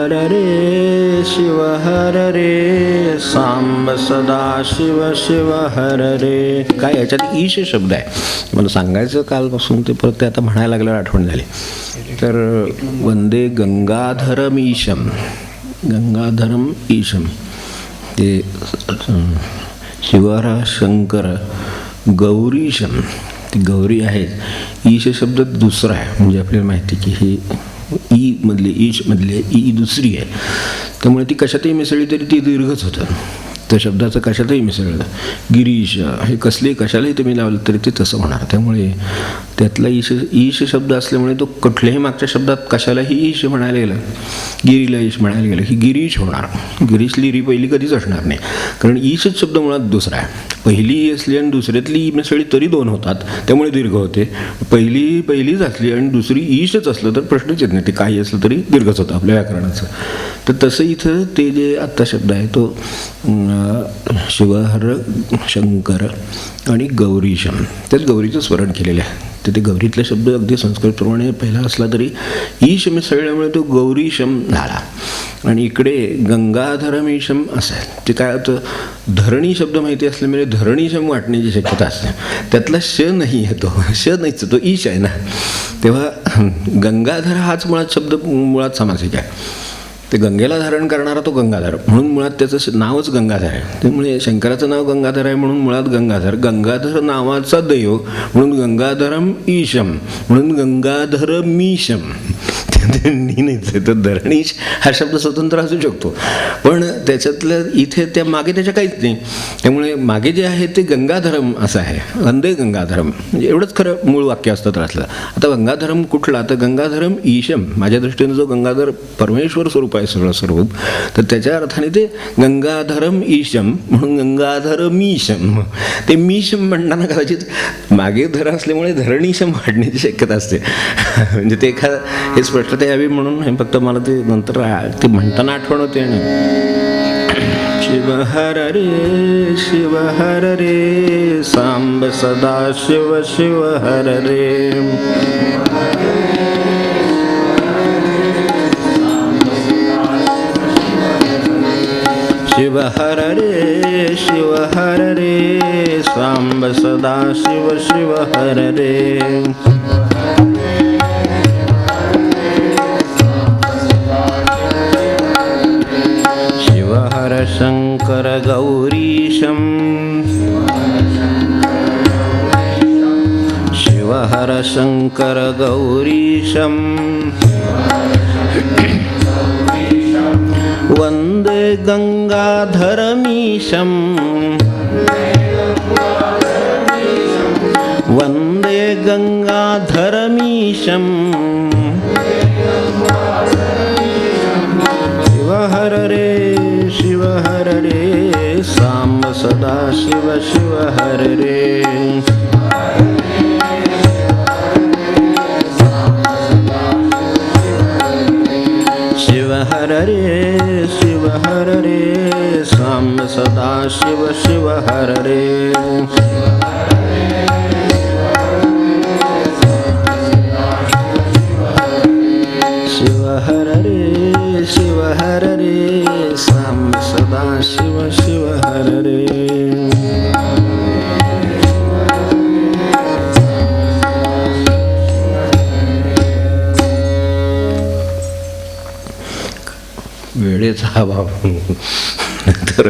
हर रे शिव हर रे सांब सदा शिव शिव हर रे. काय याच्यात ईश शब्द आहे मला सांगायचं कालपासून ते परत ते आता म्हणायला लागल्यावर आठवण झाली. तर वंदे गंगाधरम ईशम, गंगाधरम ईशम ते शिवहर शंकर गौरीशम. ती गौरी आहेत. ईश शब्द दुसरा आहे म्हणजे आपल्याला माहिती की ही ई मधली ईश मधली ई दुसरी आहे त्यामुळे ती कशातही मिसळली तरी ती दीर्घच होतं. त्या शब्दाचं कशातही मिसळलं गिरीश हे कसले कशालाही तुम्ही लावलं तरी ते तसं होणार. त्यामुळे त्यातला ईश शब्द असल्यामुळे तो कुठल्याही मागच्या शब्दात कशालाही ईश म्हणायला गेलं गिरीला ईश म्हणायला गेलं की गिरीश होणार. गिरीश लिरी पहिली कधीच असणार नाही कारण ईशच शब्द मुळात दुसरा आहे. पहिली ई असली आणि दुसऱ्यातली ई मिसळली तरी दोन होतात त्यामुळे दीर्घ होते. पहिलीच असली आणि दुसरी ईशच असलं तर प्रश्नच येत नाही. ते काही असलं तरी दीर्घच होतं आपल्या व्याकरणाचं. तर तसं इथं ते जे आत्ता शब्द आहे तो शिवहर शंकर आणि गौरीशम त्याच गौरीचं स्मरण केलेलं आहे. तर ते गौरीतला शब्द अगदी संस्कृतप्रमाणे पहिला असला तरी ईश मिसळल्यामुळे तो गौरीशम झाला. आणि इकडे गंगाधरम ईशम असं आहे. ते काय होतं धरणी शब्द माहिती असल्यामुळे धरणीशम वाटण्याची शक्यता असते. त्यातला श नाही आहे तो श नाहीच तो ईश आहे ना. तेव्हा गंगाधर हाच मुळात शब्द मुळात समासिक आहे. ते गंगेला धारण करणारा तो गंगाधर म्हणून मुळात त्याचं नावच गंगाधर आहे. त्यामुळे शंकराचं नाव गंगाधर आहे म्हणून मुळात गंगाधर नावाचा दैव म्हणून गंगाधरम ईशम म्हणून गंगाधरमीशम. नाहीच तर धरणीश हा शब्द स्वतंत्र असू शकतो पण त्याच्यातलं इथे त्या मागे त्याच्या काहीच नाही. त्यामुळे मागे जे आहे ते गंगाधरम असं आहे. वंदे गंगाधरम म्हणजे एवढंच खरं मूळ वाक्य असतं तर असलं. आता गंगाधरम कुठला तर गंगाधरम ईशम माझ्या दृष्टीने जो गंगाधर परमेश्वर स्वरूप आहे सगळं स्वरूप तर त्याच्या अर्थाने ते गंगाधरम ईशम म्हणून गंगाधरमीशम. ते मीशम म्हणताना कदाचित मागे धर असल्यामुळे धरणीशम वाढण्याची शक्यता असते म्हणजे ते हे स्पष्टता यावी म्हणून हे फक्त मला ते नंतर ते म्हणताना आठवण होते. शिव हर रे सांब सदा शिव शिव हर रे. शिव हर रे सांब सदा शिव शिव हर रे. शिवहर शंकर गौरीशम शिवहर शंकर गौरीशम वंदे गंगाधरमीशम वंदे गंगाधरमीशम. शिव हर रे सांब सदा शिव शिव हर रे. शिव हर रे सांब सदा शिव शिव हर रे. शिव हर रे सांब सदा शिव शिव हर रे. वेळेचा अभाव तर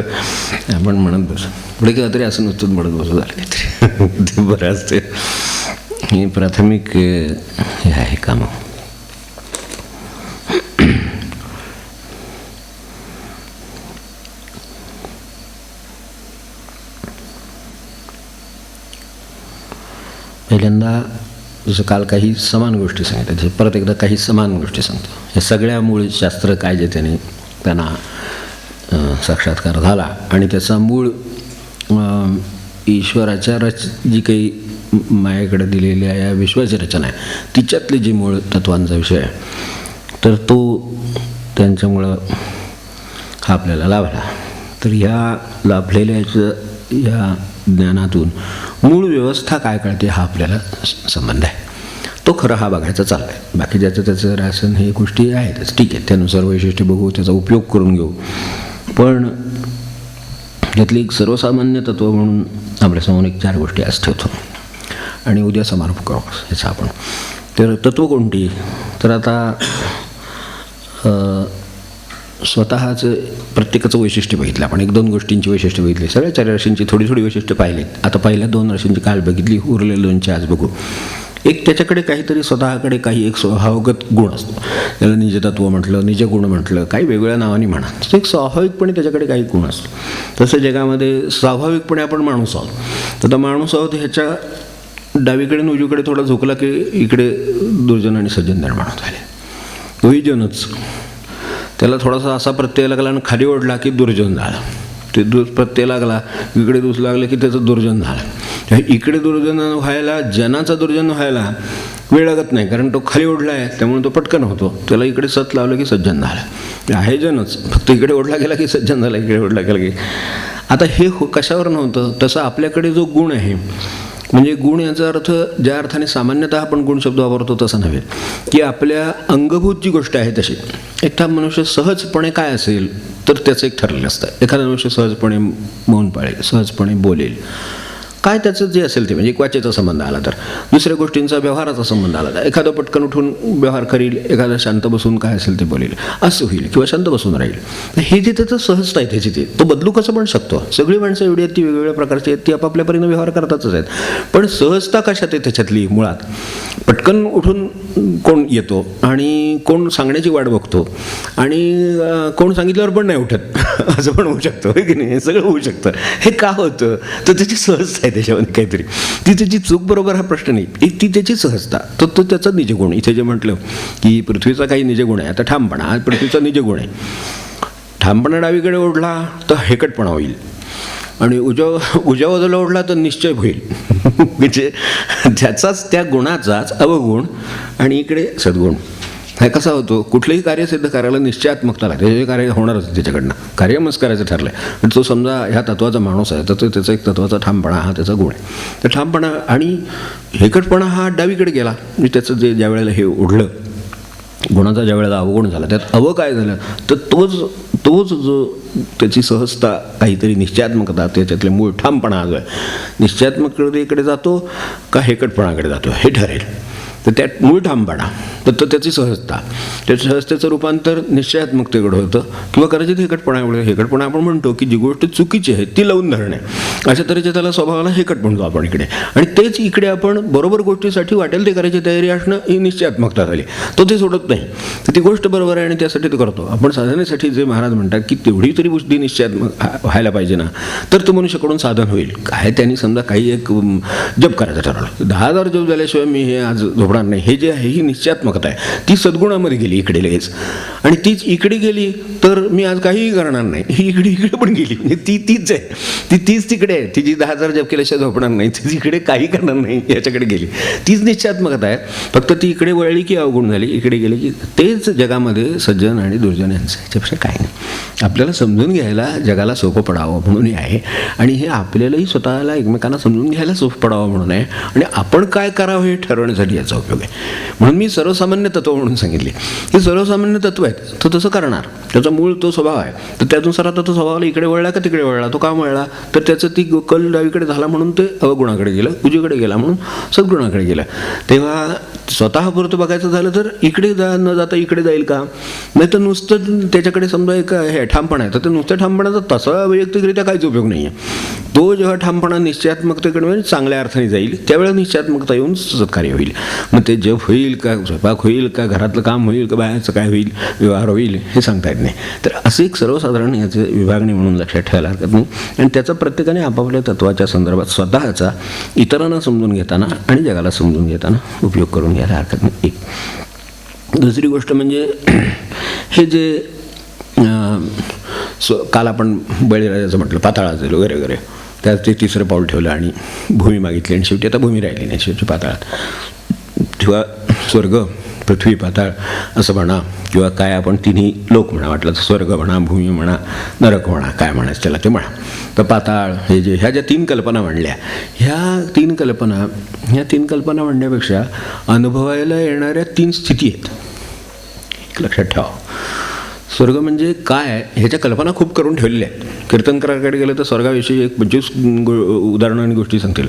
आपण म्हणत बसू पुढे किंवा तरी असं नुसतंच म्हणत बसू झालं काहीतरी ते बरं असते. हे प्राथमिक हे आहे कामं. पहिल्यांदा जसं काल काही समान गोष्टी सांगितल्या परत एकदा काही समान गोष्टी सांगतो. हे सगळ्या मूळ शास्त्र काय जे त्यांना साक्षात्कार झाला आणि त्याचा मूळ ईश्वराच्या जी काही मायेकडे दिलेल्या या विश्वाची रचना आहे तिच्यातली जी मूळ तत्वांचा विषय आहे तर तो त्यांच्यामुळं हा आपल्याला लाभला. तर ह्या लाभलेल्याचं या ज्ञानातून मूळ व्यवस्था काय कळते हा आपल्याला संबंध आहे. तो खरा हा बघायचा चालला आहे. बाकी ज्याचं त्याचं रासन हे गोष्टी आहेतच, ठीक आहे, त्यानुसार वैशिष्ट्य बघू, त्याचा उपयोग करून घेऊ. पण त्यातली एक सर्वसामान्य तत्त्व म्हणून आपल्यासमोर एक 4 गोष्टी आज ठेवतो आणि उद्या समारोप करू याचा आपण. तर तत्त्व कोणती? तर आता स्वतःचं प्रत्येकाचं वैशिष्ट्य बघितलं आपण, 1-2 गोष्टींची वैशिष्ट्य बघितली, सगळ्या 4 राशींची थोडी थोडी वैशिष्ट्य पाहिलेत. आता पहिल्या 2 राशींची काल बघितली, उरलेल्या 2ची आज बघू. एक त्याच्याकडे काहीतरी स्वतःकडे काही एक स्वभावगत गुण असतो, त्याला निजतत्व म्हटलं, निजगुण म्हटलं, काही वेगवेगळ्या नावाने म्हणा. तर एक स्वाभाविकपणे त्याच्याकडे काही गुण असतो. तसं जगामध्ये स्वाभाविकपणे आपण माणूस आहोत. तर माणूस आहोत ह्याच्या डावीकडे आणि उजवीकडे थोडा झोकला की इकडे दुर्जन आणि सज्जन निर्माण होत झाले. तोही जनच, त्याला थोडासा असा प्रत्यय लागला आणि खाली ओढला की दुर्जन झाला. ते प्रत्यय लागला इकडे दुस लागलं की त्याचं दुर्जन झालं. इकडे दुर्जन व्हायला, जनाचा दुर्जन व्हायला वेळ लागत नाही, कारण तो खाली ओढला आहे त्यामुळे तो पटकन होतो. त्याला इकडे सत लावलं की सज्जन झाला. आहे जनच, फक्त इकडे ओढला गेला की सज्जन झाला, इकडे ओढला गेला की. आता हे कशावर नव्हतं, तसं आपल्याकडे जो गुण आहे, म्हणजे गुण याचा अर्थ ज्या अर्थाने सामान्यतः आपण गुण शब्द वापरतो तसा नव्हे, की आपल्या अंगभूत जी गोष्ट आहे तशी. एखादा मनुष्य सहजपणे काय असेल तर त्याचं एक ठरलेलं असतं. एखादा मनुष्य सहजपणे मौन पाळेल, सहजपणे बोलेल, काय त्याचं जे असेल ते, म्हणजे एक वाचेचा संबंध आला तर, दुसऱ्या गोष्टींचा व्यवहाराचा संबंध आला तर, एखादं पटकन उठून व्यवहार करील, एखादा शांत बसून काय असेल ते बोलेल, असं होईल, किंवा शांत बसून राहील. हे जे त्याचं सहजता आहे त्याची, तो बदलू कसं पण शकतो. सगळी माणसं एवढी आहेत, ती वेगवेगळ्या प्रकारची आहेत, ती आपापल्या परीने व्यवहार करतातच आहेत. पण सहजता कशात आहे त्याच्यातली मुळात? पटकन उठून कोण येतो आणि कोण सांगण्याची वाट बघतो आणि कोण सांगितल्यावर पण नाही उठत, असं पण होऊ शकतं, की नाही? हे सगळं होऊ शकतं. हे का होतं? तर त्याची सहजता आहे त्याच्यामध्ये काहीतरी. ती त्याची चूक बरोबर हा प्रश्न नाही, ती त्याची सहजता, तो त्याचा निजगुण. इथे जे म्हटलं की पृथ्वीचा काही निजगुण आहे, आता ठामपणा हा पृथ्वीचा निजगुण आहे. ठामपणा डावीकडे ओढला तर हेकटपणा होईल आणि उजव्या बाजूला ओढला तर निश्चय होईल. म्हणजे त्याचाच, त्या गुणाचाच अवगुण आणि इकडे सद्गुण. हा कसा होतो? कुठलंही कार्य सिद्ध करायला निश्चयात्मकता लागते. हे कार्य होणारच त्याच्याकडनं, कार्यमच करायचं ठरलं आहे. पण तो समजा ह्या तत्वाचा माणूस आहे तर तो त्याचा एक तत्वाचा ठामपणा हा त्याचा गुण आहे. तर ठामपणा आणि हेकटपणा हा डावीकडे गेला, म्हणजे त्याचं जे ज्या वेळेला हे ओढलं, गुणाचा ज्या वेळेला अवगुण झाला, त्यात काय झालं तर तोच जो त्याची सहजता, काहीतरी निश्चयात्मकता, त्याच्यातले मूळ ठामपणा जो आहे, निश्चयात्मकतेकडे जातो का हेकटपणाकडे जातो हे ठरेल. तर त्यात मूळ ठामपणा, तर त्याची सहजता, त्या सहजतेचं रूपांतर निश्चयात्मकतेकडे होतं, किंवा कदाचित हेकटपणा आपण म्हणतो की जी गोष्ट चुकीची आहे ती लावून धरणे, अशा तऱ्हेच्या त्याला स्वभावाला हेकट म्हणतो आपण इकडे. आणि तेच इकडे आपण बरोबर गोष्टीसाठी वाटेल ते करायची तयारी असणं ही निश्चयात्मकता झाली. तो ते सोडत नाही, तर ती गोष्ट बरोबर आहे आणि त्यासाठी ते करतो. आपण साधनेसाठी जे महाराज म्हणतात की तेवढी तरी बुद्धी निश्चयात्मक व्हायला पाहिजे ना, तर तो मनुष्याकडून साधन होईल. काय त्यांनी समजा काही एक जप करायचं ठरवलं, 10,000 जप झाल्याशिवाय मी हे आज झोपणार नाही, हे जे आहे ही निश्चयात्मकता आहे, ती सद्गुणामध्ये गेली इकडे लगेच. आणि तीच इकडे गेली तर मी आज काहीही करणार नाही, ही इकडे पण गेली. म्हणजे तीच आहे, तीच तिकडे आहे, ती जी 10,000 जप केल्याशिवाय झोपणार नाही, ती तिकडे काही करणार नाही याच्याकडे गेली. तीच निश्चयात्मकता आहे, फक्त ती इकडे वळली की अवगुण झाली, इकडे गेली की. तेच जगामध्ये सज्जन आणि दुर्जन यांचं, याच्यापेक्षा काय नाही. आपल्याला समजून घ्यायला जगाला सोपं पडावं म्हणून आहे, आणि हे आपल्यालाही स्वतःला एकमेकांना समजून घ्यायला सोपं पडावं म्हणून आहे, आणि आपण काय करावं हे ठरवण्यासाठी याचा उपयोग आहे. म्हणून मी सर्वसामान्य तत्व म्हणून सांगितले. हे सर्वसामान्य तत्व आहेत, तो तसं करणार, त्याचा मूळ तो स्वभाव आहे. तर त्यानुसार आता तो स्वभावाला इकडे वळला का तिकडे वळला, तो का वळला, तर त्याचं ती कल डावीकडे झाला म्हणून ते अवगुणाकडे गेलं, उजवीकडे गेला म्हणून सद्गुणाकडे गेलं. तेव्हा स्वतःपुरतं बघायचं झालं तर इकडे न जाता इकडे जाईल का? नाही तर नुसतं त्याच्याकडे समजा एक हे ठामपणा आहे, तर ते नुसत्या ठामपणाचा तसा वैयक्तिकरित्या काहीच उपयोग नाही आहे. तो जेव्हा ठामपणा निश्चयात्मकतेकडे म्हणजे चांगल्या अर्थाने जाईल, त्यावेळेला निश्चयात्मकता येऊन सत्कार्य होईल. मग ते जप होईल का, स्वयंपाक होईल का, घरातलं काम होईल का, बाहेरचं काय होईल, व्यवहार होईल, हे सांगता येत नाही. तर असं एक सर्वसाधारण याचं विभागणी म्हणून लक्षात ठेवायला हरकत नाही. आणि त्याचा प्रत्येकाने आपापल्या तत्वाच्या संदर्भात स्वतःचा इतरांना समजून घेताना आणि जगाला समजून घेताना उपयोग करून घ्यायला हरकत नाही. एक दुसरी गोष्ट म्हणजे हे जे काल आपण बळीराजाचं म्हटलं, पाताळाचं वगैरे वगैरे, त्यात ते तिसरं पाऊल ठेवलं आणि भूमी मागितली, आणि शेवटी आता भूमी राहिली नाही, शेवटी पाताळात. किंवा स्वर्ग पृथ्वी पाताळ असं म्हणा, किंवा काय आपण तिन्ही लोक म्हणा, वाटलं तर स्वर्ग म्हणा, भूमी म्हणा, नरक म्हणा, काय म्हणायचं त्याला ते म्हणा. तर पाताळ हे जे ह्या ज्या 3 कल्पना म्हणल्या, ह्या तीन कल्पना म्हणण्यापेक्षा अनुभवायला येणाऱ्या 3 स्थिती आहेत. एक लक्षात ठेवा, स्वर्ग म्हणजे काय ह्याच्या कल्पना खूप करून ठेवलेल्या आहेत. कीर्तनकाराकडे गेलं तर स्वर्गाविषयी एक 25 उदाहरणं आणि गोष्टी सांगतील.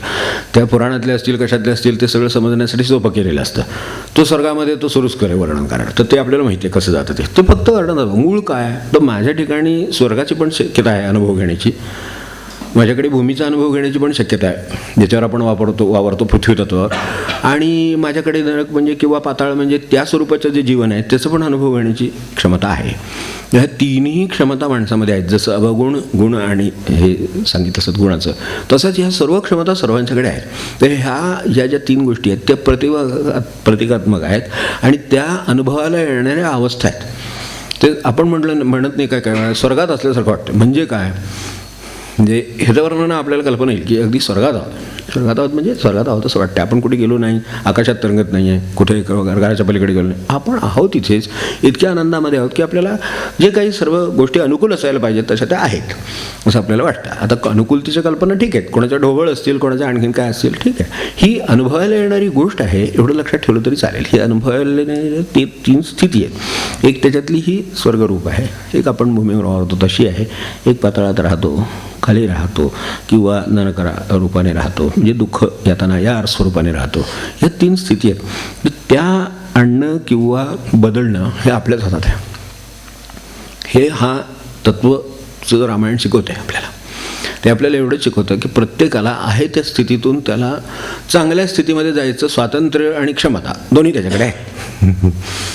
त्या पुराणातल्या असतील, कशातल्या असतील, ते सगळं समजण्यासाठी सोपं केलेलं असतं. तो स्वर्गामध्ये तो सुरूच करे वर्णन करायला, तर ते आपल्याला माहिती आहे कसं जातं ते फक्त वर्णन. मूळ काय, तर माझ्या ठिकाणी स्वर्गाची पण शक्यता आहे अनुभव घेण्याची, माझ्याकडे भूमीचा अनुभव घेण्याची पण शक्यता आहे, ज्याच्यावर आपण वावरतो पृथ्वी तत्वावर, आणि माझ्याकडे नरक म्हणजे किंवा पाताळ म्हणजे त्या स्वरूपाचं जे जीवन आहे त्याचं पण अनुभव घेण्याची क्षमता आहे. ह्या तिन्ही क्षमता माणसामध्ये आहेत. जसं अवगुण, गुण आणि हे सांगितलं सद्गुणाचं, तसंच ह्या सर्व क्षमता सर्वांच्याकडे आहेत. तर ह्या ज्या 3 गोष्टी आहेत त्या प्रतिकात्मक आहेत आणि त्या अनुभवाला येणाऱ्या अवस्था आहेत. ते आपण म्हणत नाही काय स्वर्गात असल्यासारखं वाटतं. म्हणजे काय, म्हणजे ह्याचं वर्णन आपल्याला कल्पना येईल की अगदी स्वर्गात आहोत म्हणजे स्वर्गात आहोत असं वाटतं. आपण कुठे गेलो नाही, आकाशात तरंगत नाही आहे, कुठे घराच्या पलीकडे गेलो नाही, आपण आहोत इथेच, इतक्या आनंदामध्ये आहोत की आपल्याला जे काही सर्व गोष्टी अनुकूल असायला पाहिजेत तशा त्या आहेत असं आपल्याला वाटतं. आता अनुकूलतेच्या कल्पना ठीक आहेत, कोणाच्या ढोबळ असतील, कोणाच्या आणखीन काय असतील, ठीक आहे. ही अनुभवायला येणारी गोष्ट आहे एवढं लक्षात ठेवलं तरी चालेल. ही अनुभवायला येणारी 3 स्थिती आहेत. एक त्याच्यातली ही स्वर्गरूप आहे, एक आपण भूमीवर वावरतो तशी आहे, एक पाताळात राहतो, खाली राहतो, किंवा नरक रूपाने राहतो, म्हणजे दुःख यातना या स्वरूपाने राहतो. या 3 स्थिती आहेत. त्या आणणं किंवा बदलणं हे आपल्याच हातात आहे. हे हा तत्त्वचं रामायण शिकवतं आहे आपल्याला. ते आपल्याला एवढंच शिकवतं की प्रत्येकाला आहे त्या स्थितीतून त्याला चांगल्या स्थितीमध्ये जायचं स्वातंत्र्य आणि क्षमता दोन्ही त्याच्याकडे आहे.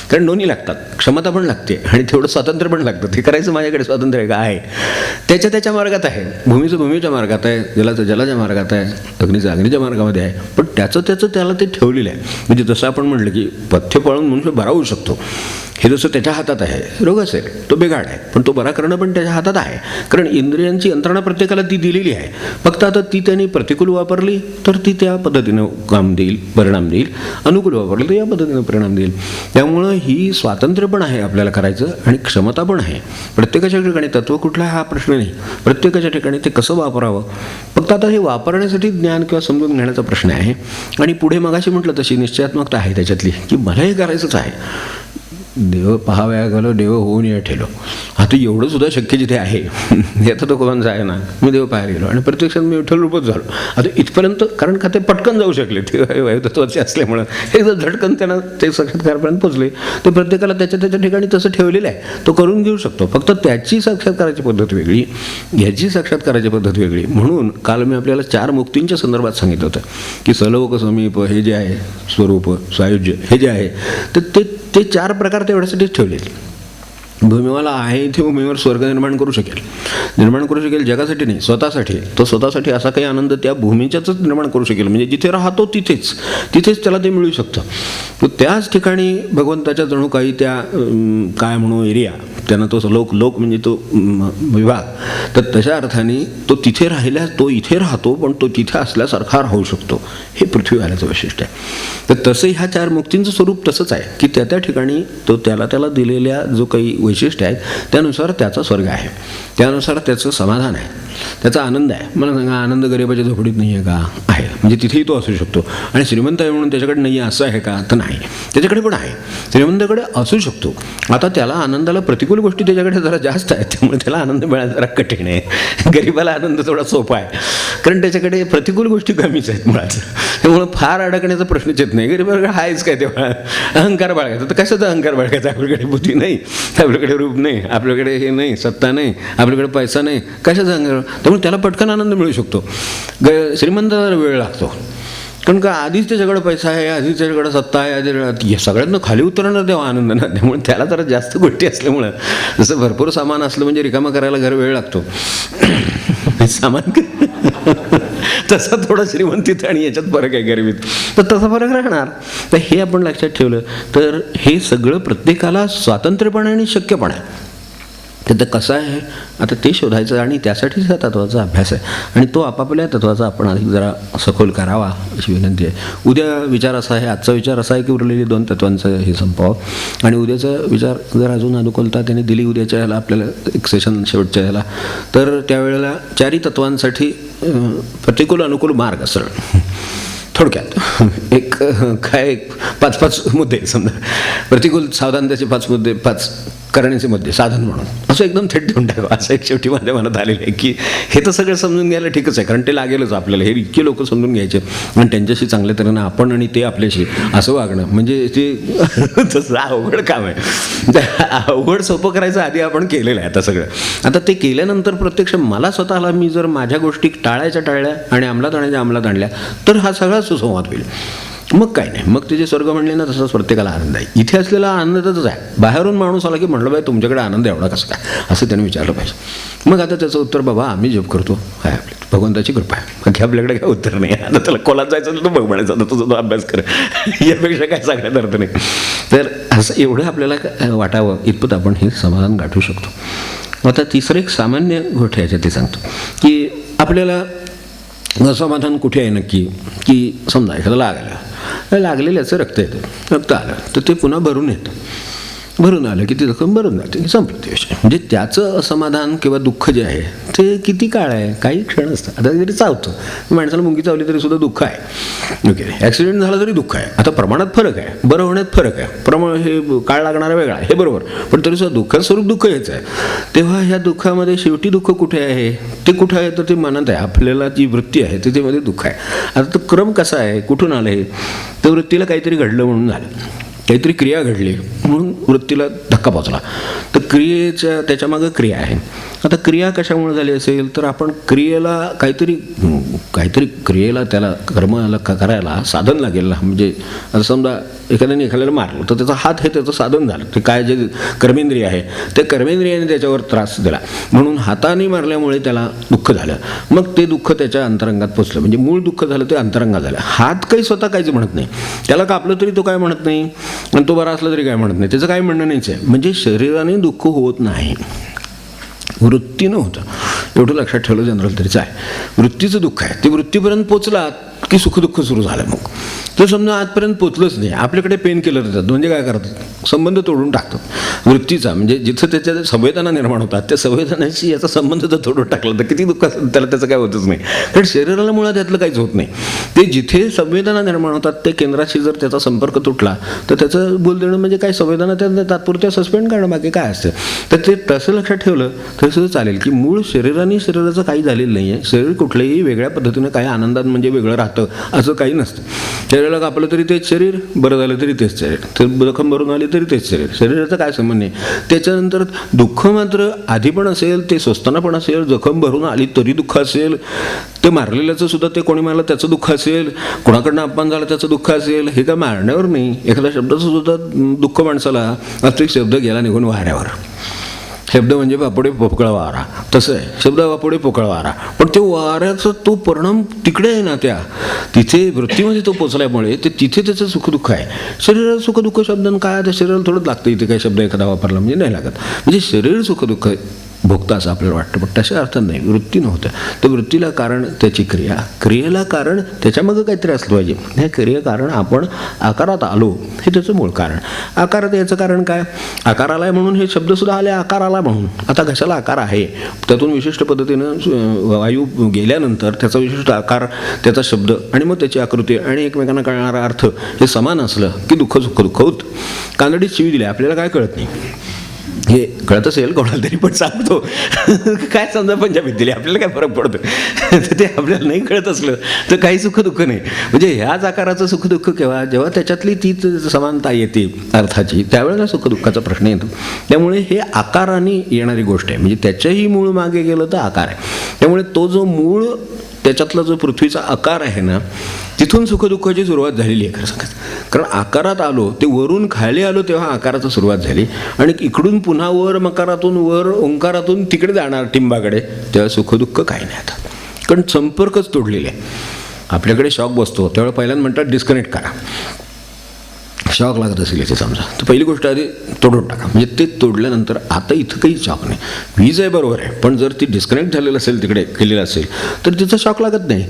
कारण दोन्ही लागतात, क्षमता पण लागते आणि तेवढं स्वातंत्र्य पण लागतं. ते करायचं माझ्याकडे स्वातंत्र्य का आहे, त्याच्या मार्गात आहे. भूमीचं भूमीच्या मार्गात आहे, जलाचं जलाच्या मार्गात आहे, अग्नीचं अग्नीच्या मार्गामध्ये आहे. पण त्याचं त्याला ते ठेवलेलं आहे. म्हणजे जसं आपण म्हटलं की पथ्य पाळून मनुष्य बरा होऊ शकतो, हे जसं त्याच्या हातात आहे. रोग असेल तो बिघाड आहे, पण तो बरा करणं पण त्याच्या हातात आहे. कारण इंद्रियांची यंत्रणा प्रत्येकाला ती दिलेली आहे. फक्त आता ती त्यांनी प्रतिकूल वापरली तर ती त्या पद्धतीनं काम देईल, परिणाम देईल. अनुकूल वापरली तर या पद्धतीनं परिणाम देईल. त्यामुळं ही स्वातंत्र्य पण आहे आपल्याला करायचं आणि क्षमता पण आहे. प्रत्येकाच्या ठिकाणी तत्त्व कुठला हा प्रश्न नाही, प्रत्येकाच्या ठिकाणी ते कसं वापरावं. फक्त आता हे वापरण्यासाठी ज्ञान किंवा समजून घेण्याचा प्रश्न आहे. आणि पुढे मगाशी म्हटलं तशी निश्चयात्मकता आहे त्याच्यातली की मला हे करायचंच आहे. देव पहावया गेलो, देव होऊन या ठेलो. आता एवढं सुद्धा शक्य जिथे आहे हे आता तो कोणाचं आहे ना, मी देव पाहायला गेलो आणि प्रत्यक्षात मी विठ्ठल रूपच झालो. आता इथपर्यंत कारण का ते पटकन जाऊ शकले, ते वायुतत्वाचे असल्यामुळं एकदा झटकन त्यांना ते साक्षात्कारपर्यंत पोचले. ते प्रत्येकाला त्याच्या ठिकाणी तसं ठेवलेलं आहे, तो करून घेऊ शकतो. फक्त त्याची साक्षात्काराची पद्धत वेगळी, ह्याची साक्षात्काराची पद्धत वेगळी. म्हणून काल मी आपल्याला 4 मुक्तींच्या संदर्भात सांगितलं होतं की सलोक, समीप हे जे आहे, स्वरूप, सायुज्य हे जे आहे, तर ते 4 प्रकार तेवढ्यासाठीच ठेवले. भूमीवाला आहे इथे भूमीवर स्वर्ग निर्माण करू शकेल जगासाठी नाही, स्वतःसाठी. तो स्वतःसाठी असा काही आनंद त्या भूमीच्याच निर्माण करू शकेल. म्हणजे जिथे राहतो तिथेच त्याला ते मिळू शकतं. तर त्याच ठिकाणी भगवंताच्या जणू काही त्या काय म्हणू एरिया, त्यांना तो लोक म्हणजे तो विभाग, तर तशा अर्थाने तो तिथे राहिल्यास तो इथे राहतो, पण तो तिथे असल्यासारखा राहू शकतो. हे पृथ्वीवाल्याचं वैशिष्ट्य आहे. तर तसं ह्या 4 मुक्तींचं स्वरूप तसंच आहे की त्या ठिकाणी तो त्याला दिलेल्या जो काही वैशिष्ट्य आहेत त्यानुसार त्याचा स्वर्ग आहे, त्यानुसार त्याचं समाधान आहे, त्याचा आनंद आहे. मला सांगा, आनंद गरिबाच्या झोपडीत नाही आहे का? आहे. म्हणजे तिथेही तो असू शकतो. आणि श्रीमंत आहे म्हणून त्याच्याकडे नाही आहे असं आहे का? तर नाही, त्याच्याकडे पण आहे. श्रीमंताकडे असू शकतो. आता त्याला आनंदाला प्रतिकूल गोष्टी त्याच्याकडे जरा जास्त आहेत, त्यामुळे त्याला आनंद मिळायला जरा कठीण आहे. गरीबाला आनंद थोडा सोपा आहे, कारण त्याच्याकडे प्रतिकूल गोष्टी कमीच आहेत मुळात. त्यामुळे फार अडकण्याचा प्रश्नच येत नाही. गरीबाकडे आहेच काय तेव्हा अहंकार बाळगायचा. तर कशाचा अहंकार बाळगायचा? आपल्याकडे बुद्धी नाही, आपल्याकडे रूप नाही, आपल्याकडे हे नाही, सत्ता नाही, आपल्याकडे पैसा नाही, कशाचा अहंकार? त्यामुळे त्याला पटकन आनंद मिळू शकतो. श्रीमंताला वेळ लागतो, कारण का आधीच त्याच्याकडे पैसा आहे, आधीच त्याच्याकडे सत्ता आहे, आधी सगळ्यातनं खाली उतरणार तेव्हा आनंद ना. त्यामुळे त्याला जरा जास्त गोष्टी असल्यामुळं, जसं भरपूर सामान असलं म्हणजे रिकामा करायला घर वेळ लागतो सामान तसा थोडा श्रीमंतीत आणि याच्यात फरक आहे गरिबीत, तर तसा फरक राहणार. तर हे आपण लक्षात ठेवलं तर हे सगळं प्रत्येकाला स्वातंत्र्यपणे आणि शक्य पण आहे. तर ते कसं आहे आता ते शोधायचं आणि त्यासाठीच हा तत्त्वाचा अभ्यास आहे आणि तो आपापल्या तत्त्वाचा आपण अधिक जरा सखोल करावा अशी विनंती आहे. उद्या विचार असा आहे, आजचा विचार असा आहे की उरलेली 2 तत्त्वांचं हे संपावं आणि उद्याचा विचार जर अजून अनुकूलता त्यांनी दिली उद्याच्या ह्याला आपल्याला एक सेशन शेवटच्या ह्याला, तर त्यावेळेला 4ही तत्त्वांसाठी प्रतिकूल अनुकूल मार्ग सरळ थोडक्यात एक काय 5-5 मुद्दे समजा प्रतिकूल सावधानतेचे 5 मुद्दे, 5 करण्याचे मुद्दे साधन म्हणून असं एकदम थेट देऊन टाकावं असं एक शेवटी माझ्या मनात आलेलं आहे की हे तर सगळं समजून घ्यायला ठीकच आहे कारण ते लागेलच आपल्याला. हे इतके लोक समजून घ्यायचे आणि त्यांच्याशी चांगल्या तऱ्हेनं आपण आणि ते आपल्याशी असं वागणं म्हणजे ते तसं अवघड काम आहे. अवघड सोपं करायचं आधी आपण केलेलं आहे आता सगळं. आता ते केल्यानंतर प्रत्यक्ष मला स्वतःला मी जर माझ्या गोष्टी टाळल्या आणि अंमलात आणल्या तर हा सगळा सुसंवाद होईल. मग काय नाही, मग ते जे स्वर्ग म्हणले ना तसंच प्रत्येकाला आनंद आहे. इथे असलेला आनंदच आहे. बाहेरून माणूस आला की म्हटलं बाई तुमच्याकडे आनंद एवढा कसं काय असं त्याने विचारलं पाहिजे. मग आता त्याचं उत्तर बाबा आम्ही जप करतो काय आपली भगवंताची कृपा आहे, बाकी आपल्याकडे काय उत्तर नाही. आता त्याला कोलात जायचं तर बघ म्हणायचं आता तुझा तो अभ्यास कर यापेक्षा काय सांगण्यात अर्थ नाही. तर असं एवढं आपल्याला वाटावं इतपत आपण हे समाधान गाठू शकतो. आता तिसरं एक सामान्य गोष्ट याच्यात ते सांगतो की आपल्याला असमाधान कुठे आहे नक्की की समजा एखादा लागलेल्याचं रक्त येतं, रक्त आलं तर ते पुन्हा भरून येतं, भरून आलं की ती जखम भरून जाते की संपलं ते विषय. म्हणजे त्याचं असमाधान किंवा दुःख जे आहे ते किती काळ आहे, काही क्षण असतं. आता जरी चावतं माणसाला मुंगी चावली तरी सुद्धा दुःख आहे. ओके, ॲक्सिडेंट झाला तरी दुःख आहे. आता प्रमाणात फरक आहे, बरं होण्यात फरक आहे, प्रमाण हे काळ लागणारा वेगळा आहे हे बरोबर, पण तरी सुद्धा दुःखाचं स्वरूप दुःख यायचं आहे. तेव्हा ह्या दुःखामध्ये शेवटी दुःख कुठे आहे, ते कुठं आहे तर ते मनात आहे. आपल्याला जी वृत्ती आहे त्याच्यामध्ये दुःख आहे. आता तो क्रम कसा आहे, कुठून आलं हे, तर वृत्तीला काहीतरी घडलं म्हणून झालं, काहीतरी क्रिया घडली म्हणून वृत्तीला धक्का पोचला. तर क्रियेच्या त्याच्यामागं क्रिया आहे. आता क्रिया कशामुळे झाली असेल तर आपण क्रियेला काहीतरी क्रियेला त्याला कर्माला करायला साधन लागेल ना. म्हणजे आता समजा एखाद्याला मारलं तर त्याचा हात हे त्याचं साधन झालं. ते काय जे कर्मेंद्रिय आहे ते कर्मेंद्रियाने त्याच्यावर त्रास दिला म्हणून हाताने मारल्यामुळे त्याला दुःख झालं. मग ते दुःख त्याच्या अंतरंगात पोचलं. म्हणजे मूळ दुःख झालं ते अंतरंगात झालं. हात काही स्वतः काहीच म्हणत नाही, त्याला कापलं तरी तो काय म्हणत नाही आणि तो बरा असला तरी काय म्हणत नाही, त्याचं काय म्हणणं नाहीच आहे. म्हणजे शरीराने दुःख होत नाही, वृत्तीनं होतं. एवढं लक्षात ठेवलं जनरल तरीच आहे. वृत्तीचं दुःख आहे, ते वृत्तीपर्यंत पोचला की सुखदुःख सुरू झालं. मग तर समजा आजपर्यंत पोचलंच नाही, आपल्याकडे पेन किलर देतात. म्हणजे काय करतात, संबंध तोडून टाकतात वृत्तीचा. म्हणजे जिथं त्याच्या संवेदना निर्माण होतात त्या संवेदनाशी याचा संबंध जर तोडून टाकला तर किती दुःख असेल त्याला त्याचं काय होतच नाही. कारण शरीराला मुळात त्यातलं काहीच होत नाही. ते जिथे संवेदना निर्माण होतात ते केंद्राशी जर त्याचा संपर्क तुटला तर त्याचं बोल देणं म्हणजे काय संवेदना त्या तात्पुरत्या सस्पेंड करणं, बाकी काय असतं. तर ते तसं लक्षात ठेवलं तर सुद्धा चालेल की मूळ शरीराचं काही झालेलं नाही आहे. शरीर कुठल्याही वेगळ्या पद्धतीनं काही आनंदात म्हणजे वेगळं राहतं असं काही नसतं. शरीराला कापलं तरी तेच शरीर, बरं झालं तरी तेच शरीर, तर जखम भरून आली तरी तेच शरीर. शरीराचा काय संबंध नाही. त्याच्यानंतर दुःख मात्र आधी पण असेल, ते स्वस्ताना पण असेल, जखम भरून आली तरी दुःख असेल, ते मारलेल्याचं सुद्धा ते कोणी मारलं त्याचं दुःख असेल, कोणाकडनं अपमान झालं त्याचं दुःख असेल. हे काय मारण्यावर नाही, एखाद्या शब्दाचं सुद्धा दुःख माणसाला वास्तविक शब्द गेला निघून वाऱ्यावर. शब्द म्हणजे वापोडे पोकळ वारा, तसं आहे. शब्द वापोडे पोकळ वारा, पण ते वाऱ्याचा तो परिणाम तिकडे आहे ना, तिथे वृत्तीमध्ये तो पोचल्यामुळे ते तिथे त्याचं सुखदुःख आहे. शरीराला सुखदुःख शब्दांना काय, त्या शरीराला थोडं लागतं. इथे काही शब्द एखादा वापरला म्हणजे नाही लागत. म्हणजे शरीर सुखदुःख भोगता असं आपल्याला वाटतं, पण तशा अर्थात नाही. वृत्ती नव्हतं तर वृत्तीला कारण त्याची क्रिया, क्रियेला कारण त्याच्यामागं काहीतरी असलं पाहिजे. हे क्रिया कारण आपण आकारात आलो हे त्याचं मूळ कारण. आकारात याचं कारण काय, आकार आलाय म्हणून हे शब्दसुद्धा आले आकार आला म्हणून. आता घशाला आकार आहे, त्यातून विशिष्ट पद्धतीनं वायू गेल्यानंतर त्याचा विशिष्ट आकार, त्याचा शब्द आणि मग त्याची आकृती आणि एकमेकांना कळणारा अर्थ हे समान असलं की दुःख दुःख होतं. कानडीत शिवी दिली आपल्याला काय कळत नाही, हे कळत असेल कोणाला तरी पण सांगतो काय समजा पंजाबीत दिली आपल्याला काय फरक पडतो. तर ते आपल्याला नाही कळत असलं तर काही सुखदुःख नाही. म्हणजे ह्याच आकाराचं सुखदुःख केव्हा, जेव्हा त्याच्यातली तीच समानता येते अर्थाची, त्यावेळेला सुखदुःखाचा प्रश्न येतो. त्यामुळे हे आकाराने येणारी गोष्ट आहे. म्हणजे त्याच्याही मूळ मागे गेलं तर आकार आहे. त्यामुळे तो जो मूळ त्याच्यातला जो पृथ्वीचा आकार आहे ना, तिथून सुखदुःखाची सुरुवात झालेली आहे खरं सांगत. कारण आकारात आलो, ते वरून खाली आलो तेव्हा आकाराची सुरुवात झाली आणि इकडून पुन्हा वर मकारातून वर ओंकारातून तिकडे जाणार टिंबाकडे, तेव्हा सुखदुःख काही नाही. आता कारण संपर्कच तोडलेले आहे. आपल्याकडे शॉक बसतो त्यावेळेला पहिल्यांदा म्हणतात डिस्कनेक्ट करा. शॉक लागत असेल इथे समजा, तर पहिली गोष्ट आधी तोडून टाका. म्हणजे ते तोडल्यानंतर आता इथं काही शॉक नाही. वीज आहे बरोबर आहे, पण जर ती डिस्कनेक्ट झालेलं असेल, तिकडे केलेलं असेल, तर तिचा शॉक लागत नाही.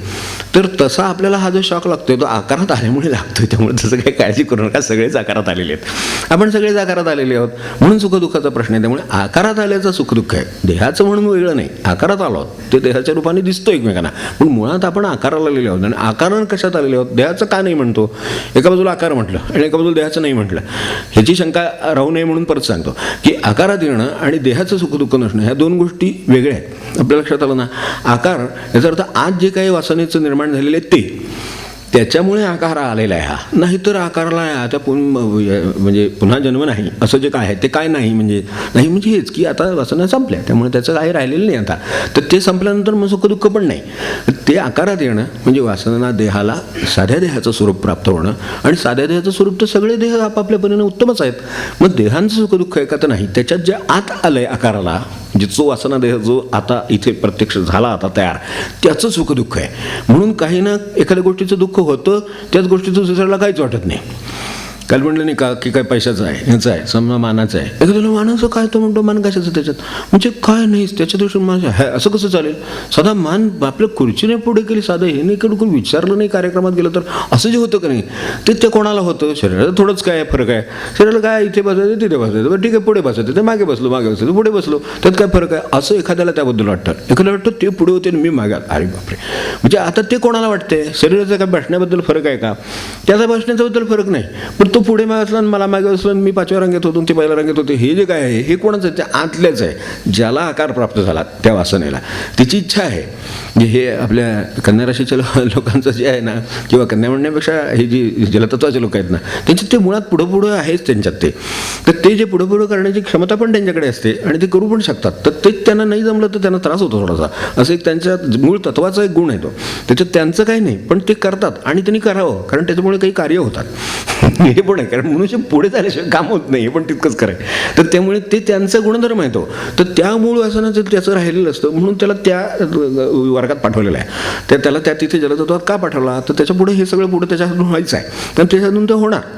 तर तसा आपल्याला हा जो शॉक लागतोय तो आकारात आल्यामुळे लागतोय. त्यामुळे तसं काही काळजी करू नका, सगळेच आकारात आलेले आहेत. आपण सगळेच आकारात आलेले आहोत, म्हणून सुखदुःखाचा प्रश्न आहे. त्यामुळे आकारात आल्याचं सुखदुःख आहे, देहाचं म्हणून वेगळं नाही. आकारात आलो आहोत, ते देहाच्या रूपाने दिसतो एकमेकांना, पण मुळात आपण आकाराला आलेले आहोत. आणि आकारण कशात आलेले आहोत? देहाचं का नाही म्हणतो? एका बाजूला आकार म्हटलं आणि एका बाजूला देहाचं नाही म्हटलं. ह्याची शंका राहू नये म्हणून परत सांगतो की आकारात येणं आणि देहाचं सुखदुःख नसणं ह्या दोन गोष्टी वेगळ्या आहेत. आपल्या लक्षात आलं ना? आकार याचा अर्थ आज जे काही वासनेचं निर्माण झालेले आहे ते, त्याच्यामुळे आकार आलेला आहे. हा नाहीतर आकाराला आता म्हणजे पुन्हा जन्म नाही असं जे काय आहे ते काय नाही म्हणजे नाही म्हणजे हेच की आता वासना संपल्या, त्यामुळे त्याचं काही राहिलेलं नाही आता. तर ते संपल्यानंतर मग सुखदुःख पण नाही. ते आकारात येणं म्हणजे वासना देहाला साध्या देहाचं स्वरूप प्राप्त होणं. आणि साध्या देहाचं स्वरूप तर सगळे देह आपापल्या परीने उत्तमच आहेत. मग देहांचं सुखदुःख आहे का? तर नाही. त्याच्यात जे आत आलंय आकाराला, म्हणजे जो वासना देह जो आता इथे प्रत्यक्ष झाला आता तयार, त्याचं सुखदुःख आहे. म्हणून काही ना एखाद्या गोष्टीचं दुःख होतं, त्याच गोष्टीचं दुसऱ्याला काहीच वाटत नाही. काल म्हणलं नाही का की काय पैशाचं आहे, ह्याचं आहे, समजा मानाचं आहे. एखाद्याला मानाचं काय, तो म्हणतो मान कशाचं त्याच्यात, म्हणजे काय नाहीच त्याच्या दिवशी मान आहे. असं कसं चालेल? साधा मान आपल्या खुर्चीने पुढे केली, साधं हे नाही कडून विचारलं नाही, कार्यक्रमात गेलं तर असं जे होतं का नाही ते त्या कोणाला होतं? शरीराला थोडंच काय फरक आहे. शरीराला काय इथे बसायचं तिथे बसायचं, बरं ठीक आहे पुढे बसायचं, ते मागे बसलो पुढे बसलो, त्यात काय फरक आहे? असं एखाद्याला त्याबद्दल वाटतं. एखाद्याला वाटतं ते पुढे होते आणि मी मागे. अरे बापरे, म्हणजे आता ते कोणाला वाटते? शरीराचा काय बसण्याबद्दल फरक आहे का? त्याचा बसण्याच्याबद्दल फरक नाही, पण तो पुढे मागे असला आणि मला मागे असलं, मी 5व्या रांगेत होतो ते पहिल्या रांगेत होते, हे जे काय आहे हे कोणाचं आहे? त्या आतल्याच आहे, ज्याला आकार प्राप्त झाला त्या वासनेला. तिची इच्छा आहे. हे आपल्या कन्या राशीच्या लोकांचं जे आहे ना, किंवा कन्या म्हणण्यापेक्षा हे जी जलतत्वाचे लोक आहेत ना, त्यांच्यात ते मुळात पुढं आहेच त्यांच्यात ते. तर ते जे पुढं करण्याची क्षमता पण त्यांच्याकडे असते आणि ते करू पण शकतात. तर ते त्यांना नाही जमलं तर त्यांना त्रास होतो थोडासा. असं एक त्यांच्या मूळ तत्वाचा एक गुण आहे तो. त्याच्यात त्यांचं काही नाही, पण ते करतात आणि त्यांनी करावं, कारण त्याच्यामुळे काही कार्य होतात. हे पण आहे, कारण मनुष्य पुढे झाल्याशिवाय काम होत नाही, हे पण तितकंच खरं आहे. तर त्यामुळे ते त्यांचा गुणधर्म आहे तो. तर त्या मूळ वासनाचं त्याचं राहिलेलं असतं, म्हणून त्याला त्या वर्गात पाठवलेलं आहे. त्याला त्या तिथे जलतत्वात का पाठवला? तर त्याच्या पुढे हे सगळं पुढे त्याच्या हातून व्हायचं आहे, कारण त्याच्या हातून ते होणार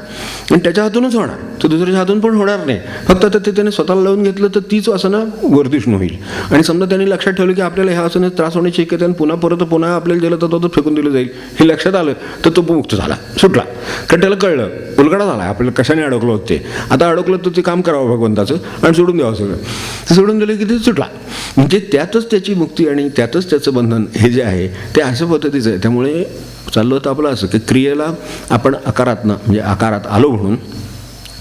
आणि त्याच्या हातूनच होणार, तर दुसऱ्याच्या हातून पण होणार नाही. फक्त आता ते त्याने स्वतःला लावून घेतलं तर तीच वासना वर्धिष्णू होईल. आणि समजा त्यांनी लक्षात ठेवलं की आपल्याला ह्या वासनेत त्रास होण्याची शक्यता आहे, पुन्हा आपल्याला जलतत्वातच फेकून दिलं जाईल, हे लक्षात आलं तर तो मुक्त झाला, सुटला. कारण त्याला कळलं, उलगडा झाला आपल्याला कशाने अडकलो होतं ते. आता अडकलं तर ते काम करावं भगवंताचं आणि सोडून द्यावं सगळं. ते सोडून दिलं की ते सुटला. म्हणजे त्यातच त्याची मुक्ती आणि त्यातच त्याचं बंधन हे जे आहे ते अशा पद्धतीचं आहे. त्यामुळे चाललं होतं आपलं असं की क्रियेला आपण आकारातनं म्हणजे आकारात आलो म्हणून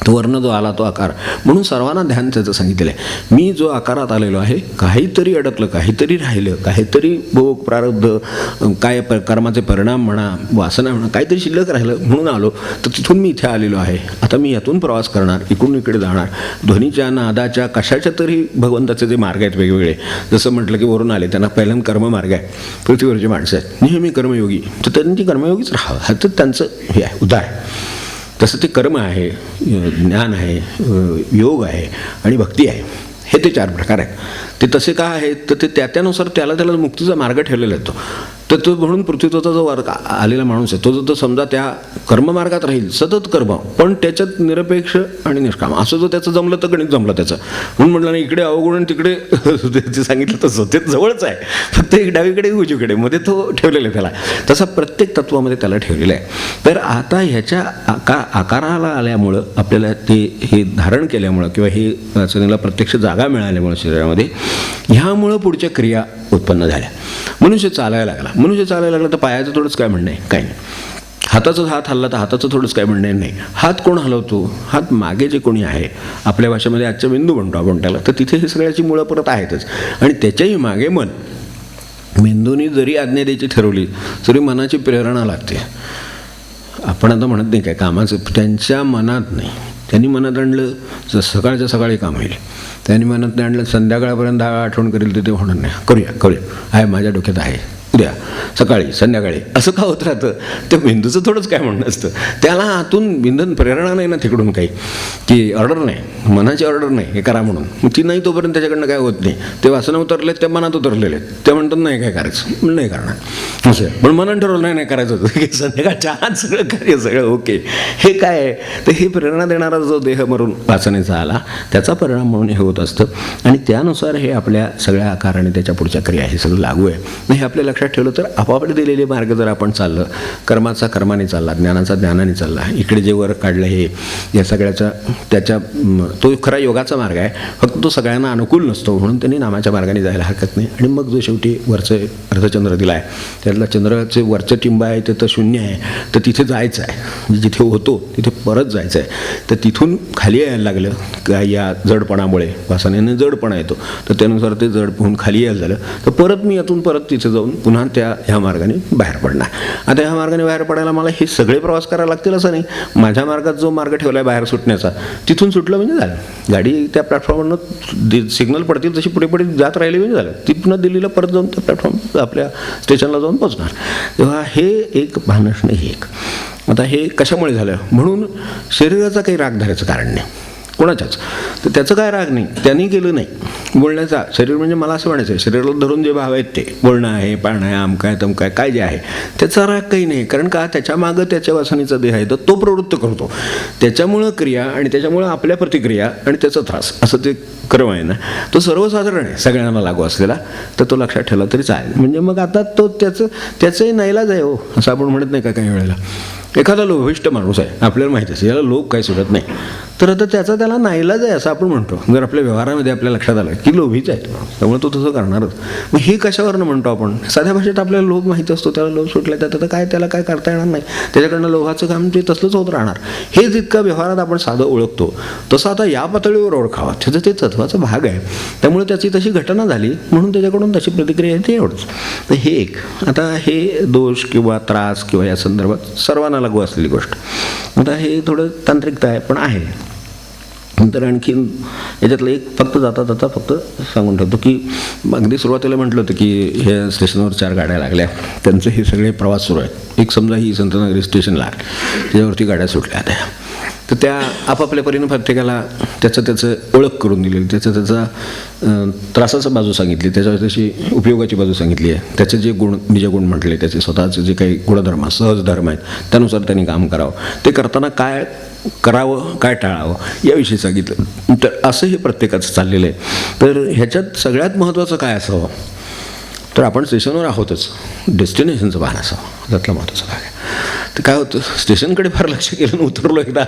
तो वर्ण जो आला तो आकार म्हणून सर्वांना ध्यान त्याचं सांगितलेलं आहे. मी जो आकारात आलेलो आहे, काहीतरी अडकलं, काहीतरी राहिलं, काहीतरी भोग प्रारब्ध काय कर्माचे परिणाम म्हणा, वासना म्हणा, काहीतरी शिल्लक राहिलं म्हणून आलो. तर तिथून मी इथे आलेलो आहे. आता मी यातून प्रवास करणार, इकडून इकडे जाणार. ध्वनीच्या नादाच्या कशाच्या तरी भगवंताचे जे मार्ग आहेत वेगवेगळे, जसं म्हटलं की वरून आले त्यांना पहिल्यांदा कर्ममार्ग आहे. पृथ्वीवरचे माणसं आहेत नेहमी कर्मयोगी, तर त्यांनी कर्मयोगीच राहावं हा तर त्यांचं हे आहे उद्धार आहे. तसं ते कर्म आहे, ज्ञान आहे, योग आहे आणि भक्ती आहे, हे ते 4 प्रकार आहेत. ते तसे का आहेत? तर ते त्यानुसार त्याला मुक्तीचा मार्ग ठेवलेला आहे तर तो म्हणून पृथ्वीचा जो वर्ग आलेला माणूस आहे तो समजा त्या कर्ममार्गात राहील, सतत कर्म, पण त्याच्यात निरपेक्ष आणि निष्काम असं जो त्याचं जमलं तर गणित जमलं त्याचं. म्हणून म्हटलं ना इकडे अवगुण तिकडे ते सांगितलं तसं ते जवळच आहे, फक्त एक डावीकडे उजवीकडे मध्ये तो ठेवलेला आहे त्याला. तसा प्रत्येक तत्वामध्ये त्याला ठेवलेला आहे. तर आता ह्याच्या आकाराला आल्यामुळं आपल्याला ते हे धारण केल्यामुळं किंवा हे वासनेला प्रत्यक्ष जागा मिळाल्यामुळं शरीरामध्ये ह्यामुळं पुढच्या क्रिया उत्पन्न झाल्या. मनुष्य चालायला लागला तर पायाचं थोडंच काय म्हणणं आहे? काही नाही. हाताचा हात हल्ला तर हाताचं थोडंच काय म्हणणं नाही. हात कोण हलवतो? हात मागे जे कोणी आहे, आपल्या भाषेमध्ये आजच्या बिंदू म्हणतो आपण त्याला, तर तिथे हे सगळ्याची मुळं परत आहेतच. आणि त्याच्याही मागे मन. मेंदूनी जरी आज्ञा द्यायची ठरवली तरी मनाची प्रेरणा लागते. आपण आता म्हणत नाही काय कामाचं, त्यांच्या मनात नाही. त्यांनी मनात आणलं तर सकाळच्या सकाळी काम होईल, त्यांनी मनात आणलं संध्याकाळपर्यंत आठवण करेल तर ते होणार नाही. करूया आहे, माझ्या डोक्यात आहे, उद्या सकाळी संध्याकाळी असं का होत राहतं? त्या बिंदूचं थोडंच काय म्हणणं असतं. त्याला आतून बिंदन प्रेरणा नाही ना तिकडून काही, की ऑर्डर नाही, मनाची ऑर्डर नाही हे करा म्हणून. ती नाही तोपर्यंत त्याच्याकडनं काय होत नाही. ते वासना उतरलेत, त्या मनात उतरलेले आहेत, ते म्हणतात नाही काय करायचं, नाही करणार असं. पण मनात ठरवलं नाही नाही करायचं होतं की संध्याकाळच्या आत सगळं कार्य सगळं ओके. हे काय आहे तर हे प्रेरणा देणारा जो देह मरून वासनेचा आला त्याचा परिणाम म्हणून हे होत असतं. आणि त्यानुसार हे आपल्या सगळ्या आकार आणि त्याच्या पुढच्या क्रिया हे सगळं लागू आहे. हे आपल्या लक्षात ठेवलं तर आपापले दिलेले मार्ग जर आपण चाललं, कर्माचा कर्माने चालला, ज्ञानाचा ज्ञानाने चालला, इकडे जे वर काढलं हे या सगळ्याचा त्याच्या तो खरा योगाचा मार्ग आहे. फक्त तो सगळ्यांना अनुकूल नसतो म्हणून त्यांनी नामाच्या मार्गाने जायला हरकत नाही. आणि मग जो शेवटी वरचं अर्धचंद्र दिला आहे त्यातला चंद्राचे वरचं टिंब आहे ते तर शून्य आहे, तर तिथे जायचं आहे, जिथे होतो तिथे परत जायचं आहे. तर तिथून खाली यायला लागलं का या जडपणामुळे वासनेने जडपणा येतो, तर त्यानुसार ते जड होऊन खाली यायला झालं तर परत मी यातून परत तिथे जाऊन पुन्हा ह्या मार्गाने बाहेर पडणार. आता ह्या मार्गाने बाहेर पडायला मला हे सगळे प्रवास करायला लागतील असं नाही. माझ्या मार्गात जो मार्ग ठेवला आहे बाहेर सुटण्याचा तिथून सुटलं म्हणजे झालं. गाडी त्या प्लॅटफॉर्मवरनं सिग्नल पडतील तशी पुढे पुढे जात राहिली म्हणजे झालं. ती पुन्हा दिल्लीला परत जाऊन त्या प्लॅटफॉर्म आपल्या स्टेशनला जाऊन पोहोचणार. तेव्हा हे एक भान असणं हे एक. आता हे कशामुळे झालं? म्हणून शरीराचा काही राग धरायचं कारण नाही कोणाच्याच. तर त्याचं काय राग नाही, त्यांनी केलं नाही. बोलण्याचा शरीर म्हणजे मला असं म्हणायचं आहे शरीराला धरून जे भाव आहेत ते बोलणं आहे, पाळणं आहे, आमकाय तमकाय काय जे आहे त्याचा राग काही नाही. कारण का त्याच्या मागं त्याच्या वासनेचा देह आहे तर तो प्रवृत्त करतो. त्याच्यामुळं क्रिया आणि त्याच्यामुळं आपल्या प्रतिक्रिया आणि त्याचा त्रास असं ते कर्म आहे ना, तो सर्वसाधारण आहे सगळ्यांना लागू असलेला. तर तो लक्षात ठेवला तरी चालेल. म्हणजे मग आता तो त्याचंही नाईलाज आहे हो, असं आपण म्हणत नाही का काही वेळेला. एखादा लोभिष्ट माणूस आहे आपल्याला माहिती असते याला लोभ काही सुटत नाही, तर आता त्याला नाईलाज आहे असं आपण म्हणतो. जर आपल्या व्यवहारामध्ये आपल्या लक्षात आलं की लोभीच आहे त्यामुळे तो तसं करणारच. मग हे कशावरनं म्हणतो आपण? साध्या भाषेत आपल्याला लोभ माहिती असतो, त्याला लोभ सुटला तर काय त्याला काय करता येणार नाही, त्याच्याकडनं लोभाचं काम ते तसंच होत राहणार. हे जितकं व्यवहारात आपण साधं ओळखतो तसं आता या पातळीवर ओळखावं, त्याचं ते तत्वाचा भाग आहे. त्यामुळे त्याची तशी घटना झाली म्हणून त्याच्याकडून तशी प्रतिक्रिया आहे ते एवढंच. तर हे एक. आता हे दोष किंवा त्रास किंवा या संदर्भात सर्वांना लागू असलेली गोष्ट. आता हे थोडं तांत्रिकता आहे पण आहे. नंतर आणखीन याच्यातलं एक फक्त जाता फक्त सांगून ठेवतो की अगदी सुरुवातीला म्हटलं होतं की हे स्टेशनवर 4 गाड्या लागल्या, त्यांचे हे सगळे प्रवास सुरू आहेत. एक समजा ही संतनगरी स्टेशनला त्याच्यावरती गाड्या सुटल्या त्या, तर त्या आपापल्या परीनं प्रत्येकाला त्याचं ओळख करून दिलेली, त्याचा त्रासाची बाजू सांगितली, त्याची उपयोगाची बाजू सांगितली आहे, त्याचे जे गुण निजगुण म्हटले, त्याचे स्वतःचे जे काही गुणधर्म सहज धर्म आहेत त्यानुसार त्यांनी काम करावं, ते करताना काय करावं काय टाळावं याविषयी सांगितलं. तर असं हे प्रत्येकाचं चाललेलं आहे. तर ह्याच्यात सगळ्यात महत्त्वाचं काय असावं तर आपण स्टेशनवर आहोतच, डेस्टिनेशनचं भान असावं त्यातला महत्त्वाचा भाग आहे. तर काय होतं स्टेशनकडे फार लक्ष केलं उतरलो एकदा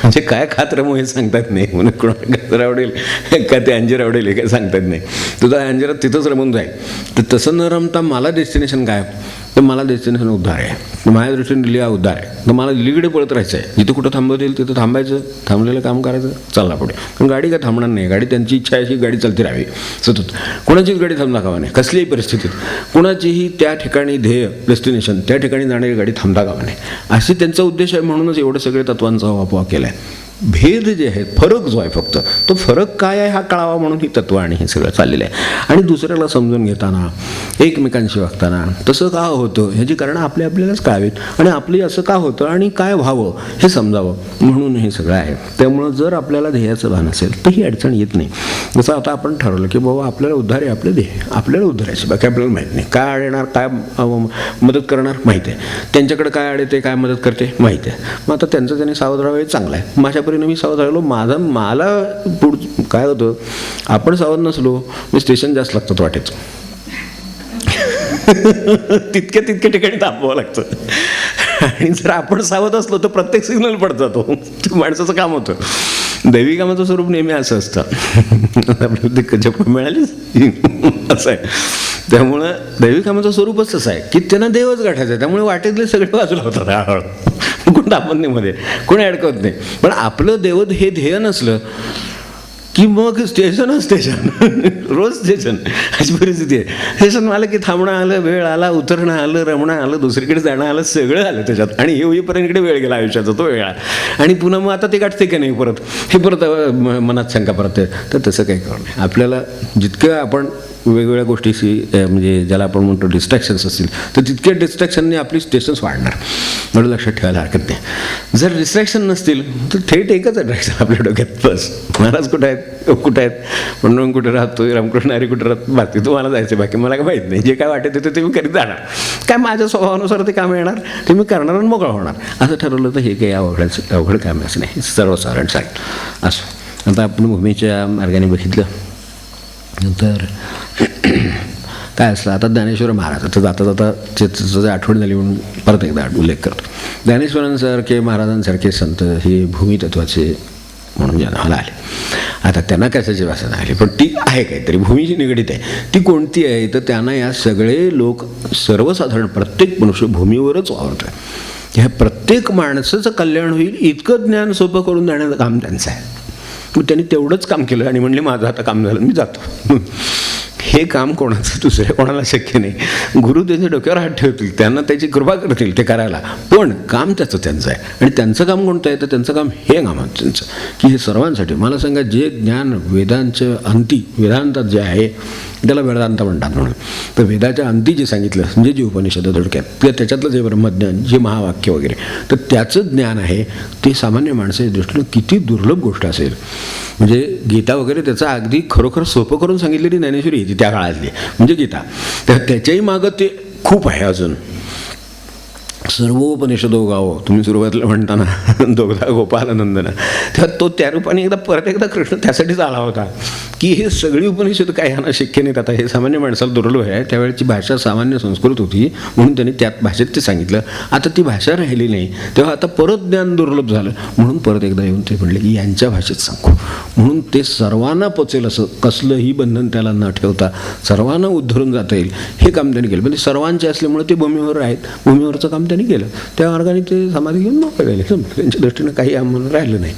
म्हणजे काय खात रमो हे सांगतात नाही, म्हणून कोणाला गाजर आवडेल का ते अंजीर आवडेल हे काय सांगतात नाही. तुझा अंजिरात तिथंच रमून जाईल. तर तसं न रमता मला डेस्टिनेशन काय तर मला डेस्टिनेशन उद्धार आहे, माझ्या दृष्टीने दिल्ली हा उद्धार आहे. तर मला दिल्लीकडे पळत राहायचं आहे, जिथं कुठं थांबवतील तिथं थांबायचं, थांबलेलं काम करायचं, चालला पुढे. पण गाडी काय थांबणार नाही, गाडी त्यांची इच्छा आहे की गाडी चालती राहावी सतत, कोणाचीच गाडी थांबता कामा नाही कसल्याही परिस्थितीत, कोणाचीही त्या ठिकाणी ध्येय डेस्टिनेशन त्या ठिकाणी जाणारी गाडी थांबता कामा नाही अशी त्यांचा उद्देश आहे. म्हणूनच एवढं सगळे तत्वांचा वापर केला आहे. भेद जे आहेत फरक जो आहे फक्त तो फरक काय आहे हा कळावा म्हणून ही तत्व आणि हे सगळं चाललेलं आहे. आणि दुसऱ्याला समजून घेताना एकमेकांशी वागताना तसं का होतं ह्याची कारणं आपल्यालाच कळावीत आणि आपली असं का होतं आणि काय व्हावं हे समजावं म्हणून हे सगळं आहे. त्यामुळं जर आपल्याला ध्येयाचं भान असेल तर ही अडचण येत नाही. जसं आता आपण ठरवलं की बाबा आपल्याला उद्धार आहे, आपले ध्येय आपल्याला उद्धारायचे, बाकी आपल्याला माहीत नाही काय येणार काय मदत करणार माहीत आहे, त्यांच्याकडे काय अडते काय मदत करते माहीत आहे. मग आता त्यांचं त्यांनी सावध राहावं हे चांगलं आहे. माझ्या मी सावध राहिलो, मला काय होतं आपण सावध नसलो मी स्टेशन जास्त लागतं वाटेच तितक्या ठिकाणी थांबवावं लागतं. आणि जर आपण सावध असलो तर प्रत्येक सिग्नल पडत जातो, माणसाचं काम होतं. दैवी कामाचं स्वरूप नेहमी असं असतं आपल्याला जप मिळालीच असं आहे. त्यामुळं दैवी कामाचं स्वरूपच तसं आहे की त्यांना देवच गाठायचं आहे. त्यामुळे वाटेतले सगळे बाजूला होतात हळूहळू, कोण दापत्नीमध्ये कोणी अडकवत नाही. पण आपलं देवत हे ध्येय नसलं की मग स्टेशन रोज स्टेशन अशी परिस्थिती आहे. स्टेशन आलं की थांबणं आलं, वेळ आला, उतरणं आलं, रमणं आलं, दुसरीकडे जाणं आलं, सगळं आलं त्याच्यात. आणि हे होईपर्यंत इकडे वेळ गेला आयुष्याचा तो वेगळा. आणि पुन्हा मग आता ते गाठते की नाही परत, हे परत मनात शंका परत आहे. तर तसं काही करू नये. आपल्याला जितकं आपण वेगवेगळ्या गोष्टीशी म्हणजे ज्याला आपण म्हणतो डिस्ट्रॅक्शन्स असतील, तर तितक्या डिस्ट्रॅक्शनने आपली स्टेशन्स वाढणार. म्हणून लक्षात ठेवायला हरकत नाही. जर डिस्ट्रॅक्शन नसतील तर थेट एकच अट्रॅक्शन आपल्या डोक्यात, बस महाराज कुठे आहेत, म्हणून कुठे राहतोय, रामकृष्ण हरी कुठे राहतो, बाकी तुम्हाला जायचं, बाकी मला काय माहीत नाही. जे काय वाटत ते मी करीत जाणार, काय माझ्या स्वभावानुसार ते काम येणार, ते मी करणार आणि मोकळा होणार. असं ठरवलं तर हे काही अवघड काम असं नाही, सर्वसाधारण सांग असं. आता आपण भूमीच्या मार्गाने बघितलं नंतर काय असलं. आता ज्ञानेश्वर महाराज आता जाता जाता त्याचं आठवण झाली म्हणून परत एकदा उल्लेख करतो. ज्ञानेश्वरांसारखे महाराजांसारखे संत हे भूमितत्वाचे म्हणून जन्माला आले. आता त्यांना कशाची वासना आली, पण ती आहे काहीतरी भूमीशी निगडीत आहे. ती कोणती आहे तर त्यांना या सगळे लोक सर्वसाधारण प्रत्येक मनुष्य भूमीवरच वावरतो आहे. ह्या प्रत्येक माणसाचं कल्याण होईल इतकं ज्ञान सोपं करून देण्याचं काम त्यांचं आहे. मग त्यांनी तेवढंच काम केलं आणि म्हणले माझं आता काम झालं, मी जातो. हे काम कोणाचं दुसऱ्या कोणाला शक्य नाही. गुरु त्याच्या डोक्यावर हात ठेवतील, त्यांना त्याची कृपा करतील ते करायला, पण काम त्यांचं आहे. आणि त्यांचं काम कोणतं आहे तर त्यांचं काम हे काम आहे त्यांचं की हे सर्वांसाठी. मला सांगा, जे ज्ञान वेदांच्या अंती, वेदांतात जे आहे त्याला वेदांत म्हणतात म्हणून, तर वेदाच्या अंती जे सांगितलं म्हणजे जे उपनिषद थोडक्यात किंवा त्याच्यातलं जे ब्रह्मज्ञान, जे महावाक्य वगैरे, तर त्याचं ज्ञान आहे ते सामान्य माणसाच्या दृष्टीनं किती दुर्लभ गोष्ट असेल. म्हणजे गीता वगैरे त्याचं अगदी खरोखर सोपं करून सांगितलेली ज्ञानेश्वरी होती त्या काळातली म्हणजे गीता. तर त्याच्याही मागं ते खूप आहे अजून. सर्वोपनिषदो गावो, तुम्ही सुरुवातीला म्हणताना दोघदा गोपालानंदना, तेव्हा तो त्या रूपाने एकदा परत एकदा कृष्ण त्यासाठीच आला होता की हे सगळी उपनिषद काय ह्यांना शक्य नाहीत. आता हे सामान्य माणसाला दुर्लभ आहे. त्यावेळेची भाषा सामान्य संस्कृत होती म्हणून त्यांनी त्यात भाषेत ते सांगितलं. आता ती भाषा राहिली नाही, तेव्हा आता परत ज्ञान दुर्लभ झालं म्हणून परत एकदा येऊन ते म्हणले की यांच्या भाषेत सांगू. म्हणून ते सर्वांना पचेल असं, कसलंही बंधन त्याला न ठेवता सर्वांना उद्धरून जाता येईल हे काम त्यांनी केलं. म्हणजे सर्वांचे असल्यामुळे ते भूमीवर आहेत, भूमीवरचं काम त्यांनी केलं. त्या मार्गाने ते समाधी घेऊन मोकळे गेले. त्यांच्या दृष्टीनं काही आम्हाला राहिलं नाही.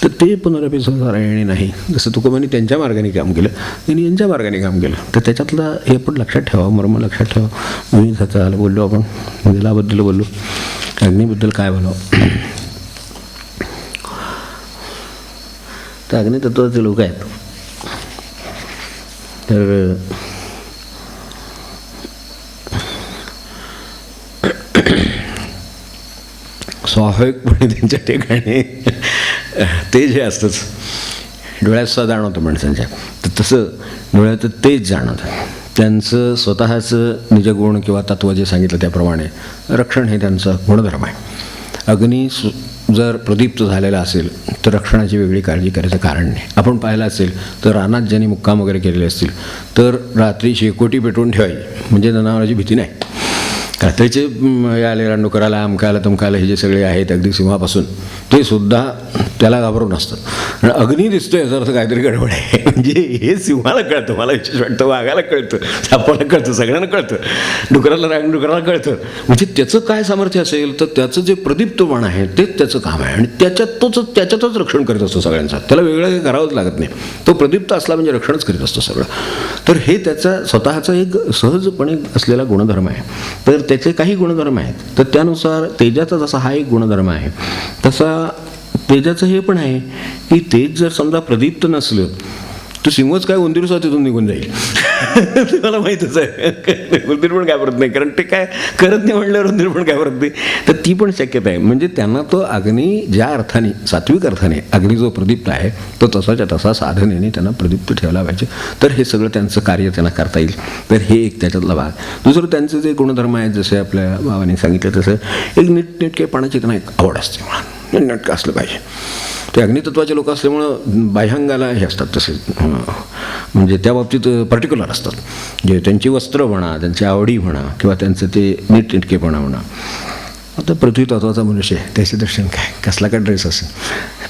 तर ते पुनरपी संसारायणी नाही. जसं तुकोबांनी त्यांच्या मार्गाने काम केलं, त्यांनी यांच्या मार्गाने काम केलं. तर त्याच्यातलं हे पण लक्षात ठेवा, मर्म लक्षात ठेवा. मी त्याचा बोललो, आपण दिलाबद्दल बोललो, अग्नीबद्दल काय बोलावं. तर अग्नितत्वाचे लोक आहेत. तर स्वाभाविकपणे त्यांच्या ठिकाणी ते जे असतंच डोळ्यात सुद्धा जाणवतं माणसांच्या, तर तसं डोळ्यात तेच जाणवतं. त्यांचं स्वतःचं निजगुण किंवा तत्त्व जे सांगितलं त्याप्रमाणे रक्षण हे त्यांचा गुणधर्म आहे. अग्नी जर प्रदीप्त झालेला असेल तर रक्षणाची वेगळी काळजी करायचं कारण नाही. आपण पाहिलं असेल तर रानात ज्यांनी मुक्काम वगैरे केलेले असतील तर रात्री शेकोटी पेटवून ठेवायची, म्हणजे जनावरांची भीती नाही. रात्रीचे आले रांडुकराला, अमकाला तमकाला, हे जे सगळे आहेत अगदी सिंहापासून, ते सुद्धा त्याला घाबरून असतात. आणि अग्नी दिसतोय याचा अर्थ काहीतरी गडबड आहे. म्हणजे हे सिंहाला कळतं, मला विशेष वाटतं, वाघाला कळतं, सापाला कळतं, सगळ्यांना कळतं, रानडुकराला कळतं. म्हणजे त्याचं काय सामर्थ्य असेल तर त्याचं जे प्रदीप्तपण आहे तेच त्याचं काम आहे. आणि त्याच्यातच रक्षण करीत असतो सगळ्यांचा. त्याला वेगळं काही करावंच लागत नाही. तो प्रदीप्त असला म्हणजे रक्षणच करीत असतो सगळं. तर हे त्याचा स्वतःचा एक सहजपणे असलेला गुणधर्म आहे. तर त्याचे काही गुणधर्म आहेत, तर त्यानुसार तेजाचा जसा हा एक गुणधर्म आहे तसा तेजाचं हे पण आहे की तेज जर समजा प्रदीप्त नसलं तर सिंहच काय उंदीर सुद्धा तिथून निघून जाईल. तुम्हाला माहीतच आहे. उंदीर पण काय करत नाही, कारण ते काय करत नाही म्हणल्यावर उंदीर पण काय करत नाही. तर ती पण शक्यता आहे. म्हणजे त्यांना तो अग्नी ज्या अर्थाने, सात्विक अर्थाने अग्नी जो प्रदीप्त आहे तो तसाच्या तसा साधनेने त्यांना प्रदीप्त ठेवला पाहिजे. तर हे सगळं त्यांचं कार्य त्यांना करता येईल. तर हे एक त्याच्यातला भाग. दुसरं त्यांचे जे गुणधर्म आहेत जसे आपल्या बाबांनी सांगितलं तसं एक नीटनेटकेपणाची त्यांना एक आवड असते. म्हणून नीटनेटकं असलं पाहिजे. ते अग्नितत्वाचे लोक असल्यामुळं बाह्यांगाला हे असतात तसे, म्हणजे त्या बाबतीत पर्टिक्युलर असतात. जे त्यांची वस्त्र म्हणा, त्यांची आवडी म्हणा किंवा त्यांचं ते नीटनेटकेपणा म्हणा. आता पृथ्वी तत्वाचा मनुष्य आहे, त्याचे दर्शन काय, कसला काय ड्रेस असेल,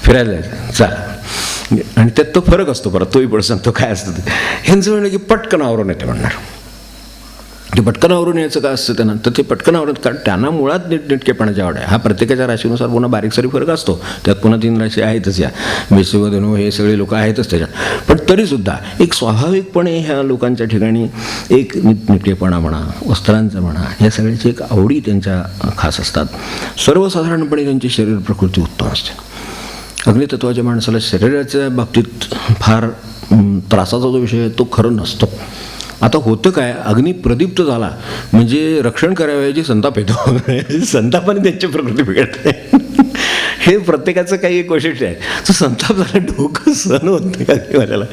फिरायला जायचं चाल, आणि त्यात तो फरक असतो. परत तोही पण सांगतो काय असतं ते. ह्यांचं म्हणलं की पटकन आवरून येते म्हणणार. ते पटकनावरून यायचं का असतं त्यांना, तर ते पटकनावरून, कारण त्यांना मुळात नीटनेटकेपणाची आवड आहे. हा प्रत्येकाच्या राशीनुसार पुन्हा बारीकसारी फरक असतो, त्यात पुन्हा 3 राशी आहेतच, या वृश्चिक धनु हे सगळे लोक आहेतच त्याच्यात. पण तरीसुद्धा एक स्वाभाविकपणे ह्या लोकांच्या ठिकाणी एक नीटनेटकेपणा म्हणा, वस्त्रांचं म्हणा, या सगळ्याची एक आवडी त्यांच्या खास असतात. सर्वसाधारणपणे त्यांची शरीर प्रकृती उत्तम असते. अग्नितत्वाच्या माणसाला शरीराच्या बाबतीत फार त्रासाचा जो विषय आहे तो खरं नसतो. आता होतं काय, अग्नी प्रदीप्त झाला म्हणजे रक्षण करावयाची संताप येतो. संतापाने त्यांची प्रकृती बिघडते. हे प्रत्येकाचं काही एक वैशिष्ट्य आहे. तो संताप झाला, डोकं सहन होत नाही अग्निवाल्याला,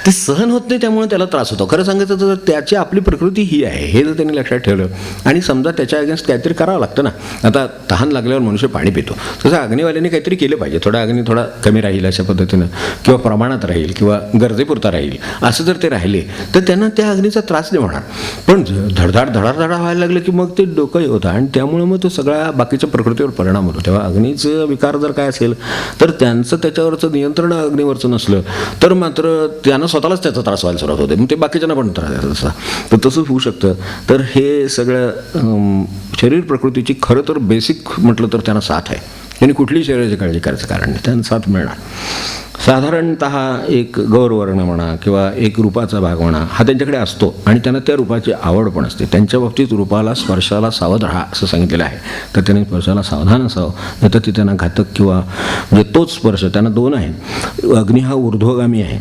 ते सहन होत नाही, त्यामुळे त्याला त्रास होतो. खरं सांगायचं तर त्याची आपली प्रकृती ही आहे हे जर त्यांनी लक्षात ठेवलं, आणि समजा त्याच्या अगेन्स्ट काहीतरी करावं लागतं ना. आता तहान लागल्यावर मनुष्य पाणी पितो, तसं अग्निवाल्याने काहीतरी केलं पाहिजे. थोडा अग्नी थोडा कमी राहील अशा पद्धतीनं, किंवा प्रमाणात राहील, किंवा गरजेपुरता राहील, असं जर ते राहिले तर त्यांना त्या अग्नीचा त्रास नाही होणार. पण धडधाड व्हायला लागलं की मग ते डोकं होतं, आणि त्यामुळे मग तो सगळ्या बाकीच्या प्रकृतीवर परिणाम होतो. तेव्हा अग्नीचं विकार जर काय असेल तर त्यांचं त्याच्यावरचं नियंत्रण अग्नीवरचं नसलं तर मात्र त्यांना स्वतःलाच त्याचा त्रास व्हायला सुरुवात होते, मग ते बाकीच्यांना पण त्रास द्यायचा तसा. तर तसं होऊ शकतं. तर हे सगळं शरीर प्रकृतीची खरं तर बेसिक म्हटलं तर त्यांना साथ आहे. त्यांनी कुठलीही शरीराची काळजी करायचं कारण नाही, त्यांना साथ मिळणार. साधारणत एक गौरवर्ण म्हणा किंवा एक रूपाचा भाग म्हणा हा त्यांच्याकडे असतो, आणि त्यांना त्या रूपाची आवड पण असते. त्यांच्या बाबतीत रूपाला, स्पर्शाला सावध राहा असं सांगितलेलं आहे. तर त्यांनी स्पर्शाला सावधान असावं, नाही तर ती त्यांना घातक, किंवा म्हणजे तोच स्पर्श त्यांना 2 आहे. अग्नी हा ऊर्ध्वगामी आहे,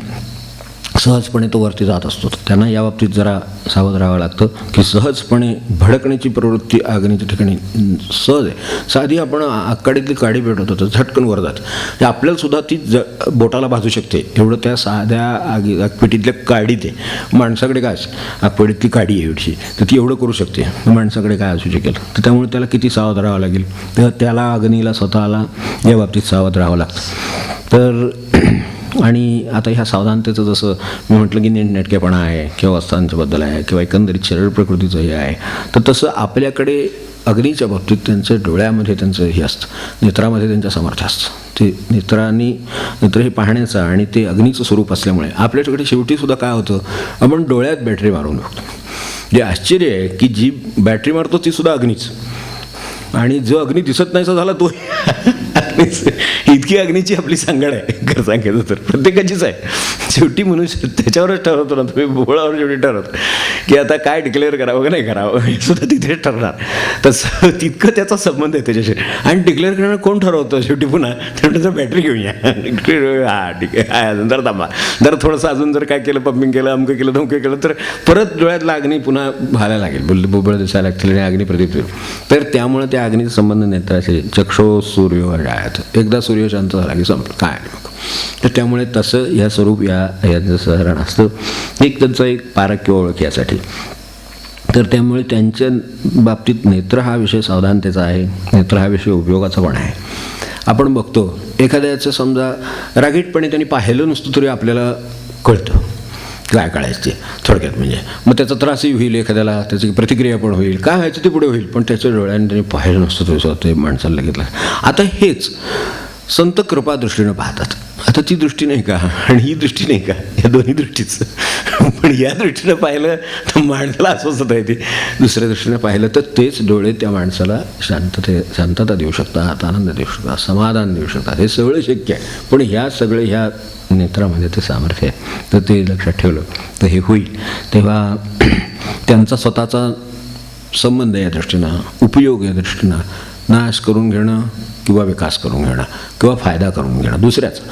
सहजपणे तो वरती जात असतो. त्यांना या बाबतीत जरा सावध राहावं लागतं की सहजपणे भडकण्याची प्रवृत्ती अग्नीच्या ठिकाणी सहज आहे. साधी आपण आकाडीतली काडी पेटवतो तर झटकन वर जाते, आपल्याला सुद्धा ती बोटाला भाजू शकते. एवढं त्या साध्या आगपेटीतल्या काडीत आहे. माणसाकडे काय आगपेटीतली काडी आहे एवढी, तर ती एवढं करू शकते, माणसाकडे काय असू शकेल. तर त्यामुळे त्याला किती सावध राहावं लागेल, तर त्याला अग्नीला स्वतःला या बाबतीत सावध राहावं लागतं. तर आणि आता ह्या सावधानतेचं जसं मी म्हटलं की नीटनेटकेपणा आहे, किंवा वस्त्रांच्याबद्दल आहे, किंवा एकंदरीत शरीर प्रकृतीचं हे आहे, तर तसं आपल्याकडे अग्नीच्या बाबतीत त्यांचं डोळ्यामध्ये त्यांचं हे असतं, नेत्रामध्ये त्यांचं सामर्थ्य असतं. ते नेत्र हे पाहण्याचं आणि ते अग्नीचं स्वरूप असल्यामुळे आपल्याकडे शेवटीसुद्धा काय होतं, आपण डोळ्यात बॅटरी मारून बघतो. जे आश्चर्य आहे की जी बॅटरी मारतो ती सुद्धा अग्नीच, आणि जो अग्नी दिसत नाहीसा झाला तो इतकी अग्नीची आपली सांगड आहे. खरं सांगायचं तर प्रत्येकाचीच आहे. शेवटी मनुष्य त्याच्यावरच ठरवतो ना, तुम्ही बोळावर शेवटी ठरवतो की आता काय डिक्लेअर करावं का नाही करावं, हे सुद्धा तिथेच ठरणार. तसं तितकं त्याचा संबंध आहे त्याच्याशी. आणि डिक्लेअर करणार कोण ठरवतं शेवटी, पुन्हा त्यानंतर बॅटरी घेऊन या, हा ठीक आहे, जर थांबा, जर थोडंसं अजून जर काय केलं, पंपिंग केलं, अमकं केलं, धमकं केलं, तर परत डोळ्यातला अग्नी पुन्हा व्हायला लागेल, बुबळ दिसायला लागतील, आणि अग्नी प्रदीप्त होईल. तर त्यामुळे त्या अग्नीचा संबंध नेत्राशी चक्षो सूर्यो जायत, एकदा सूर्य शांत झाला की संपलं, काय नाही मग. तर त्यामुळे तसं या स्वरूप याचं साधारण असतं. एक त्यांचा एक पारक किंवा ओळख यासाठी. तर त्यामुळे त्यांच्या बाबतीत नेत्र हा विषय सावधानतेचा आहे, नेत्र हा विषय उपयोगाचा पण आहे. आपण बघतो एखाद्याचं समजा रागीटपणे त्यांनी पाहिलं नसतं तरी आपल्याला कळतं काय कळायचं ते थोडक्यात. म्हणजे मग त्याचा त्रासही होईल, एखाद्याला त्याची प्रतिक्रिया पण होईल, काय व्हायचं ते पुढे होईल, पण त्याच्या डोळ्याने त्यांनी पाहिलं नसतं तरी ते माणसाला घेतलं. आता हेच संत कृपादृष्टीनं पाहतात. आता ती दृष्टी नाही का आणि ही दृष्टी नाही का, या दोन्ही दृष्टीचं. पण या दृष्टीनं पाहिलं तर माणसाला अस्वस्थता येते, दुसऱ्या दृष्टीनं पाहिलं तर तेच डोळे त्या माणसाला शांतता देऊ शकतात, आनंद देऊ शकतात, समाधान देऊ शकतात. हे सगळं शक्य आहे. पण ह्या नेत्रामध्ये ते सामर्थ्य आहे. तर ते लक्षात ठेवलं तर हे होईल. तेव्हा त्यांचा स्वतःचा संबंध या दृष्टीनं, उपयोग या दृष्टीनं, नाश करून घेणं किंवा विकास करून घेणं किंवा फायदा करून घेणं, दुसऱ्याचा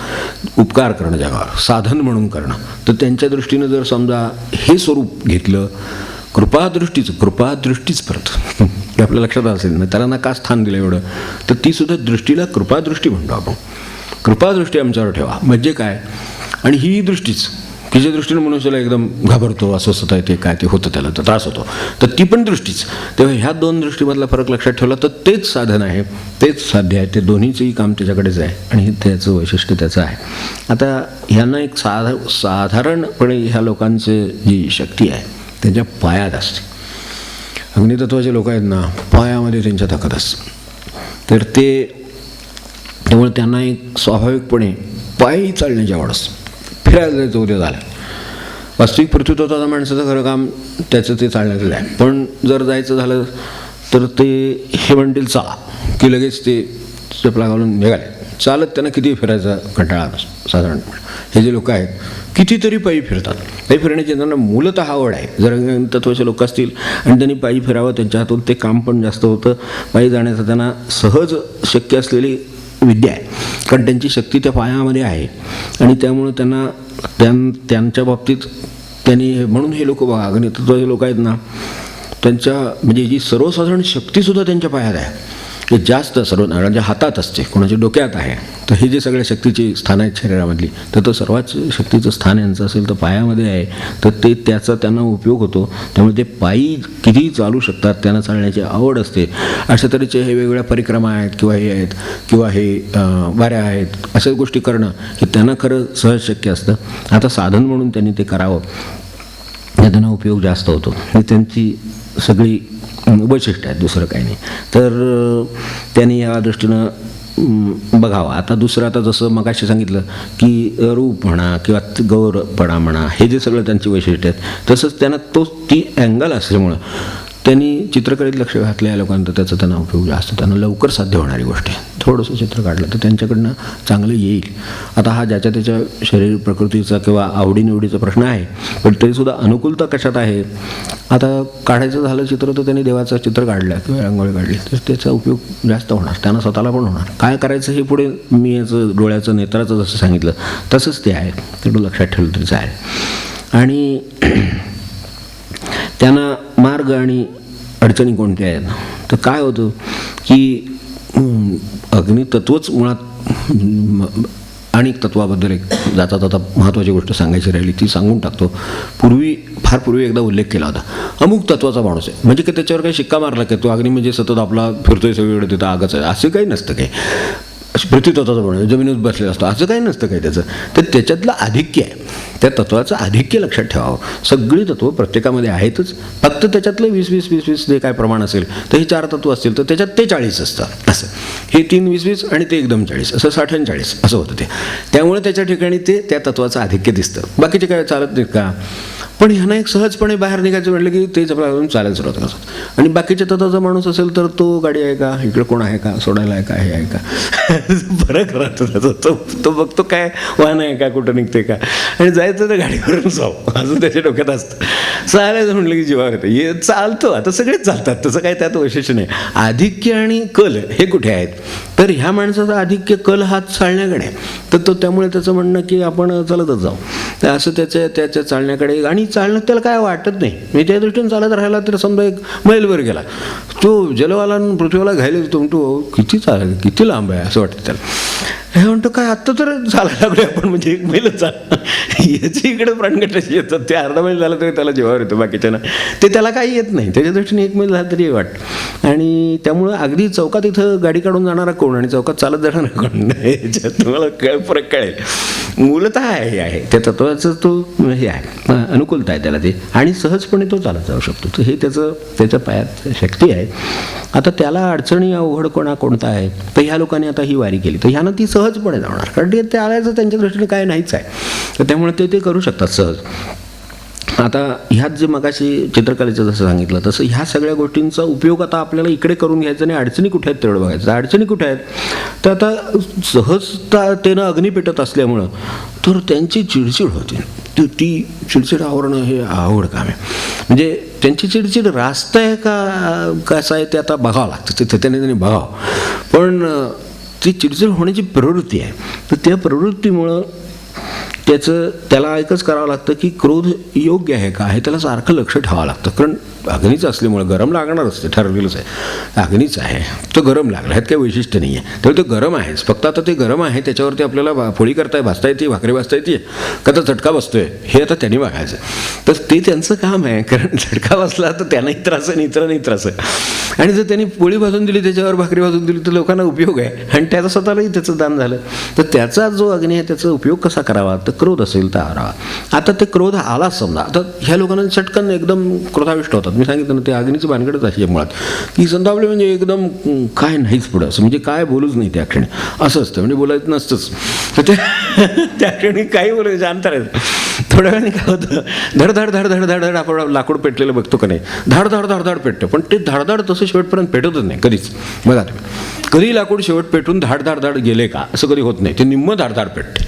उपकार करणं, जगावर साधन म्हणून करणं. तर त्यांच्या दृष्टीनं जर समजा हे स्वरूप घेतलं कृपादृष्टीच परत आपल्या लक्षात असेल ना, त्याला नका स्थान दिलं एवढं, तर ती सुद्धा दृष्टीला कृपादृष्टी म्हणतो आपण. कृपादृष्टी आमच्यावर ठेवा म्हणजे काय, आणि ही दृष्टीच की ज्या दृष्टीनं मनुष्याला एकदम घाबरतो, अस्वस्थता येते, काय ते होतं, त्याला तर त्रास होतो, तर ती पण दृष्टीच. तेव्हा ह्या 2 दृष्टीमधला फरक लक्षात ठेवला तर तेच साधन आहे, तेच साध्य आहे. ते दोन्हीचंही काम त्याच्याकडेच आहे आणि त्याचं वैशिष्ट्य त्याचं आहे. आता ह्यांना एक साधारणपणे ह्या लोकांची जी शक्ती आहे त्यांच्या पायात असते. अग्नितत्वाचे लोक आहेत ना, पायामध्ये त्यांच्या ताकद असते. तर त्यामुळे त्यांना एक स्वाभाविकपणे पायी चालण्याची आवड असते. फिरायला जायचं उद्या झालं, वास्तविक पृथ्वीतत्वाचा माणसाचं खरं काम त्याचं ते चालण्याचं आहे. पण जर जायचं झालं तर ते हे म्हणतील चला की लगेच ते चपला घालून निघाले. चालत त्यांना किती फिरायचा कंटाळा नसतो साधारण. हे जे लोक आहेत कितीतरी पायी फिरतात. पायी फिरण्याची त्यांना मूलतः आवड आहे. जर तत्वाचे लोक असतील आणि त्यांनी पायी फिरावं, त्यांच्या हातून ते काम पण जास्त होतं. पायी जाण्याचं त्यांना सहज शक्य असलेली विद्या आहे, कारण त्यांची शक्ती त्या पायामध्ये आहे. आणि त्यामुळं त्यांना त्यांच्या बाबतीत त्यांनी म्हणून हे लोक बघा अग्नितत्वाचे लोक आहेत ना, त्यांच्या म्हणजे जी सर्वसाधारण शक्तीसुद्धा त्यांच्या पायात आहे. हे जास्त सर्वांच्या हातात असते, कोणाच्या डोक्यात आहे. तर हे जे सगळ्या शक्तीची स्थानं आहेत शरीरामधली, तर सर्वात शक्तीचं स्थान यांचं असेल तर पायामध्ये आहे. तर ते त्याचा त्यांना उपयोग होतो. त्यामुळे ते पायी कितीही चालू शकतात, त्यांना चालण्याची आवड असते. अशा तऱ्हेचे हे वेगवेगळ्या परिक्रमा आहेत किंवा हे आहेत किंवा हे वाऱ्या आहेत, अशा गोष्टी करणं हे त्यांना खरं सहज शक्य असतं. आता साधन म्हणून त्यांनी ते करावं, या त्यांना उपयोग जास्त होतो. ही त्यांची सगळी वैशिष्ट्य आहेत, दुसरं काही नाही. तर त्यांनी या दृष्टीनं बघावं. आता दुसरं, आता जसं मगाशी सांगितलं की रूप म्हणा किंवा गौरपणा म्हणा, हे जे सगळं त्यांची वैशिष्ट्य आहेत, तसंच त्यांना ती अँगल असल्यामुळं त्यांनी चित्रकलेत लक्ष घातलं या लोकांना, त्याचा त्यांना उपयोग जास्त, त्यांना लवकर साध्य होणारी गोष्ट आहे. थोडंसं चित्र काढलं तर त्यांच्याकडनं चांगलं येईल. आता हा ज्याच्या त्याच्या शरीर प्रकृतीचा किंवा आवडीनिवडीचा प्रश्न आहे, पण तरीसुद्धा अनुकूलता कशात आहे. आता काढायचं झालं चित्र तर त्यांनी देवाचं चित्र काढलं किंवा रांगोळी काढली तर त्याचा उपयोग जास्त होणार, त्यांना स्वतःला पण होणार. काय करायचं हे पुढे मी याचं डोळ्याचं नेत्राचं जसं सांगितलं तसंच ते आहे, तेवढं लक्षात ठेवलं तरी चालेल. आणि त्यांना मार्ग आणि अडचणी कोणत्या आहेत, तर काय होतं की अग्नितत्वच मुळात अनेक तत्वाबद्दल एक जाता जाता महत्त्वाची गोष्ट सांगायची राहिली, ती सांगून टाकतो. फार पूर्वी एकदा उल्लेख केला होता, अमुक तत्वाचा माणूस आहे म्हणजे की त्याच्यावर काही शिक्का मारला की तो अग्नी म्हणजे सतत आपला फिरतोय सगळीकडे, तिथं आगच आहे असं काही नसतं. काही पृथ्वी तत्वाचा माणूस जमिनीवर बसलेला असतो असं काही नसतं काही त्याचं. तर त्याच्यातलं आधिक्य आहे, त्या तत्वाचं आधिक्य लक्षात ठेवावं. सगळी तत्वं प्रत्येकामध्ये आहेतच, फक्त त्याच्यातलं 20-20-20-20 जे काय प्रमाण असेल तर हे 4 तत्व असतील तर त्याच्यात ते 40 असतं असं. हे 3 20-20 आणि ते एकदम 40 असं 60-40 असं होतं ते. त्यामुळे त्याच्या ठिकाणी ते त्या तत्वाचं आधिक्य दिसतं. बाकीचे काय चालत नाहीत का. पण ह्यांना एक सहजपणे बाहेर निघायचं म्हटलं की तेच आपल्याला चालायला सुरुवात करतात. आणि बाकीच्या तत्वाचा माणूस असेल तर तो गाडी आहे का, इकडे कोण आहे का, सोडायला आहे का, हे आहे का, फरक राहतो त्याचा. तो बघतो काय वाहन आहे का, कुठं निघते का, आणि जायचं तर गाडीवरून जाऊ असं त्याच्या डोक्यात असतं. चालायचं म्हटलं की जीवावर येतं. हे चालतो, आता सगळेच चालतात, तसं काय त्यात वैशिष्ट्य नाही. आधिक्य आणि कल हे कुठे आहेत, तर ह्या माणसाचा आधिक्य कल हात चालण्याकडे, तर तो त्यामुळे त्याचं म्हणणं की आपण चालतच जाऊ, तर असं त्याच्या चालण्याकडे. आणि चालणं त्याला काय वाटत नाही. मी त्या दृष्टीने चालत राहिला तर समजा एक मैलवर गेला, तो जलवाला पृथ्वीला घ्यायला येतो, म्हणतो किती लांब आहे असं वाटतं त्याला. हे म्हणतो काय आत्ता तर चालायला लागलो आपण, म्हणजे 1 मैलच चाल, याची इकडे प्राणघाटाशी येतात. ते अर्धा मैल झालं तरी त्याला जेवावर येतं, बाकीच्यानं ते त्याला काही येत नाही. त्याच्या दृष्टीने 1 मैल झालं तरी वाटतं. आणि त्यामुळं अगदी चौकात इथं गाडी काढून जाणारा कोण आणि चौकात चालत जाणारा कोण, याच्यात तुम्हाला फरक कळेल. मूलतः हे आहे त्या तत्वाचं, तो हे आहे अनुकूलता आहे त्याला ते, आणि सहजपणे तो चालत जाऊ शकतो. तर हे त्याच्या पायात शक्ती आहे. आता त्याला अडचणी अवघड कोणता आहे, तर ह्या लोकांनी आता ही वारी केली तर ह्यानं ती सहजपणे जाणार, कारण ते आल्याचं त्यांच्या दृष्टीने काय नाहीच आहे. तर त्यामुळे ते करू शकतात सहज. आता ह्यात जे मगाशी चित्रकलेचं जसं सांगितलं तसं ह्या सगळ्या गोष्टींचा उपयोग आता आपल्याला इकडे करून घ्यायचा आणि अडचणी कुठे आहेत तेवढं बघायचं. अडचणी कुठे आहेत, तर आता सहजतेनं अग्नी पेटत असल्यामुळं तर त्यांची चिडचिड होते. ती चिडचिड आवरणं हे अवघड काम आहे. म्हणजे त्यांची चिडचिड रास्त आहे का कसं आहे ते आता बघावं लागतं, ते त्यांनी बघावं. पण ती चिडचिड होण्याची प्रवृत्ती आहे, तर त्या प्रवृत्तीमुळं त्याला एकच करावं लागतं की क्रोध योग्य आहे का हे त्याला सारखं लक्ष ठेवावं लागतं. कारण अग्नीचं असल्यामुळं गरम लागणारच, ते ठरलेलंच आहे. अग्नीच आहे तो गरम लागला, ह्यात काही वैशिष्ट्य नाही आहे, तर ते गरम आहेच. फक्त आता ते गरम आहे त्याच्यावरती आपल्याला पोळी करताय, भाजता येते, भाकरी भाजता येते का, तर झटका बसतोय हे आता त्यांनी बघायचं. तर ते त्यांचं काम आहे, कारण झटका बसला तर त्यांनाही त्रास आहे, इतरांनाही त्रास आहे. आणि जर त्यांनी पोळी भाजून दिली, त्याच्यावर भाकरी भाजून दिली तर लोकांना उपयोग आहे, आणि त्याचं स्वतःलाही त्याचं दान झालं. तर त्याचा जो अग्नी आहे त्याचा उपयोग कसा करावा, तर क्रोध असेल तर आरावा. आता ते क्रोध आलाच समजा, आता ह्या लोकांना चटकन एकदम क्रोधाविष्ट होतात. मी सांगितलं ना, ते अग्नीचं भानगडच अशी आहे मुळात, की संतापले म्हणजे एकदम काय नाहीच पुढं, असं म्हणजे काय बोलूच नाही त्या क्षणी, असं असतं. म्हणजे बोलायचं नसतंच, तर त्या क्षणी काही बोलायचं अंतर आहे. थोड्या वेळाने काय होतं, धड धड धड धड धड धड आपण लाकूड पेटलेलं बघतो का नाही, धाड धाड धाड धाड पेटतं, पण ते धाडधाड तसं शेवटपर्यंत पेटतच नाही कधीच. बघा तुम्ही कधी लाकूड शेवट पेटून धाड धाड धाड गेले का, असं कधी होत नाही. ते निम्म धाडधाड पेटते,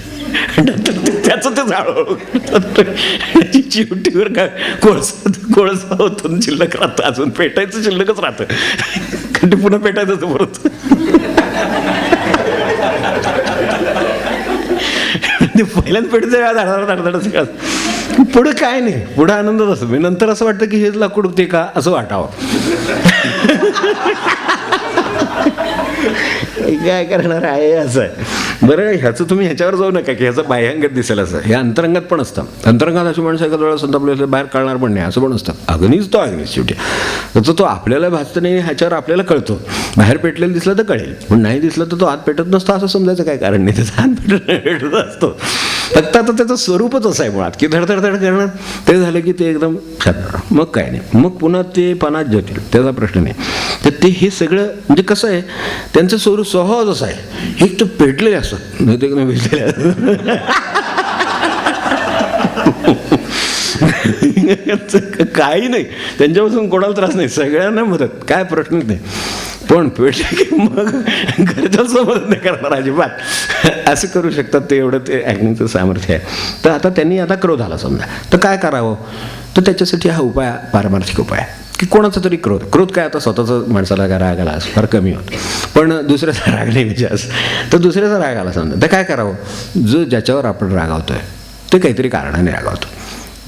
त्याचं ते झाड चिवटीवर का कोळसा होतो, शिल्लक राहतं, अजून पेटायचं शिल्लकच राहतं, कारण ते पुन्हा पेटायचं परत. पहिल्यांदा पेटत धाडधाड का, पुढं काय नाही, पुढं आनंदच असतो. मी नंतर असं वाटतं की हेच लाकूड होते का असं वाटावं. काय करणार आहे असं आहे. बरं, ह्याचं तुम्ही ह्याच्यावर जाऊ नका की ह्याचं बाह्यांगात दिसेल असं, हे अंतरंगात पण असतं. अंतरंगात अशी माणसं एखाद्या वेळेला संतापलेलं बाहेर कळणार पण नाही असं पण असतं. अग्नीच तो अग्नीच शेवटी, त्याचं तो आपल्याला भासतं नाही ह्याच्यावर आपल्याला कळतो. बाहेर पेटलेलं दिसलं तर कळेल, पण नाही दिसलं तर तो आत पेटत नसतो असं समजायचं काय कारण नाही. त्याचा हात पेटत असतो, फक्त आता त्याचं स्वरूपच असं आहे मुळात की धडधड धड करणार. ते झालं की ते एकदम छान, मग काय नाही, मग पुन्हा ते पानात जातील, त्याचा प्रश्न नाही. तर ते हे सगळं म्हणजे कसं आहे, त्यांचं स्वरूप स्वभावच असं आहे. एक तर पेटलेले असतात, नाही ते एकदम भेटलेले काही नाही, त्यांच्यापासून कोणाला त्रास नाही, सगळ्यांना मदत, काय प्रश्नच नाही. पण पेटले की मग घरच्याच मदत नाही करणार अजिबात, असं करू शकतात ते. एवढं ते ॲग्नीचं सामर्थ्य आहे. तर आता त्यांनी आता क्रोध आला समजा, तर काय करावं, तर त्याच्यासाठी हा उपाय पारमार्थिक उपाय की कोणाचा तरी क्रोध काय, आता स्वतःचा माणसाला काय राग आला फार कमी होत, पण दुसऱ्याचा राग नाही जास्त, तर दुसऱ्याचा राग आला समजा, तर काय करावं, जो ज्याच्यावर आपण रागावतोय ते काहीतरी कारणाने रागावतो,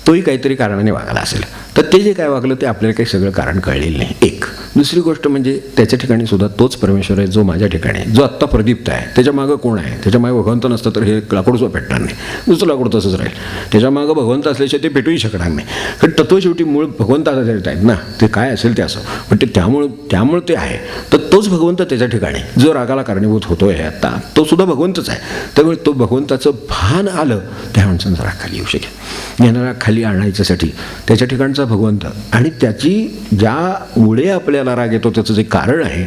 तोही काहीतरी कारणाने वागला असेल, तर ते जे काय वागलं ते आपल्याला काही सगळं कारण कळलेलं नाही. एक दुसरी गोष्ट म्हणजे त्याच्या ठिकाणी सुद्धा तोच परमेश्वर आहे जो माझ्या ठिकाणी आहे, जो आत्ता प्रदीप्त आहे. त्याच्या मागं कोण आहे, त्याच्या मागं भगवंत नसतं तर हे लाकूड सुद्धा पेटणार नाही, दुसरं लाकूड तसंच राहील. त्याच्या मागं भगवंत असल्याशिवाय ते पेटूही शकणार नाही, कारण तत्व शेवटी मूळ भगवंताचा देत आहेत ना, ते काय असेल ते असं, पण ते त्यामुळे ते आहे. तर तोच भगवंत त्याच्या ठिकाणी जो रागाला कारणीभूत होतोय आत्ता, तो सुद्धा भगवंतच आहे. त्यामुळे तो भगवंताचं भान आलं त्या माणसांचा राग खाली येऊ शकेल. येणारा खाली आणायच्यासाठी त्याच्या ठिकाणचा भगवंत आणि त्याची ज्यामुळे आपल्याला राग येतो त्याचं जे कारण आहे,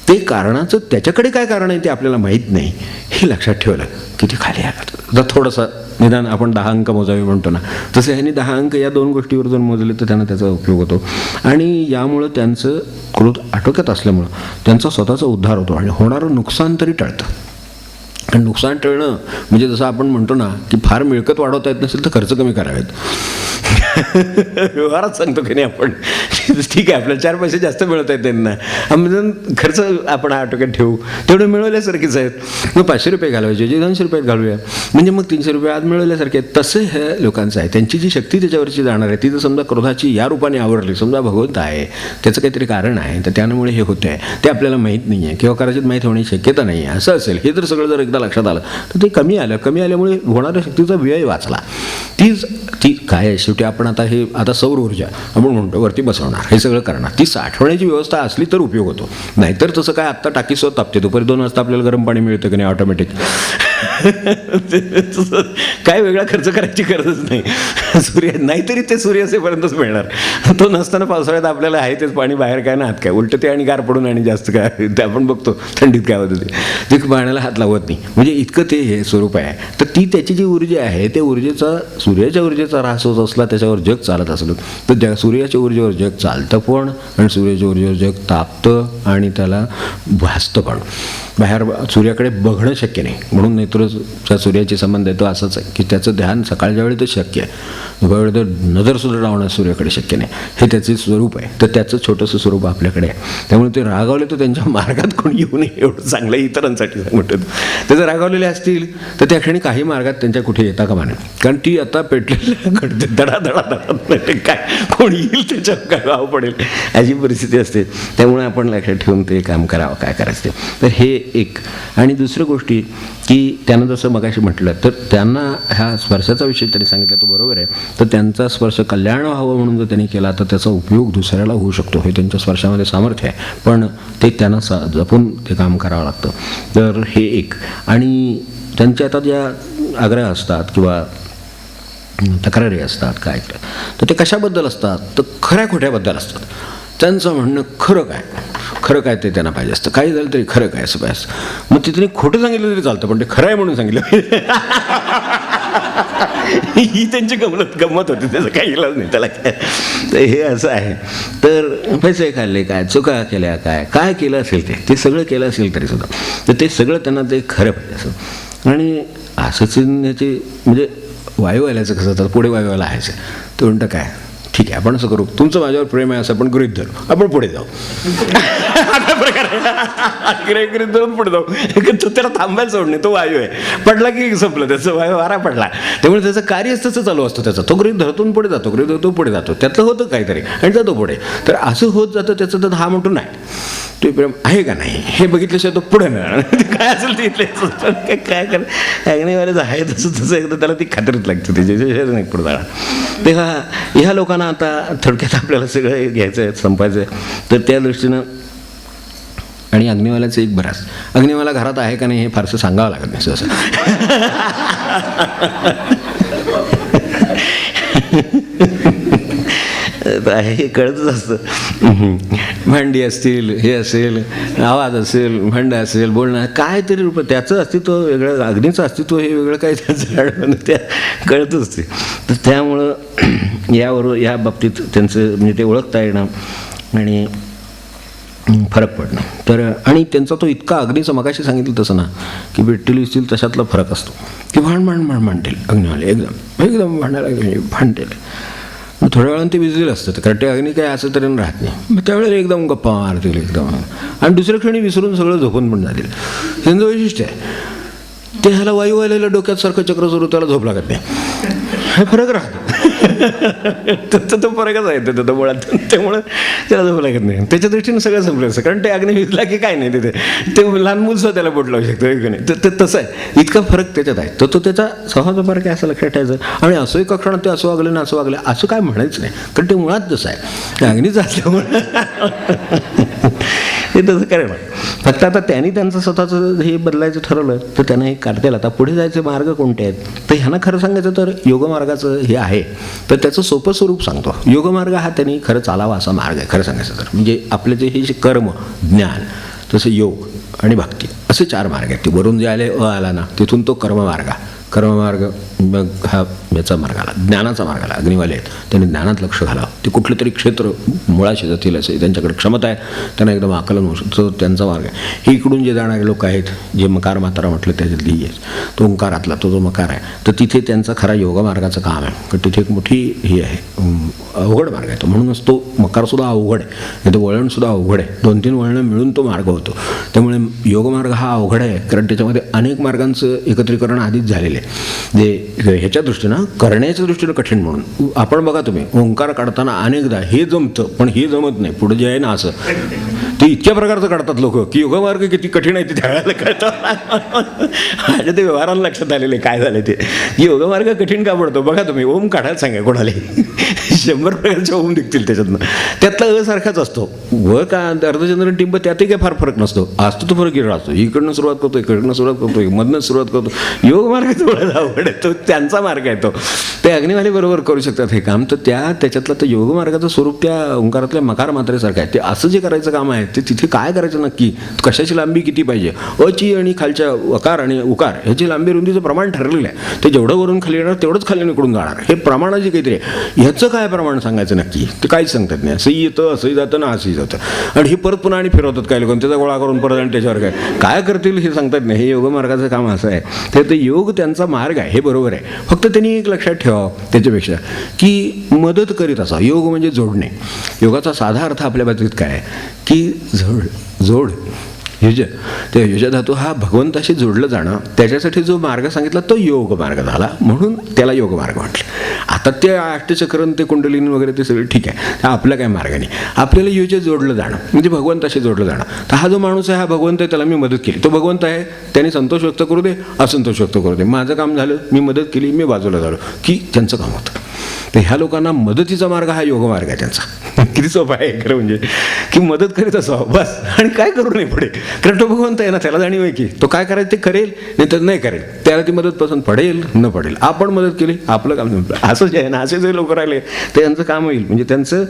ते कारणाचं त्याच्याकडे काय कारण आहे ते आपल्याला माहीत नाही, हे लक्षात ठेवलं की ते खाली आलं. तर थोडंसं निदान आपण 10 अंक मोजावे म्हणतो ना, तसे ह्यांनी 10 अंक या 2 गोष्टीवर जर मोजले तर त्यांना त्याचा उपयोग होतो. आणि यामुळं त्यांचं क्रोध आटोक्यात असल्यामुळं त्यांचा स्वतःचा उद्धार होतो आणि होणारं नुकसान तरी टळतं. आणि नुकसान टळणं म्हणजे जसं आपण म्हणतो ना की फार मिळकत वाढवता येत नसेल तर खर्च कमी करावेत. व्यवहारात सांगतो की नाही आपण, ठीक आहे आपल्याला 4 पैसे जास्त मिळत आहेत त्यांना, म्हणजे खर्च आपण आटोक्यात ठेवू, तेवढे मिळवल्यासारखेच आहेत. मग 500 रुपये घालवायचे, जे 200 रुपयात घालूया, म्हणजे मग 300 रुपये आज मिळवल्यासारखे आहेत. तसं हे लोकांचं आहे, त्यांची जी शक्ती त्याच्यावरची जाणार आहे ती जर समजा क्रोधाची या रूपाने आवरली, समजा भगवंत आहे त्याचं काहीतरी कारण आहे, तर त्यामुळे हे होतं आहे ते आपल्याला माहीत नाही आहे किंवा कदाचित माहीत होण्याची शक्यता नाही आहे, असं असेल. हे जर सगळं जर एकदा लक्षात आलं तर ते कमी आल्यामुळे होणाऱ्या शक्तीचा व्यय वाचला. ती काय आहे शेवटी आपण आता सौर ऊर्जा आपण म्हणतो वरती बसवणार, हे सगळं करणार, ती साठवण्याची व्यवस्था असली तर उपयोग होतो. नाहीतर तसं काय आत्ता टाकी स्वतः तापते, दुपारी 2 वाजता आपल्याला गरम पाणी मिळतं की नाही ऑटोमॅटिक, काय वेगळा खर्च करायची गरजच नाही. सूर्य नाहीतरी ते सूर्य असेपर्यंतच मिळणार, तो नसताना पावसाळ्यात आपल्याला आहे तेच पाणी बाहेर काय ना हात काय उलटं ते आणि गार पडून आणि जास्त काय ते आपण बघतो थंडीत काय होतं ते पाण्याला हात लावत नाही, म्हणजे इतकं ते हे स्वरूप आहे. तर ती त्याची जी ऊर्जा आहे त्या ऊर्जेचा सूर्याच्या ऊर्जेचा ऱ्हास होत असला, त्याच्यावर जग चालत असलं तर सूर्याच्या ऊर्जेवर जग चालतं पण आणि सूर्याच्या ऊर्जेवर जग तापतं आणि त्याला भासतं पण. बाहेर सूर्याकडे बघणं शक्य नाही, म्हणून नेत्र सूर्याची संबंध येतो असंच आहे की त्याचं ध्यान सकाळच्या वेळी तर शक्य आहे, दुपार वेळी तर नजरसुद्धा लावणं सूर्याकडे शक्य नाही, हे त्याचे स्वरूप आहे. तर त्याचं छोटंसं स्वरूप आपल्याकडे आहे. त्यामुळे ते रागावले तर त्यांच्या मार्गात कोणी येऊ नये एवढं चांगलं इतरांसाठी म्हणतो. ते जर रागावलेले असतील तर त्या क्षणी काही मार्गात त्यांच्या कुठे येता कामा नये, कारण ती आता पेटलेल्या घडते धडाधडा काय कोणी येईल त्याच्यावर काय गाव पडेल अशी परिस्थिती असते. त्यामुळे आपण लक्षात ठेवून ते काम करावं काय करायचं. तर हे एक. आणि दुसरं गोष्टी की त्यानं जसं मगाशी म्हटलं तर त्यांना ह्या स्पर्शाचा विषय त्यांनी सांगितलं तो बरोबर आहे. तर त्यांचा स्पर्श कल्याण व्हावं म्हणून जर त्यांनी केला तर त्याचा उपयोग दुसऱ्याला होऊ शकतो, हे त्यांच्या स्पर्शामध्ये सामर्थ्य आहे, पण ते त्यांना जपून ते काम करावं लागतं. तर हे एक. आणि त्यांच्या आता ज्या आग्रह असतात किंवा तक्रारी असतात काय तर ते कशाबद्दल असतात तर खऱ्या खोट्याबद्दल असतात. त्यांचं म्हणणं खरं काय ते त्यांना पाहिजे असतं, काही झालं तरी खरं काय असं पाहिजे. मग ते त्यांनी खोटं सांगितलं तरी चालतं पण ते खरं आहे म्हणून सांगितलं ही त्यांची गंमत होती, त्याचं काही इलाज नाही त्याला काय. तर हे असं आहे. तर पैसे खाल्ले काय, चुका केल्या काय, काय केलं असेल ते सगळं केलं असेल तरी सुद्धा तर ते सगळं त्यांना ते खरं पाहिजे असं. आणि असंच याची म्हणजे वायू आल्याचं कसं तर पुढे वायू आला आहेच. तो म्हणतं काय ठीक आहे आपण असं करू, तुमचं माझ्यावर प्रेम आहे असं आपण गृहीत धरू, आपण पुढे जाऊ. असा प्रकार आहे. गृहीत धरून पुढे जाऊ. तो त्याला थांबायला सोडणे, तो वायू आहे, पडला की संपलं त्याचं, वायू वारा पडला. त्यामुळे त्याचं कार्यच तसं चालू असतं त्याचं. तो गृहीत धरतून पुढे जातो, गृहीत धरतो पुढे जातो, त्यातलं होतं काहीतरी आणि जातो पुढे. तर असं होत जातं त्याचं. तर हा म्हणतो नाही ते प्रेम आहे का नाही हे बघितल्याशिवाय तो पुढे नाही. काय असेल ते इथले काय कर अग्निवाल्याचं आहे तसं तसं एकदा त्याला ती खात्रीच लागते त्याच्याशिवाय नाही पुढे जाणार. तेव्हा ह्या लोकांना आता थोडक्यात आपल्याला सगळं घ्यायचं आहे, संपायचं आहे. तर त्या दृष्टीनं आणि अग्निवाल्याचं एक बराच अग्निवाला घरात आहे का नाही हे फारसं सांगावं लागत नाही सहसा. हे कळतच असतं. भांडी असतील, हे असेल, आवाज असेल, भांडं असेल, बोलणं काय तरी रूप, त्याचं अस्तित्व वेगळं, अग्नीचं अस्तित्व हे वेगळं काय त्याचं त्या कळतच ते. तर त्यामुळं या बाबतीत त्यांचं म्हणजे ते ओळखता येणं आणि फरक पडणं. तर आणि त्यांचा तो इतका अग्नीचं मगाशी सांगितलं तसं ना की भेटतील दिसतील तशातला फरक असतो की भांडतील अग्निवाले एकदम भांडायला भांडतील. थोड्या वेळानं ते विजलेलं असतं कारण ते अग्नी काय असं तरी राहत नाही. मग त्यावेळेला एकदम गप्पा मारतील एकदम आणि दुसऱ्या क्षणी विसरून सगळं झोपून पण जातील. त्यांचं वैशिष्ट्य आहे ते ह्याला वायू आलेलं डोक्यात सारखं चक्र सुरू, त्याला झोप लागत नाही. हे फरक राहतो. तो फरकच आहे तो मुळात. त्यामुळं त्याला झोप लागत नाही. त्याच्या दृष्टीनं सगळं संपलं असतं कारण ते अग्नी विजला की काय नाही तिथे ते लहान मुलसुद्धा त्याला बोट लावू शकतो की नाही. तर तसं आहे, इतका फरक त्याच्यात आहे. तो त्याचा स्वभावाचा फरक आहे असं लक्षात ठेवायचं. आणि असं एका क्षणात ते असं वागले ना असं वागले असं काय म्हणायचं नाही कारण ते मुळात जसं आहे अग्नीच असल्यामुळं ते तसं करेल. फक्त आता त्यांनी त्यांचं स्वतःचं हे बदलायचं ठरवलं तर त्यांना हे काढता आता पुढे जायचे मार्ग कोणते आहेत. तर ह्यांना खरं सांगायचं तर योगमार्गाचं हे आहे तर त्याचं सोपं स्वरूप सांगतो. योगमार्ग हा त्यांनी खरं चालावा असा मार्ग आहे खरं सांगायचं तर. म्हणजे आपले जे हे जे कर्म ज्ञान तसं योग आणि भक्ती असे 4 मार्ग आहेत. ते वरून जे आले आला ना तिथून तो कर्ममार्ग मग हा याचा मार्ग आला, ज्ञानाचा मार्ग आला. अग्निवाले आहेत त्यांनी ज्ञानात लक्ष घालावं. ते कुठलं तरी क्षेत्र मुळाशी जातील असे त्यांच्याकडे क्षमता आहे, त्यांना एकदम आकलन होऊ शकतं. त्यांचा मार्ग आहे. हे इकडून जे जाणारे लोक आहेत जे मकार मात्रा म्हटलं त्याच्यातली आहे तो ओंकारातला तो जो मकार आहे तर तिथे त्यांचा खरा योगमार्गाचं काम आहे. कारण तिथे एक मोठी ही आहे अवघड मार्ग आहे तो. म्हणूनच तो मकारसुद्धा अवघड आहे, नाही तर वळणसुद्धा अवघड आहे. 2-3 वळणं मिळून तो मार्ग होतो. त्यामुळे योगमार्ग हा अवघड आहे कारण त्याच्यामध्ये अनेक मार्गांचं एकत्रीकरण आधीच झालेलं आहे. जे ह्याच्या दृष्टीनं करण्याच्या दृष्टीनं कठीण म्हणून आपण बघा तुम्ही ओंकार काढताना अनेकदा हे जमतं पण हे जमत नाही पुढे जे आहे ना असं ते इतक्या प्रकारचं काढतात लोक की योगमार्ग किती कठीण आहे ते त्यावेळेला कळतं. माझ्या ते व्यवहाराला लक्षात आलेले काय झालं ते की योगमार्ग कठीण का पडतो. बघा तुम्ही ओम काढायला सांगा कोणाला 100 प्रकारचे ओम निघतील त्याच्यातनं. त्यातला असारखाच असतो व का अर्धचंद्र टिंब त्यातही काय फार फरक नसतो. असतो तो फरक असतो. इकडनं सुरुवात करतो इकडनं सुरुवात करतो मधनं सुरुवात करतो. योगमार्ग थोडा अवघड आहे तो त्यांचा मार्ग आहे तो. ते अग्निवाले बरोबर करू शकतात हे काम. तर त्याच्यातलं तर योगमार्गाचं स्वरूप त्या ओंकारातल्या मकार मात्रेसारखं आहे. ते असं जे करायचं काम आहे ते तिथे काय करायचं नक्की कशाची लांबी किती पाहिजे अची आणि खालच्या वकार आणि उकार ह्याची लांबी रुंदीचं प्रमाण ठरलेलं आहे. ते जेवढं वरून खाली येणार तेवढंच खाली निकडून जाणार. हे प्रमाणाची काहीतरी आहे. ह्याचं काय प्रमाण सांगायचं नक्की ते काहीच सांगतात नाही. असंही येतं असंही जातं ना असंही जातं आणि हे परत पुन्हा आणि फिरवतात काय लोक त्याचा गोळा करून परत आणि त्याच्यावर काय करतील हे सांगतात नाही. हे योगमार्गाचं काम असं आहे. ते योग त्यांचा मार्ग आहे हे बरोबर आहे. फक्त त्यांनी एक लक्षात ठेवावं त्याच्यापेक्षा की मदत करीत असा. योग म्हणजे जोडणे. योगाचा साधा अर्थ आपल्या बाबतीत काय आहे की जोड युज. ते युज धातू हा भगवंताशी जोडलं जाणं त्याच्यासाठी जो मार्ग सांगितला तो योग मार्ग झाला म्हणून त्याला योग मार्ग म्हटलं. आता ते अष्टचक्रण ते कुंडलिनी वगैरे ते सगळे ठीक आहे हा आपला काय मार्ग नाही. आपल्याला युज जोडलं जाणं म्हणजे भगवंताशी जोडलं जाणं. तर हा जो माणूस आहे हा भगवंत आहे त्याला मी मदत केली तो भगवंत आहे त्याने संतोष व्यक्त करू दे असंतोष व्यक्त करू दे माझं काम झालं मी मदत केली मी बाजूला झालो की त्यांचं काम होतं. तर ह्या लोकांना मदतीचा मार्ग हा योगमार्ग आहे त्यांचा. किती सोपं आहे खरं म्हणजे, की मदत करीत असावं बस, आणि काय करू नये पुढे. कारण तो भगवंत आहे ना, त्याला जाणीव आहे की तो काय करायचं ते करेल, नाही तर नाही करेल, त्याला ती मदत पसंत पडेल न पडेल. आपण मदत केली आपलं काम संपलं. असं जे आहे ना, असे जे लोक राहिले ते यांचं काम होईल. म्हणजे त्यांचं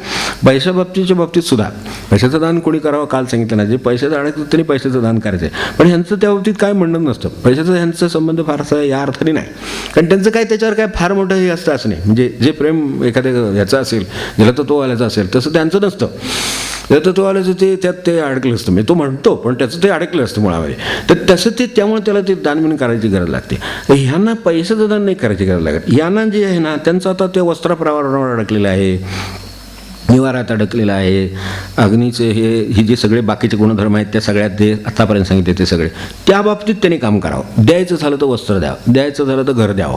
पैशा बाबतीत सुद्धा, पैशाचं दान कोणी करावं काल सांगितलं ना, जे पैशाचं अडकलं त्यांनी पैशाचं दान करायचं आहे. पण ह्यांचं त्या बाबतीत काय म्हणणं नसतं, पैशाचं ह्यांचा संबंध फारसा या अर्थाने नाही. कारण त्यांचं काय त्याच्यावर काय फार मोठं हे असतं असं नाही. म्हणजे जे प्रेम एखाद्या ह्याचं असेल, ज्याला तत्ववाल्याचं असेल, तसं त्यांचं नसतं. त्या तत्ववाल्याचं ते अडकलं असतं. म्हणजे तो म्हणतो पण त्याचं ते अडकलं असतं मुळामध्ये. तर तसं ते, त्यामुळे त्याला ते दान म्हणून करायची गरज लागते. तर ह्यांना पैशाचं दान नाही करायची गरज लागत. यांना जे आहे ना, त्यांचं आता ते वस्त्रप्रवारावर अडकलेलं आहे, निवारात अडकलेलं आहे, अग्नीचे ही जे सगळे बाकीचे गुणधर्म आहेत त्या सगळ्यात जे आतापर्यंत सांगितले ते सगळे, त्या बाबतीत त्यांनी काम करावं. द्यायचं झालं तर वस्त्र द्यावं, द्यायचं झालं तर घर द्यावं,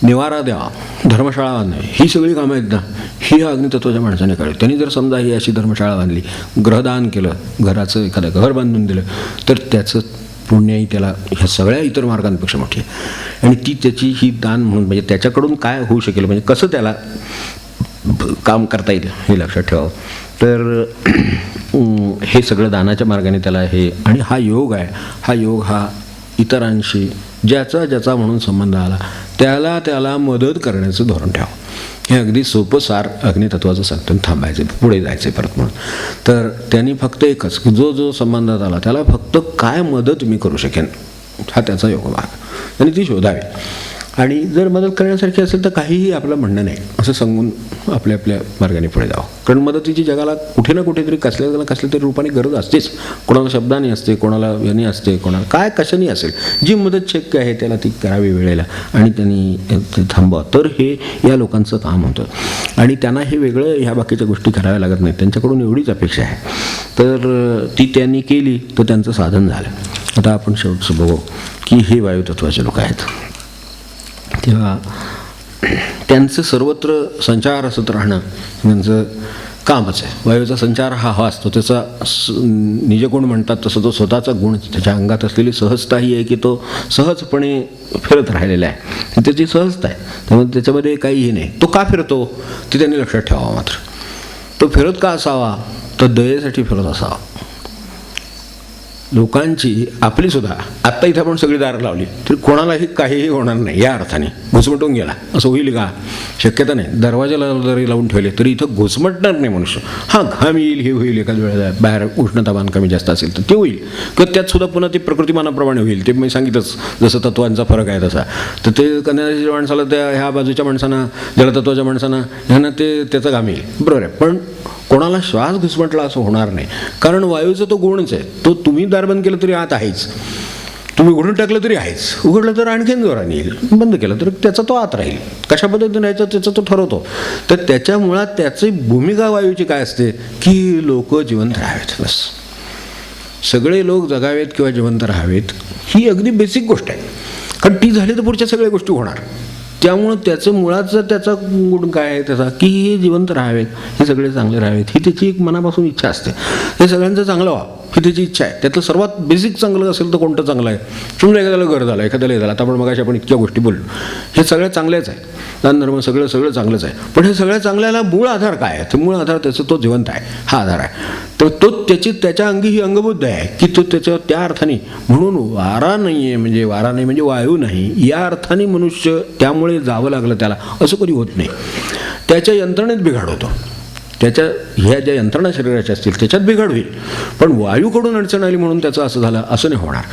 निवारा द्यावा, धर्मशाळा बांधणे, ही सगळी कामं आहेत ना, ही अग्नितत्वाच्या माणसाने कळली. त्यांनी जर समजा ही अशी धर्मशाळा बांधली, ग्रहदान केलं, घराचं एखादं घर बांधून दिलं, तर त्याचं पुण्याही त्याला ह्या सगळ्या इतर मार्गांपेक्षा मोठी आहे. आणि ती त्याची ही दान म्हणून, म्हणजे त्याच्याकडून काय होऊ शकेल, म्हणजे कसं त्याला काम करता येईल हे लक्षात ठेवावं. तर हे सगळं दानाच्या मार्गाने त्याला हे, आणि हा योग आहे, हा योग हा इतरांशी ज्याचा म्हणून संबंध आला त्याला मदत करण्याचं धोरण ठेवावं. हे अगदी सोपं सार अग्नितत्वाचं सांगतं. थांबायचं, पुढे जायचं परत म्हणून. तर त्यांनी फक्त एकच, जो संबंधात आला त्याला फक्त काय मदत मी करू शकेन, हा त्याचा योग मार्ग, आणि ती शोधावी. आणि जर मदत करण्यासारखी असेल तर काहीही आपलं म्हणणं नाही असं सांगून आपल्या मार्गाने पुढे जावं. कारण मदतीची जगाला कुठे ना कुठेतरी कसल्या तरी रूपाने गरज असतेच. कोणाला शब्दाने असते, कोणाला याने असते, कोणाला काय कशाने असेल. जी मदत शक्य आहे त्याला ती करावी वेळेला, आणि त्यांनी ते थांबवा. तर हे या लोकांचं काम होतं. आणि त्यांना हे वेगळं ह्या बाकीच्या गोष्टी कराव्या लागत नाहीत, त्यांच्याकडून एवढीच अपेक्षा आहे. तर ती त्यांनी केली तर त्यांचं साधन झालं. आता आपण शेवटचं बघू की हे वायुतत्वाचे लोक आहेत, तेव्हा त्यांचं सर्वत्र संचार असत राहणं त्यांचं कामच आहे. वायूचा संचार हा असतो, त्याचा निजगुण म्हणतात तसं तो स्वतःचा गुण, त्याच्या अंगात असलेली सहजता ही आहे की तो सहजपणे फिरत राहिलेला आहे, त्याची सहजता आहे. त्यामुळे त्याच्यामध्ये काही हे नाही. तो का फिरतो ते त्यांनी लक्षात ठेवावं. मात्र तो फिरत का असावा, तर दयेसाठी फिरत असावा. लोकांची आपली सुद्धा आत्ता इथं आपण सगळी दारं लावली तर कोणालाही काहीही होणार नाही. या अर्थाने घुसमटून गेला असं होईल का, शक्यता नाही. दरवाजाला जरी लावून ठेवले तरी इथं घुसमटणार नाही मनुष्य. हां, घाम येईल, हे होईल, एखाद्या वेळेला बाहेर उष्णतामान कमी जास्त असेल तर ते होईल, किंवा त्यात सुद्धा पुन्हा ते प्रकृतिमानाप्रमाणे होईल. ते मी सांगितलंच, जसं तत्वांचा फरक आहे तसा. तर ते कन्याच्या माणसाला त्या ह्या बाजूच्या माणसांना, जलतत्वाच्या माणसांना, ह्यांना ते त्याचा घाम येईल, बरोबर आहे. पण कोणाला श्वास घुसमटला असं होणार नाही, कारण वायूचा तो गुणच आहे. तो तुम्ही दार बंद केलं तरी आत आहेच, तुम्ही उघडून टाकलं तरी आहेच, उघडलं तर आणखीन जोराने येईल, बंद केलं तर त्याचा तो आत राहील. कशा पद्धतीने राहायचं त्याचा तो ठरवतो. तर त्याच्या मुळात त्याची भूमिका वायूची काय असते की लोक जिवंत राहावेत, बस. सगळे लोक जगावेत किंवा जिवंत राहावेत, ही अगदी बेसिक गोष्ट आहे. कारण ती झाली तर पुढच्या सगळ्या गोष्टी होणार. त्यामुळं त्याचं मुळाचं त्याचा गुण काय आहे त्याचा, की हे जिवंत राहावेत, हे सगळे चांगले राहावेत, ही त्याची एक मनापासून इच्छा असते. हे सगळ्यांचं चांगलं व्हावं ही त्याची इच्छा आहे. त्यातलं सर्वात बेसिक चांगलं असेल तर कोणतं चांगलं आहे. समजा एखाद्याला घर झालं, एखाद्याला हे झालं, आता आपण इतक्या गोष्टी बोललो, हे सगळ्या चांगल्याच आहे. दान धर्म सगळं चांगलंच आहे. पण हे सगळ्या चांगल्याला मूळ आधार काय आहे, तर मूळ आधार त्याचा तो जिवंत आहे, हा आधार आहे. तर तो त्याच्या अंगी ही अंगबुद्ध आहे की तो त्याच्या त्या अर्थाने, म्हणून वारा नाही म्हणजे वायू नाही, या अर्थाने मनुष्य त्यामुळे जावं लागलं त्याला असं कधी होत नाही. त्याच्या यंत्रणेत बिघाड होतो, त्याच्या ह्या ज्या यंत्रणा शरीराच्या असतील त्याच्यात बिघाड होईल. पण वायूकडून अडचण आली म्हणून त्याचं असं झालं असं नाही होणार.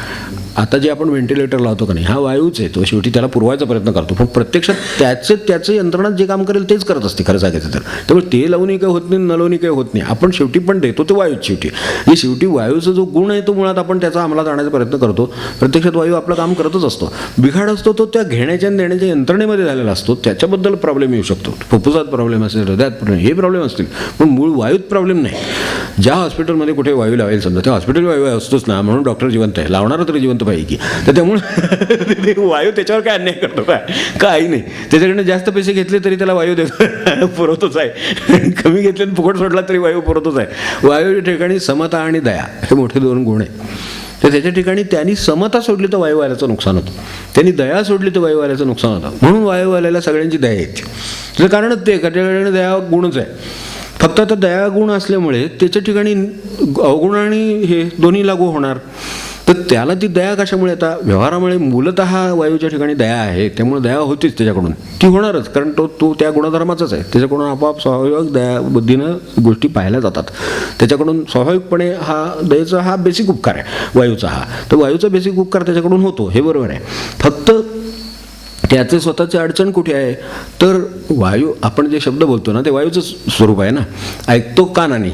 आता जे आपण व्हेंटिलेटर लावतो का नाही, हा वायूच आहे, तो शेवटी त्याला पुरवायचा प्रयत्न करतो, पण प्रत्यक्षात त्याचं यंत्रणात जे काम करेल तेच करत असते खरं सांगायचं तर. त्यामुळे ते लावूनही काही होत नाही, न लावूनही काही होत नाही. आपण शेवटी पण देतो ते वायूच शेवटी वायूचा जो गुण आहे तो मुळात आपण त्याचा अंमलात आणण्याचा प्रयत्न करतो. प्रत्यक्षात वायू आपलं काम करतच असतो. बिघाड असतो तो त्या घेण्याच्या आणि देण्याच्या यंत्रणेमध्ये झालेला असतो, त्याच्याबद्दल प्रॉब्लेम येऊ शकतो. फुफ्फुसात प्रॉब्लेम असेल, हृदयात प्रॉब्लेम, हे प्रॉब्लेम असतील, पण मूळ वायूत प्रॉब्लेम नाही. ज्या हॉस्पिटलमध्ये कुठे वायू लावेल समजा, त्या हॉस्पिटल वायू असतोच ना, म्हणून डॉक्टर जिवंत आहे, लावणारा तरी जिवंत पाहिजे की. तर त्यामुळे वायू त्याच्यावर काय अन्याय करतो काय, काही नाही. त्याच्याकडनं जास्त पैसे घेतले तरी त्याला वायू देतो, पुरवतोच आहे. कमी घेतले फुकट सोडला तरी वायू पुरवतोच आहे. वायू ठिकाणी समता आणि दया हे मोठे दोन गुण आहेत. तर त्याच्या ठिकाणी त्यांनी समता सोडली तर वायूवाल्याचं नुकसान होतं, त्यांनी दया सोडली तर वायूवाल्याचं नुकसान होतं. म्हणून वायूवाल्याला सगळ्यांची दया येते. त्याचं कारणच ते, त्याच्याकडे दया गुणच आहे. फक्त आता दयागुण असल्यामुळे त्याच्या ठिकाणी अवगुण आणि हे दोन्ही लागू होणार. तर त्याला ती दया कशामुळे, आता व्यवहारामुळे मूलतः वायूच्या ठिकाणी दया आहे, त्यामुळे दया होतीच त्याच्याकडून, ती होणारच, कारण तो त्या गुणधर्माचाच आहे. त्याच्याकडून आपोआप स्वाभाविक दया बुद्धीनं गोष्टी पाहायला जातात. त्याच्याकडून स्वाभाविकपणे हा दयेचा हा बेसिक उपकार आहे वायूचा हा. तर वायूचा बेसिक उपकार त्याच्याकडून होतो, हे बरोबर आहे. फक्त त्याचे स्वतःची अडचण कुठे आहे, तर वायू, आपण जे शब्द बोलतो ना ते वायूचं स्वरूप आहे ना. ऐकतो कानाने,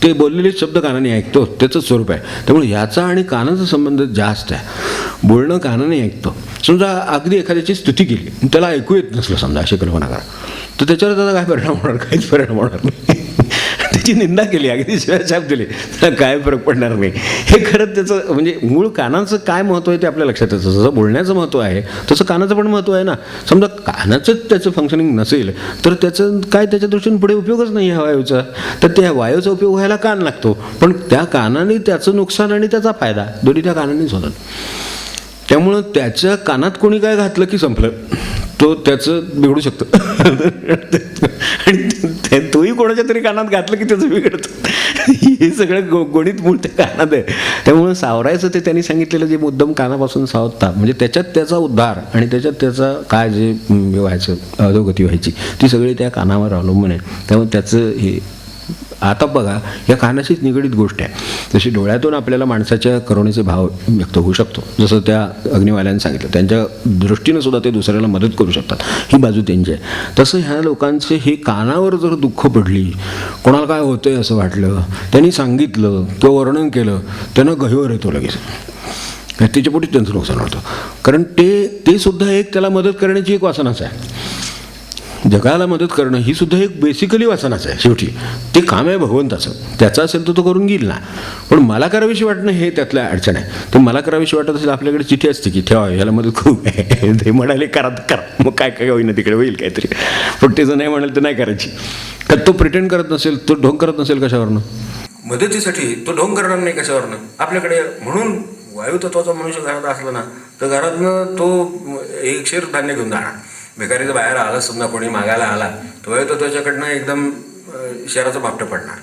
ते बोललेले शब्द कानाने ऐकतो, त्याचंच स्वरूप आहे. त्यामुळे याचा आणि कानाचा संबंध जास्त आहे. बोलणं कानाने ऐकतो. समजा अगदी एखाद्याची स्तुती केली, त्याला ऐकू येत नसलं समजा, अशी कल्पना करा, तर त्याच्यावर त्याचा काय परिणाम होणार? काहीच परिणाम होणार नाही. त्याची निंदा केली, अगदी शिवाय दिली, त्याला काय फरक पडणार नाही. हे खरंच त्याचं म्हणजे मूळ कानाचं काय महत्त्व आहे ते आपल्या लक्षात येतं. जसं बोलण्याचं महत्त्व आहे तसं कानाचं पण महत्त्व आहे ना. समजा कानाचंच त्याचं फंक्शनिंग नसेल तर त्याचं काय, त्याच्या दृष्टीने पुढे उपयोगच नाही ह्या वायूचा. तर त्या वायूचा उपयोग व्हायला कान लागतो, पण त्या कानाने त्याचं नुकसान आणि त्याचा फायदा दोन्ही त्या कानानेच होतात. त्यामुळं त्याच्या कानात कोणी काय घातलं की संपलं, तो त्याचं बिघडू शकतं. आणि तोही कोणाच्या तरी कानात घातलं की त्याचं बिघडतं. हे सगळं गणित मूळ त्या कानात आहे. त्यामुळं सावरायचं ते त्यांनी सांगितलेलं जे मुद्दाम कानापासून सावधता, म्हणजे त्याच्यात त्याचा उद्धार आणि त्याच्यात त्याचा काय जे व्हायचं, अधोगती व्हायची, ती सगळी त्या कानावर अवलंबून आहे. त्यामुळे त्याचं हे आता बघा, या कानाशीच निगडीत गोष्ट आहे. जशी डोळ्यातून आपल्याला माणसाच्या करुणेचे भाव व्यक्त होऊ शकतो, जसं त्या अग्निवाल्यांनी सांगितलं, त्यांच्या दृष्टीनं सुद्धा ते दुसऱ्याला मदत करू शकतात, ही बाजू त्यांची आहे. तसं ह्या लोकांचे हे कानावर जर दुःख पडली, कोणाला काय होतंय असं वाटलं, त्यांनी सांगितलं किंवा वर्णन केलं, त्यांना गहिवर येतो लगेच. त्याच्यापोटी त्यांचं नुकसान होतं. कारण ते सुद्धा एक त्याला मदत करण्याची एक वासनाच आहे. जगाला मदत करणं ही सुद्धा एक बेसिकली वासनाच आहे. शेवटी ते काम आहे भगवंताचं, त्याचं असेल तर तो करून घेईल ना. पण मला करावीशी वाटणं हे त्यातल्या अडचण आहे. तर मला करावीशी वाटत असेल, आपल्याकडे चिठी असते की ठेवा ह्याला मदत खूप आहे, ते म्हणाले करा तर करा, मग काय काय होईना तिकडे होईल काहीतरी. पण ते जर नाही म्हणाल तर नाही करायची. का तो प्रिटेंड करत नसेल, तो ढोंग करत नसेल कशावरनं, मदतीसाठी तो ढोंग करणार नाही कशावरनं आपल्याकडे. म्हणून वायुतत्वाचा मनुष्य घरात असला ना तर घरातनं तो एक शेर धान्य घेऊन जाणार. भिकारीचं बाहेर आलं समजा, कोणी मागायला आला, तो वायुतत्वाच्याकडनं एकदम शहराचं बापटं पडणार.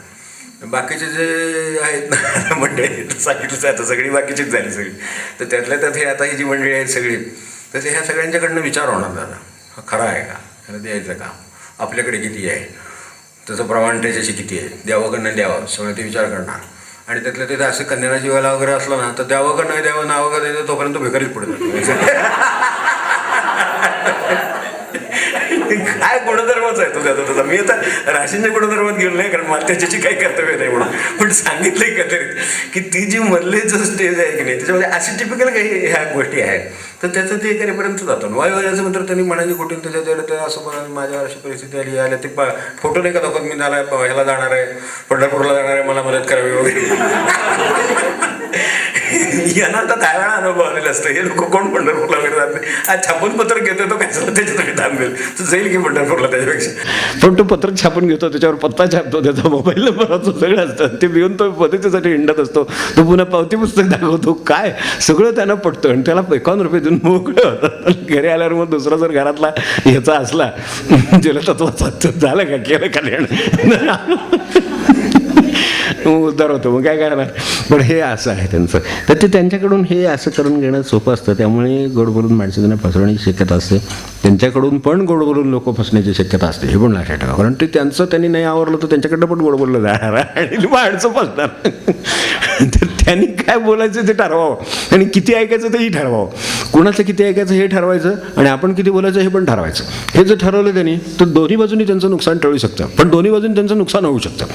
बाकीचे जे आहेत ना मंडळी, सांगितलंच आहे आता, सगळी बाकीचीच झाली सगळी. तर त्यातल्या त्यात हे आता ही जी मंडळी आहेत सगळी, तर ते ह्या सगळ्यांच्याकडनं विचार होणार दादा, हा खरा आहे का, ह्याला द्यायचं का, आपल्याकडे किती आहे, त्याचं प्रमाण त्याच्याशी किती आहे, द्यावं द्यावं, सगळं ते विचार करणार. आणि त्यातल्या तिथे असं कन्याना जीवाला वगैरे असलं ना तर द्यावं का नाही द्यावं, नावं का द्यायचं, तोपर्यंत भिकारीच पडत. काय गुणधर्मच आहे तो त्याचा. मी आता राशींच्या गुणधर्मात गेलो नाही, कारण मला त्याच्याची काही कर्तव्य नाही म्हणून. पण सांगितलंय का तरी की ती जी मधलेचं स्टेज आहे की नाही, त्याच्यामध्ये अशी टिपिकल काही ह्या गोष्टी आहेत. तर त्याचं ते करेपर्यंत जातो. वायुवाल्याचं नंतर त्यांनी म्हणाली कुठे त्याच्या असं म्हणाले, माझ्यावर अशी परिस्थिती आली आल्या, ते फोटो नाही का दाखवत, मी झाला ह्याला जाणार आहे, पंढरपूरला जाणार आहे, मला मदत करावी वगैरे. यांना आता त्यावेळा अनुभव आलेला असतं. हे लोक कोण पंढरपूरला वगैरे जात नाही. आज छापून पत्र घेतो तो, काय त्याच्यात थांबेल, तो जाईल की पंढरपूरला त्याच्यापेक्षा. पण तो पत्र छापून घेतो, त्याच्यावर पत्ता छापतो, त्याचा मोबाईल नंबर असतो, सगळं असतं. ते घेऊन तो पद्धतीसाठी हिंडत असतो. तो पुन्हा पावती पुस्तक दाखवतो, काय सगळं त्यांना पडतं. आणि त्याला 51 रुपये देऊन मोकळं होतं. घरी आल्यावर मग दुसरा जर घरातला ह्याचा असला जलतत्वाचा, झालं का, केलं कल्याण, उद्धार होतो. मग काय करणार. पण हे असं आहे त्यांचं. तर ते त्यांच्याकडून हे असं करून घेणं सोपं असतं. त्यामुळे गोड बोलून माणसं त्यांना फसवण्याची शक्यता असते. त्यांच्याकडून पण गोड बोलून लोक फसण्याची शक्यता असते, हे पण लक्षात ठेवा. कारण ते त्यांचं त्यांनी नाही आवरलं तर त्यांच्याकडनं पण गोड बोललं जाणार आणि माणसं फसणार. तर त्यांनी काय बोलायचं ते ठरवावं आणि किती ऐकायचं तेही ठरवावं. कुणाचं किती ऐकायचं हे ठरवायचं आणि आपण किती बोलायचं हे पण ठरवायचं. हे जर ठरवलं त्यांनी तर दोन्ही बाजूनी त्यांचं नुकसान टळू शकतं, पण दोन्ही बाजूनी त्यांचं नुकसान होऊ शकतं.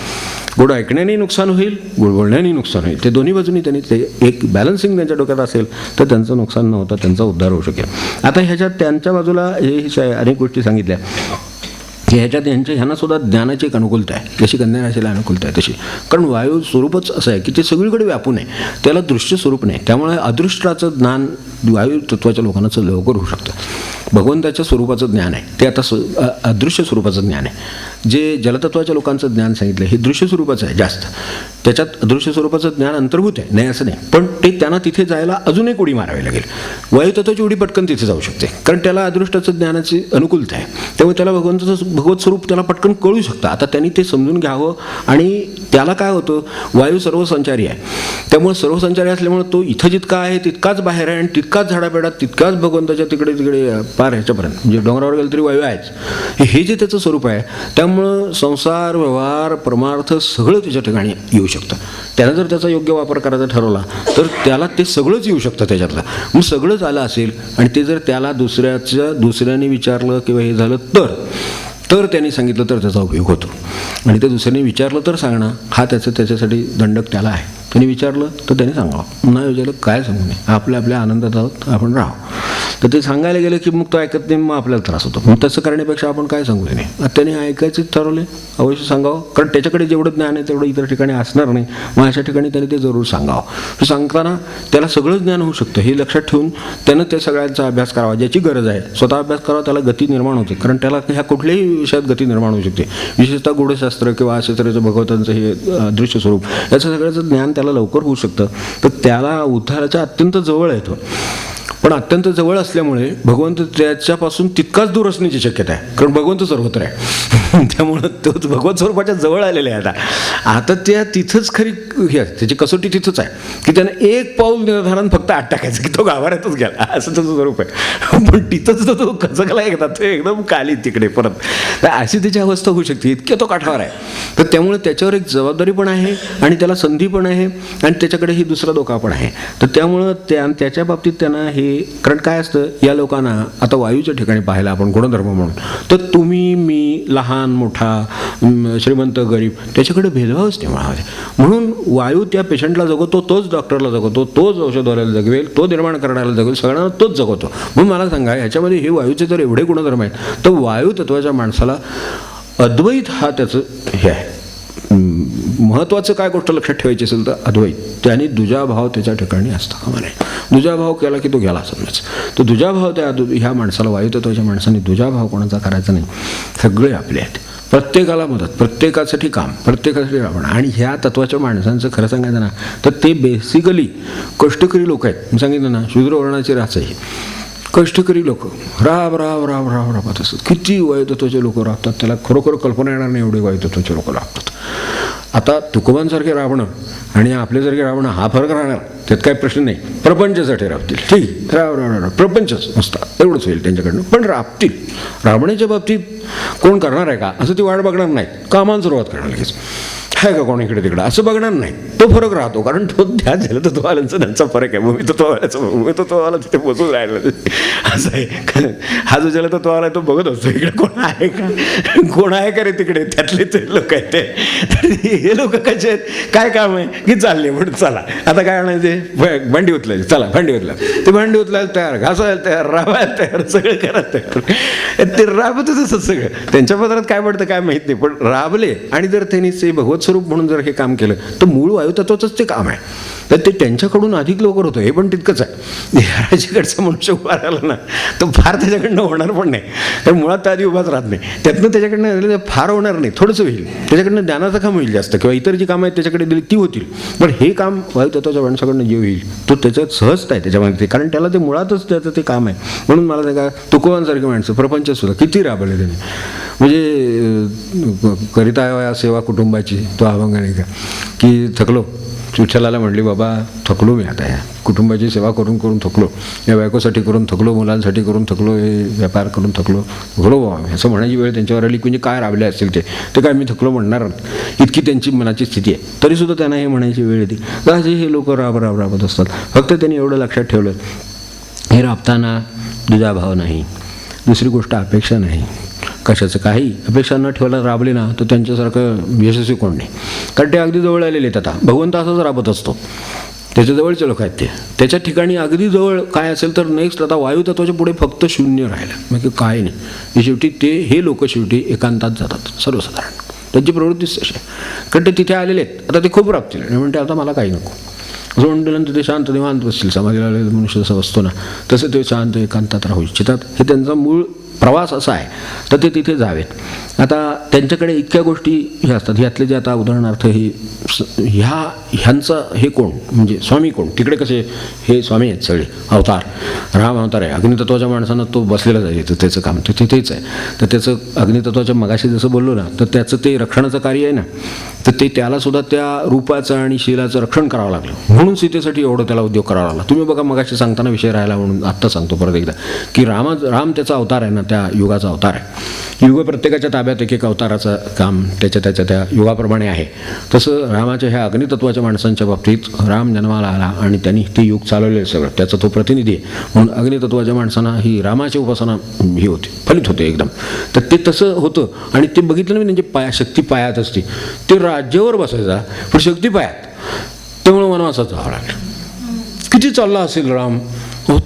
गोड ऐकण्याने नुकसान होईल, गोड बोलण्याने नुकसान होईल. ते दोन्ही बाजूनी त्यांनी ते एक बॅलन्सिंग त्यांच्या डोक्यात असेल तर त्यांचं नुकसान न होता त्यांचा उद्धार होऊ शकेल. आता ह्याच्यात त्यांच्या बाजूला हे अनेक गोष्टी सांगितल्या की ह्याच्यात ह्यांना सुद्धा ज्ञानाची एक अनुकूलता आहे, जशी कन्या राशीला अनुकूलता आहे तशी. कारण वायू स्वरूपच असं आहे की ते सगळीकडे व्यापून आहे, त्याला दृश्य स्वरूप नाही. त्यामुळे अदृष्टाचं ज्ञान वायू तत्वाच्या लोकांचं लवकर होऊ शकतं. भगवंताच्या स्वरूपाचं ज्ञान आहे ते आता अदृश्य स्वरूपाचं ज्ञान आहे. जे जलतत्वाच्या लोकांचं ज्ञान सांगितलं हे दृश्य स्वरूपाचं आहे जास्त, त्याच्यात अदृश्य स्वरूपाचं ज्ञान अंतर्भूत आहे, नाही असं नाही, पण ते त्यांना तिथे जायला अजून एक उडी मारावी लागेल. वायुतत्वाची उडी पटकन तिथे जाऊ शकते, कारण त्याला अदृष्टाचं ज्ञानाची अनुकूलता आहे, त्यामुळे त्याला भगवत स्वरूप त्याला पटकन कळू शकतं. आता त्यांनी ते समजून घ्यावं, आणि त्याला काय होतं, वायू सर्वसंचारी आहे, त्यामुळे सर्वसंचारी असल्यामुळे तो इथं जितका आहे तितकाच बाहेर आहे, आणि तितकाच झाडापेडात, तितकाच भगवंताच्या तिकडे तिकडे पार ह्याच्यापर्यंत, म्हणजे डोंगरावर गेलं तरी वायू आहेच. हे जे त्याचं स्वरूप आहे, त्यामुळं संसार, व्यवहार, परमार्थ सगळं त्याच्या ठिकाणी येऊ शकतं. त्यानं जर त्याचा योग्य वापर करायचा ठरवला तर त्याला ते सगळंच येऊ शकतं त्याच्यातलं. मग सगळंच आलं असेल आणि ते जर त्याला दुसऱ्याने विचारलं किंवा हे झालं तर त्यांनी सांगितलं तर त्याचा उपयोग होतो. आणि ते दुसऱ्याने विचारलं तर सांगणं हा त्याच्यासाठी दंडक त्याला आहे. त्यांनी विचारलं तर त्यांनी सांगावं, नाही विचारलं काय सांगू नये, आपल्या आनंदात आहोत, आपण राहू. तर ते सांगायला गेलं की मग तो ऐकत नाही, मग आपल्याला त्रास होतो. मग तसं करण्यापेक्षा आपण काय सांगू नये, त्यांनी ऐकायचंच ठरवले, अवश्य सांगावं, कारण त्याच्याकडे जेवढं ज्ञान आहे तेवढं इतर ठिकाणी असणार नाही. मग अशा ठिकाणी त्यांनी ते जरूर सांगावं. सांगताना त्याला सगळं ज्ञान होऊ शकतं हे लक्षात ठेवून त्यानं ते सगळ्यांचा अभ्यास करावा, ज्याची गरज आहे. स्वतः अभ्यास करावा, त्याला गती निर्माण होते, कारण त्याला ह्या कुठल्याही विषयात गती निर्माण होऊ शकते. विशेषतः गूढशास्त्र किंवा अशा तऱ्हेचं भगवंतांचं हे दृश्य स्वरूप याचं सगळ्याचं ज्ञान त्याला लवकर होऊ शकतं. तर त्याला उद्धाराच्या अत्यंत जवळ येतो. पण अत्यंत जवळ असल्यामुळे भगवंत त्याच्यापासून तितकाच दूर असण्याची शक्यता आहे, कारण भगवंत सर्वत्र आहे. त्यामुळं तोच भगवत स्वरूपाच्या जवळ आलेला आहे. आता त्या तिथंच खरी हे त्याची कसोटी तिथंच आहे की त्यानं एक पाऊल निर्धारण फक्त आत टाकायचं की तो गाभाऱ्यातच गेला, असं त्याचं स्वरूप आहे. पण तिथंच तो कचकला एकदा, तो एकदम खाली तिकडे परत, तर अशी त्याची अवस्था होऊ शकते, इतके तो काठावर आहे. तर त्यामुळे त्याच्यावर एक जबाबदारी पण आहे आणि त्याला संधी पण आहे आणि त्याच्याकडे ही दुसरा धोका पण आहे. तर त्यामुळं त्याच्या बाबतीत त्यांना हे, कारण काय असतं या लोकांना आता वायूच्या ठिकाणी पाहायला आपण गुणधर्म म्हणून, तर तुम्ही मी, लहान मोठा, श्रीमंत गरीब, त्याच्याकडे भेदभावच तेव्हा हवे. म्हणून वायू त्या पेशंटला जगवतो, तोच डॉक्टरला जगवतो, तोच औषधवाल्याला जगवेल, तो निर्माण करण्याला जगवेल, सगळ्यांना तोच जगवतो. म्हणून मला सांगा ह्याच्यामध्ये हे वायूचे जर एवढे गुणधर्म आहेत तर वायू तत्वाच्या माणसाला अद्वैत हा त्याचं हे आहे. महत्त्वाचं काय गोष्ट लक्षात ठेवायची असेल तर अद्वैत, त्याने दुजाभाव त्याच्या ठिकाणी असता कामा नये. दुजाभाव केला की तो गेला समजायचं. तो दुजाभाव त्या ह्या माणसाला, वायुतत्वाच्या माणसाने दुजाभाव कोणाचा करायचा नाही. सगळे आपले आहेत, प्रत्येकाला मदत, प्रत्येकासाठी काम, प्रत्येकासाठी राबणं. आणि ह्या तत्वाच्या माणसांचं खरं सांगायचं ना तर ते बेसिकली कष्टकरी लोक आहेत. मी सांगितलं ना, शूद्रवर्णाची राच आहे, कष्टकरी लोक राबत असतात. किती वायुतत्वाचे लोक राबतात, त्याला खरोखर कल्पना येणार नाही एवढे वायुतत्वाचे लोक राबतात. आता तुकोबांसारखे राबणं आणि आपल्यासारखे राबणं हा फरक राहणार, त्यात काही प्रश्न नाही. प्रपंचासाठी राबतील, ठीक, राब प्रपंचच नसतात एवढंच होईल त्यांच्याकडनं, पण राबतील. राबण्याच्या बाबतीत कोण करणार आहे का असं ती वाट बघणार नाही, कामाला सुरुवात करणार लगेच, आहे का कोण इकडे तिकडं असं बघणार नाही. तो फरक राहतो, कारण तो त्या जलतत्वाल्यांचा त्यांचा फरक आहे. भूमितत्वाला तिथे पोचून राहिला असं आहे. हा जो जलतत्वाला आहे तो बघत असतो इकडे कोण आहे का, कोण आहे का रे तिकडे, त्यातले ते लोक आहेत ते. हे लोक कसे आहेत, काय काम आहे की चालले म्हणून चला आता काय आणायचे, भांडी उचलायची, चला भांडी उचला, ते भांडी उचलायला तयार, घासायला तयार, राबायला तयार, सगळं करायला तयार. ते राबतच असत सगळं. त्यांच्या पदरात काय पडतं काय माहीत नाही, पण राबले. आणि जर त्यांनी ते भगवत स्वरूप म्हणून जर हे काम केलं तर मूळ वायुतत्वाचंच ते काम आहे. तर ते त्यांच्याकडून अधिक लवकर होतं, हे पण तितकंच आहे. ह्याच्याकडचा मनुष्य उभा राहिला ना तो फार त्याच्याकडनं होणार पण नाही, तर मुळात त्या आधी उभाच राहत नाही. त्यातनं त्याच्याकडनं फार होणार नाही, थोडंसं होईल. त्याच्याकडनं ज्ञानाचं काम होईल जास्त, किंवा इतर जी कामं आहेत त्याच्याकडे दिली ती होतील. पण हे काम वायुतत्वाच्या माणसाकडनं जे होईल तो त्याच्यात सहजता आहे त्याच्यामध्ये, कारण त्याला ते मुळातच त्याचं ते काम आहे. म्हणून मला नाही का तुकोबांसारखी माणसं प्रपंच सुद्धा किती राबवले त्यांनी, म्हणजे करिता सेवा कुटुंबाची तो अभंग नाही का की थकलो, विठ्ठलाला म्हणली बाबा थकलो मी आता, या कुटुंबाची सेवा करून करून थकलो, या बायकोसाठी करून थकलो, मुलांसाठी करून थकलो, हे व्यापार करून थकलो बाबा, असं म्हणायची वेळ त्यांच्यावर आली. म्हणजे काय राबले असतील ते काय मी थकलो म्हणणार, इतकी त्यांची मनाची स्थिती आहे. तरीसुद्धा त्यांना हे म्हणायची वेळ येते. असे हे लोक राबत असतात. फक्त त्यांनी एवढं लक्षात ठेवलं, हे राबताना दुजाभाव नाही, दुसरी गोष्ट अपेक्षा नाही, कशाचं काही अपेक्षा न ठेवायला राबले ना तर त्यांच्यासारखं यशस्वी कोण नाही. कारण ते अगदी जवळ आलेले आहेत. आता भगवंत असंच राबत असतो, त्याच्या जवळचे लोक आहेत ते. त्याच्या ठिकाणी अगदी जवळ काय असेल तर नेक्स्ट आता वायुतत्वाच्या पुढे फक्त शून्य राहिलं, मग काय नाही. शेवटी हे लोक शेवटी एकांतात जातात सर्वसाधारण, त्यांची प्रवृत्तीच तशी आहे. कारण ते तिथे आलेले आहेत. आता ते खूप राबतील आणि म्हणते आता मला काही नको असं म्हणल्यानंतर ते शांत निवांत बसतील. समाधीला मनुष्य जसं असतो ना तसं ते शांत एकांतात राहू इच्छितात. हे त्यांचा मूळ प्रवास असा आहे तर ते तिथे जावेत. आता त्यांच्याकडे इतक्या गोष्टी ह्या असतात. यातले जे आता उदाहरणार्थ ह्यांचं हे कोण म्हणजे स्वामी कोण, तिकडे कसे हे स्वामी आहेत सगळे अवतार, राम अवतार आहे. अग्नितत्वाच्या माणसानं तो बसलेला जाईल तर त्याचं काम ते तिथेच आहे. तर त्याचं अग्नितत्वाच्या मगाशी जसं बोललो ना, तर त्याचं ते रक्षणाचं कार्य आहे ना, तर ते त्यालासुद्धा त्या रूपाचं आणि शीलाचं रक्षण करावं लागलं. म्हणून सीतेसाठी एवढं त्याला उद्योग करावा लागला. तुम्ही बघा मगाशी सांगताना विषय राहिला म्हणून आत्ता सांगतो परत एकदा की राम त्याचा अवतार आहे ना, त्या युगाचा अवतार आहे. युग प्रत्येकाच्या ताब्यात एक अवताराचं काम त्याच्या त्या युगाप्रमाणे आहे. तसं रामाच्या ह्या अग्नितत्वाच्या माणसांच्या बाबतीत राम जन्माला आला आणि त्यांनी ते युग चालवलेलं सगळं, त्याचा तो प्रतिनिधी आहे. म्हणून अग्नितत्वाच्या माणसांना ही रामाची उपासना ही होती, फलित होते एकदम. तर ते तसं होतं आणि ते बघितलं ना, म्हणजे शक्ती पायात असते. ते राज्यावर बसायचा पण शक्ती पायात, त्यामुळे वनवासात जावं लागलं. किती चालला असेल राम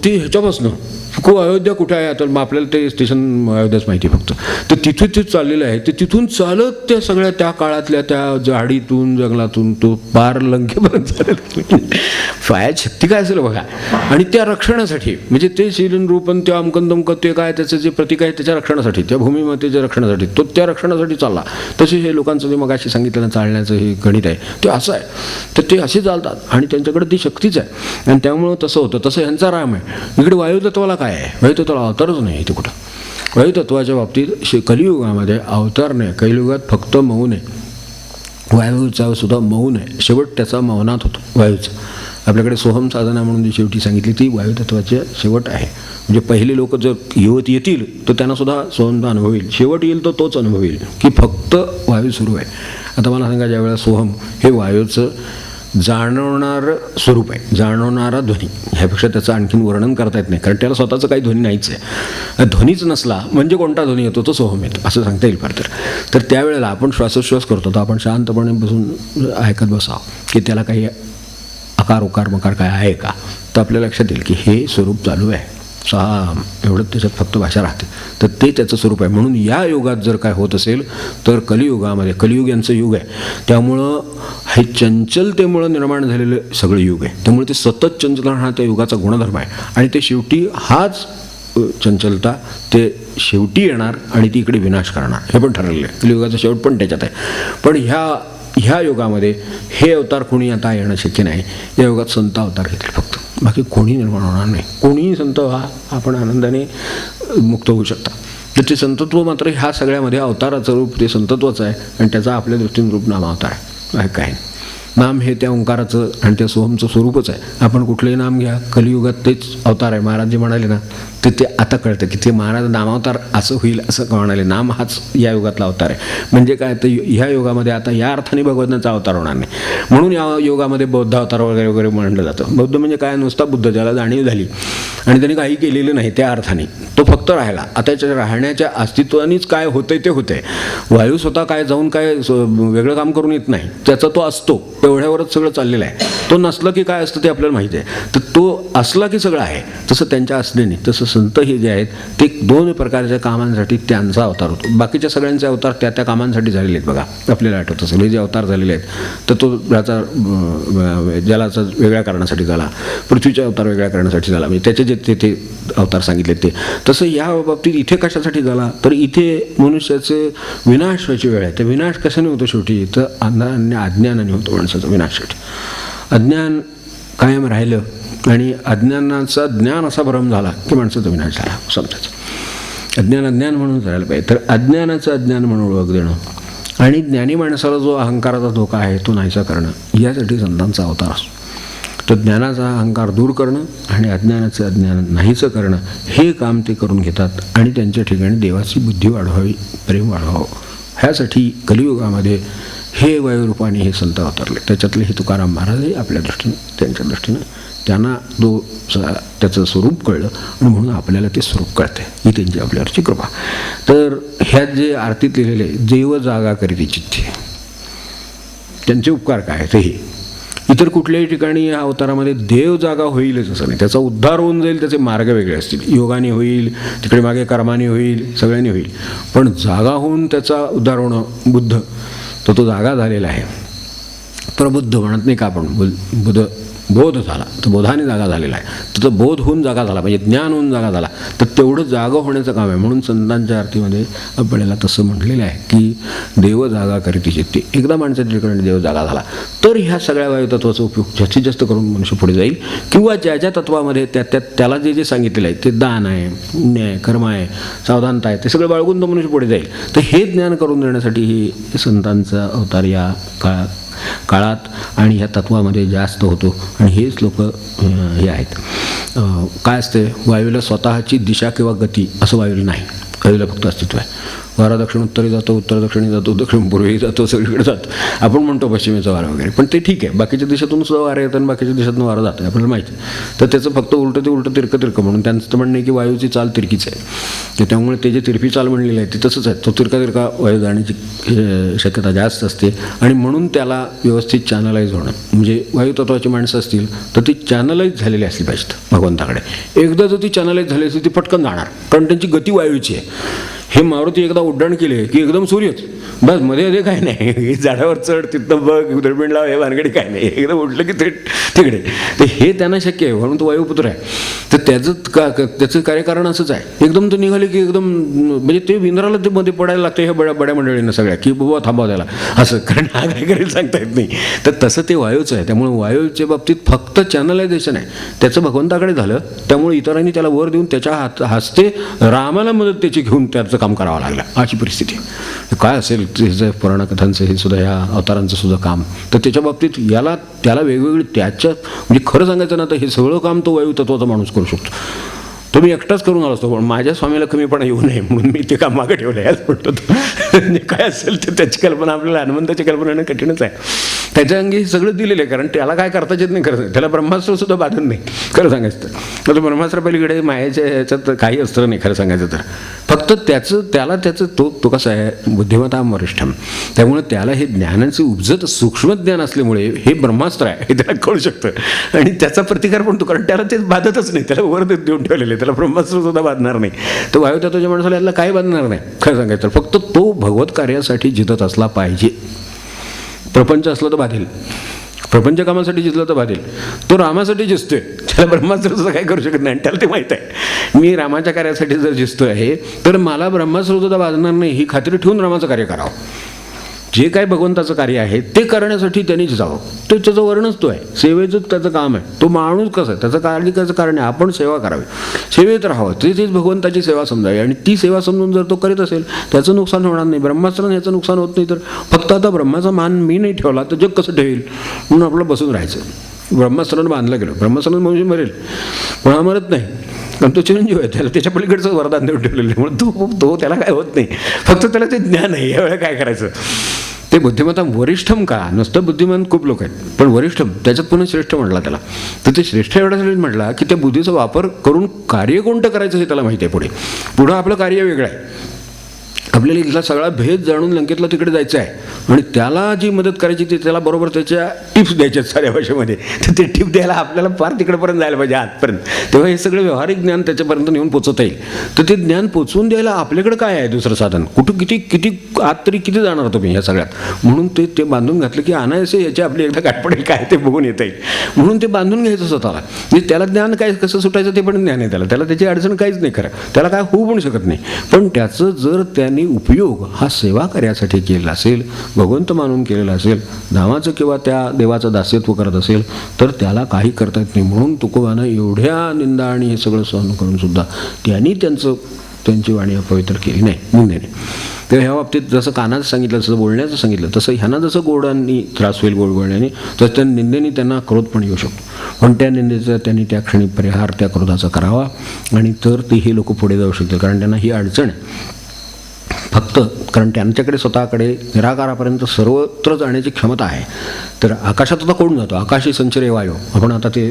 ती ह्याच्यापासनं खूप अयोध्या कुठे आहे आता, मग आपल्याला ते स्टेशन अयोध्याच माहिती फक्त. तर तिथे ते चाललेलं आहे. ते तिथून चालत त्या सगळ्या त्या काळातल्या त्या झाडीतून जंगलातून तो पार लंकेपर्यंत चालत. पायात शक्ती काय असेल बघा. आणि त्या रक्षणासाठी म्हणजे ते शीलन रूपन ते अमकन दमकन ते काय त्याचं जे प्रतीक आहे त्याच्या रक्षणासाठी, त्या भूमिमातेच्या रक्षणासाठी तो त्या रक्षणासाठी चालला. तसे हे लोकांचं जे मगाशी सांगितलं चालण्याचं हे गणित आहे ते असं आहे. तर ते असे चालतात आणि त्यांच्याकडे ती शक्तीच आहे आणि त्यामुळं तसं होतं. तसं ह्यांचा राम आहे. इकडे वायुतत्वाला काय आहे, वायुतत्वाला अवतारच नाही इथे कुठं. वायुतत्वाच्या बाबतीत कलियुगामध्ये अवतार नाही. कलियुगात फक्त मौन आहे. वायूचा सुद्धा मौन आहे. शेवट त्याचा मौनात होतो वायूचा. आपल्याकडे सोहम साधना म्हणून जी शेवटी सांगितली ती वायुतत्वाचे शेवट आहे. म्हणजे पहिले लोक जर येतील तर त्यांना सुद्धा सोहमचा अनुभव येईल. शेवट येईल तर तोच अनुभव येईल की फक्त वायू सुरू आहे. आता मला सांगा, ज्यावेळेला सोहम हे वायूचं जाणवणारं स्वरूप आहे, जाणवणारा ध्वनी, ह्यापेक्षा त्याचं आणखीन वर्णन करता येत नाही, कारण त्याला स्वतःचं काही ध्वनी नाहीच आहे. ध्वनीच नसला म्हणजे कोणता ध्वनी येतो तो सोहम येतो असं सांगता येईल फार तर त्यावेळेला आपण श्वासोश्वास करतो तर आपण शांतपणे बसून ऐकत बसावं की त्याला काही आकार उकार मकार काय आहे का. तर आपल्या लक्षात येईल की हे स्वरूप चालू आहे, साम एवढंच त्याच्यात फक्त भाषा राहते. तर ते त्याचं स्वरूप आहे. म्हणून या युगात जर काय होत असेल तर कलियुगामध्ये, कलियुग यांचं युग आहे, त्यामुळं हे चंचलतेमुळं निर्माण झालेलं सगळं युग आहे. त्यामुळे ते सतत चंचल हा त्या युगाचा गुणधर्म आहे आणि ते शेवटी हाच चंचलता ते शेवटी येणार आणि ती इकडे विनाश करणार हे पण ठरलेलं आहे. कलियुगाचा शेवट पण त्याच्यात आहे. पण ह्या युगामध्ये हे अवतार कोणी आता येणं शक्य नाही. या युगात संत अवतार घेतील फक्त, बाकी कोणी निर्माण होणार नाही. कोणीही संत आपण आनंदाने मुक्त होऊ शकता. तर ते संतत्व मात्र ह्या सगळ्यामध्ये अवताराचं रूप ते संतत्वच आहे आणि त्याचा आपल्या दृष्टीने रूप नाम अवतार आहे. काय नाम हे त्या ओंकाराचं आणि त्या सोहमचं स्वरूपच आहे. आपण कुठलंही नाम घ्या, कलियुगात तेच अवतार आहे. महाराज जे म्हणाले ना ते आता कळतं की ते महाराज नामावतार असं होईल असं का म्हणाले. नाम हाच या युगातला अवतार आहे. म्हणजे काय तर ह्या युगामध्ये आता या अर्थाने भगवंताचा अवतार होणार नाही. म्हणून या युगामध्ये बौद्ध अवतार वगैरे वगैरे म्हणलं जातं. बौद्ध म्हणजे काय, नुसता बुद्ध, ज्याला जाणीव झाली आणि त्यांनी काही केलेलं नाही त्या अर्थाने, तो फक्त राहिला. आता त्याच्या राहण्याच्या अस्तित्वानेच काय होतंय ते होतंय. वायू स्वतः काय जाऊन काय वेगळं काम करून येत नाही, त्याचा तो असतो, तेवढ्यावरच सगळं चाललेलं आहे. तो नसलं की काय असतं ते आपल्याला माहिती आहे. तर तो असला की सगळं आहे. तसं त्यांच्या असल्याने तसं संत हे जे आहेत ते दोन प्रकारच्या कामांसाठी त्यांचा अवतार होतो. बाकीच्या सगळ्यांचे अवतार त्या त्या कामांसाठी झालेले आहेत. बघा आपल्याला आठवतं सगळे जे अवतार झालेले आहेत तर तो त्याचा जलाचा वेगळ्या कारणासाठी झाला, पृथ्वीचे अवतार वेगळ्या कारणासाठी झाला, म्हणजे त्याचे जे ते अवतार सांगितले ते. तसं या बाबतीत इथे कशासाठी झाला तर इथे मनुष्याचे विनाश व्हायची वेळ आहे. तर विनाश कशाने होतो शेवटी तर अज्ञानाने होतो माणसाचा विनाश. अज्ञान कायम राहिलं आणि अज्ञानाचा ज्ञान असा भ्रम झाला की माणसाचा विनाश झाला समजायचं. अज्ञान म्हणून राहिलं पाहिजे. तर अज्ञानाचं अज्ञान म्हणून ओळख देणं आणि ज्ञानी माणसाला जो अहंकाराचा धोका आहे तो नाहीसा करणं यासाठी संतांचा अवतार असतो. तर ज्ञानाचा अहंकार दूर करणं आणि अज्ञानाचं अज्ञान नाहीचं करणं हे काम ते करून घेतात आणि त्यांच्या ठिकाणी देवाची बुद्धी वाढवावी, प्रेम वाढवावं. ह्यासाठी कलियुगामध्ये हे वायुरूपाने हे संत अवतरले. त्याच्यातले हे तुकाराम महाराजही आपल्या दृष्टीने त्यांच्या दृष्टीनं त्यांना त्याचं स्वरूप कळलं आणि म्हणून आपल्याला ते स्वरूप कळतं. ही त्यांची आपल्यावरची कृपा. तर ह्यात जे आरतीत लिहिलेले देव जागा करीती चित्ती, त्यांचे उपकार काय आहेत हे. इतर कुठल्याही ठिकाणी या अवतारामध्ये देव जागा होईलच असं नाही. त्याचा उद्धार होऊन जाईल, त्याचे मार्ग वेगळे असतील. योगाने होईल, तिकडे मागे कर्माने होईल, सगळ्यांनी होईल. पण जागा होऊन त्याचा उद्धार होणं, बुद्ध तो जागा झालेला आहे. प्रबुद्ध म्हणत नाही का आपण, बुद्ध बोध झाला, तर बोधाने जागा झालेला आहे, तर तो बोध होऊन जागा झाला, म्हणजे ज्ञान होऊन जागा झाला, तर तेवढं जागा होण्याचं काम आहे. म्हणून संतांच्या आरतीमध्ये आपल्याला तसं म्हटलेलं आहे की देव जागा करीती चित्ती. एकदा माणसाच्या ठिकाणी देव जागा झाला तर ह्या सगळ्या वायुतत्वाचा उपयोग जास्तीत जास्त करून मनुष्य पुढे जाईल. किंवा ज्या ज्या तत्वामध्ये त्याला जे जे सांगितलेलं आहे, ते दान आहे, पुण्य आहे, कर्म आहे, सावधानता आहे, ते सगळं बाळगून तो मनुष्य पुढे जाईल. तर हे ज्ञान करून देण्यासाठी ही संतांचा अवतार या काळात आणि ह्या तत्वामध्ये जास्त होतो. आणि हेच लोक हे आहेत. काय असते, वायूला स्वतःची दिशा किंवा गती असं वायूला नाही. वायूला फक्त अस्तित्व आहे. वारा दक्षिण उत्तरी जातो, उत्तर दक्षिणी जातो, दक्षिण पूर्वेही जातो, सगळीकडे जातो. आपण म्हणतो पश्चिमेचा वारा वगैरे, पण ते ठीक आहे. बाकीच्या दिशेतून सुद्धा वारा येतं आणि बाकीच्या दिशेतून वारा जातं, आपल्याला माहिती आहे. तर त्याचं फक्त उलटं ते उलटं तिरकं म्हणून त्यांचं तर म्हणणं आहे की वायूची चाल तिरकीच आहे. तर त्यामुळे ते जे तिरपी चाल म्हणलेली आहे ते तसंच आहे. तो तिरका वायू जाण्याची शक्यता जास्त असते. आणि म्हणून त्याला व्यवस्थित चॅनलाइज होणं, म्हणजे वायुतत्वाची माणसं असतील तर ती चॅनलाइज झालेली असली पाहिजेत भगवंताकडे. एकदा जर ती चॅनलाइज झाली असली ती पटकन जाणार, कारण त्यांची गती वायूची आहे. हे मारुती एकदा उड्डाण केले की एकदम सूर्यच, बस मध्ये काय नाही, झाडावर चढ, तिथं बघ, उदरपिंड लाव, हे भानगडी काय नाही, एकदम उठलं की ते तिकडे. तर हे त्यांना शक्य आहे, म्हणून तो वायुपुत्र आहे. तर त्याचं कार्यकारण असंच आहे. एकदम तो निघाले की एकदम, म्हणजे ते विंद्राला ते मध्ये पडायला लागतं ह्या बड्या मंडळींना सगळ्या, की बाबा थांबवा त्याला असं, कारण हा काय करेल सांगता येत नाही. तर तसं ते वायूचं आहे. त्यामुळे वायूच्या बाबतीत फक्त चॅनलायझेशन आहे, त्याचं भगवंताकडे झालं. त्यामुळे इतरांनी त्याला वर देऊन त्याच्या हस्ते रामाला मदत त्याची घेऊन त्याचं काम करावं लागलं, अशी परिस्थिती. काय असेल त्याचं पुराणकथांचं हे सुद्धा, ह्या अवतारांचं सुद्धा काम. तर त्याच्या बाबतीत त्याला वेगवेगळी त्याच्या, म्हणजे खरं सांगायचं ना तर हे सगळं काम तो वायुतत्वाचा माणूस करू शकतो. तो मी एकटाच करून आलो असतो, पण माझ्या स्वामीला कमीपणा येऊ नये म्हणून मी ते काम मागं ठेवलं आहे असं म्हणतो. म्हणजे काय असेल तर त्याची कल्पना आपल्याला हनुमंताची कल्पना येणं कठीणच आहे. त्याच्या अंगी हे सगळं दिलेलं आहे, कारण त्याला काय करताच येत नाही. खरं त्याला ब्रह्मास्त्र सुद्धा बाधन नाही, खरं सांगायचं तर. ब्रह्मास्त्र पलीकडे मायाच्या ह्याच्यात काही अस्त्र नाही, खरं सांगायचं तर. फक्त त्याचं तो कसं आहे, बुद्धिमत्ता वरिष्ठम. त्यामुळे त्याला हे ज्ञानाचं उपजत सूक्ष्म ज्ञान असल्यामुळे हे ब्रह्मास्त्र आहे हे त्याला कळू शकतं. आणि त्याचा प्रतिकार पण तो, कारण त्याला ते बाधतच नाही, त्याला वर देऊन ठेवलेले, त्याला ब्रह्मास्त्र सुद्धा बाधणार नाही. तर वायुतत्वाच्या माणसाला याला काही बाधणार नाही, खरं सांगायचं. फक्त तो भगवत कार्यासाठी जितत असला पाहिजे. प्रपंच असलं तर बाधेल, प्रपंच कामासाठी जिंकलं तर बाधेल. तो रामासाठी जिंकतोय, त्याला ब्रह्मास्त्र सुद्धा काय करू शकत नाही. आणि त्याला ते माहीत आहे, मी रामाच्या कार्यासाठी जर जिंकतोय आहे तर मला ब्रह्मास्त्र सुद्धा बाधणार नाही, ही खात्री ठेवून रामाचं कार्य करावं. जे काय भगवंताचं कार्य आहे ते करण्यासाठी त्यांनी जावं. ते त्याचं वर्णच तो आहे, सेवेचंच त्याचं काम आहे. तो माणूस कसं आहे, त्याचं कार्याचं कारण आहे आपण सेवा करावी, सेवेत राहावं, तेच भगवंताची सेवा समजावी. आणि ती सेवा समजून जर तो करीत असेल त्याचं नुकसान होणार नाही. ब्रह्मास्त्रानं याचं नुकसान होत नाही. तर फक्त आता ब्रह्माचा मान मी नाही ठेवला तर जग कसं ठेवेल म्हणून आपलं बसून राहायचं. ब्रह्मास्त्रानं बांधलं गेलं, ब्रह्मास्त्रानं म्हणजे मरेल पण हा मरत नाही, कारण तो चिरंजीव आहे, त्याला त्याच्या पलीकडचं वरदान देऊन ठेवलेलं आहे. म्हणून तो त्याला काय होत नाही, फक्त त्याला ते ज्ञान आहे. यावेळेला काय करायचं ते बुद्धिमत्ता वरिष्ठम का, नुसतं बुद्धिमान खूप लोक आहेत, पण वरिष्ठम त्याच्यात पुन्हा श्रेष्ठ म्हटला त्याला. तर ते श्रेष्ठ एवढ्यासाठी म्हटला की त्या बुद्धीचा वापर करून कार्य कोणतं करायचं हे त्याला माहिती आहे. पुढं आपलं कार्य वेगळं आहे. आपल्याला इथला सगळा भेद जाणून लंकेतला तिकडे जायचं आहे आणि त्याला जी मदत करायची ती त्याला बरोबर त्याच्या टिप्स द्यायच्यात साऱ्या भाषेमध्ये. तर ते टिप द्यायला आपल्याला फार तिकडेपर्यंत जायला पाहिजे, आतपर्यंत. तेव्हा हे सगळं व्यावहारिक ज्ञान त्याच्यापर्यंत नेऊन पोचवता येईल. तर ते ज्ञान पोचवून द्यायला आपल्याकडे काय आहे दुसरं साधन, कुठं किती आत तरी किती जाणार तुम्ही ह्या सगळ्यात. म्हणून ते बांधून घातलं की अनायसे याची आपली एकदा गाठ पडेल काय ते बघून येता येईल. म्हणून ते बांधून घ्यायचं स्वतःला. म्हणजे त्याला ज्ञान काय कसं सुटायचं ते पण ज्ञान आहे त्याला त्याची अडचण काहीच नाही. खरं त्याला काय होऊ पण शकत नाही. पण त्याचं जर त्यांनी उपयोग हा सेवा कार्यासाठी केलेला असेल, भगवंत मानून केलेला असेल, धामाचं किंवा त्या देवाचं दास्यत्व करत असेल तर त्याला काही करता येत नाही. म्हणून तुकोबानं एवढ्या निंदा आणि हे सगळं सहन करून सुद्धा त्यांनी त्यांची वाणी अपवित्र केली नाही निंदेने. तर ह्या बाबतीत जसं कानाचं सांगितलं, जसं बोलण्याचं सांगितलं, तसं ह्यांना जसं गोडांनी त्रास होईल गोड बोलण्याने, तसं त्या निंदेने त्यांना क्रोध पण येऊ शकतो. पण त्या निंदेचा त्यांनी त्या क्षणी परिहार त्या क्रोधाचा करावा आणि तर ते हे लोक पुढे जाऊ शकतील. कारण त्यांना ही अडचण फक्त कारण त्यांच्याकडे स्वतःकडे निराकारापर्यंत सर्वत्र जाण्याची क्षमता आहे. तर आकाशात आता कोण जातो, आकाशी संचरे वायो, आपण आता ते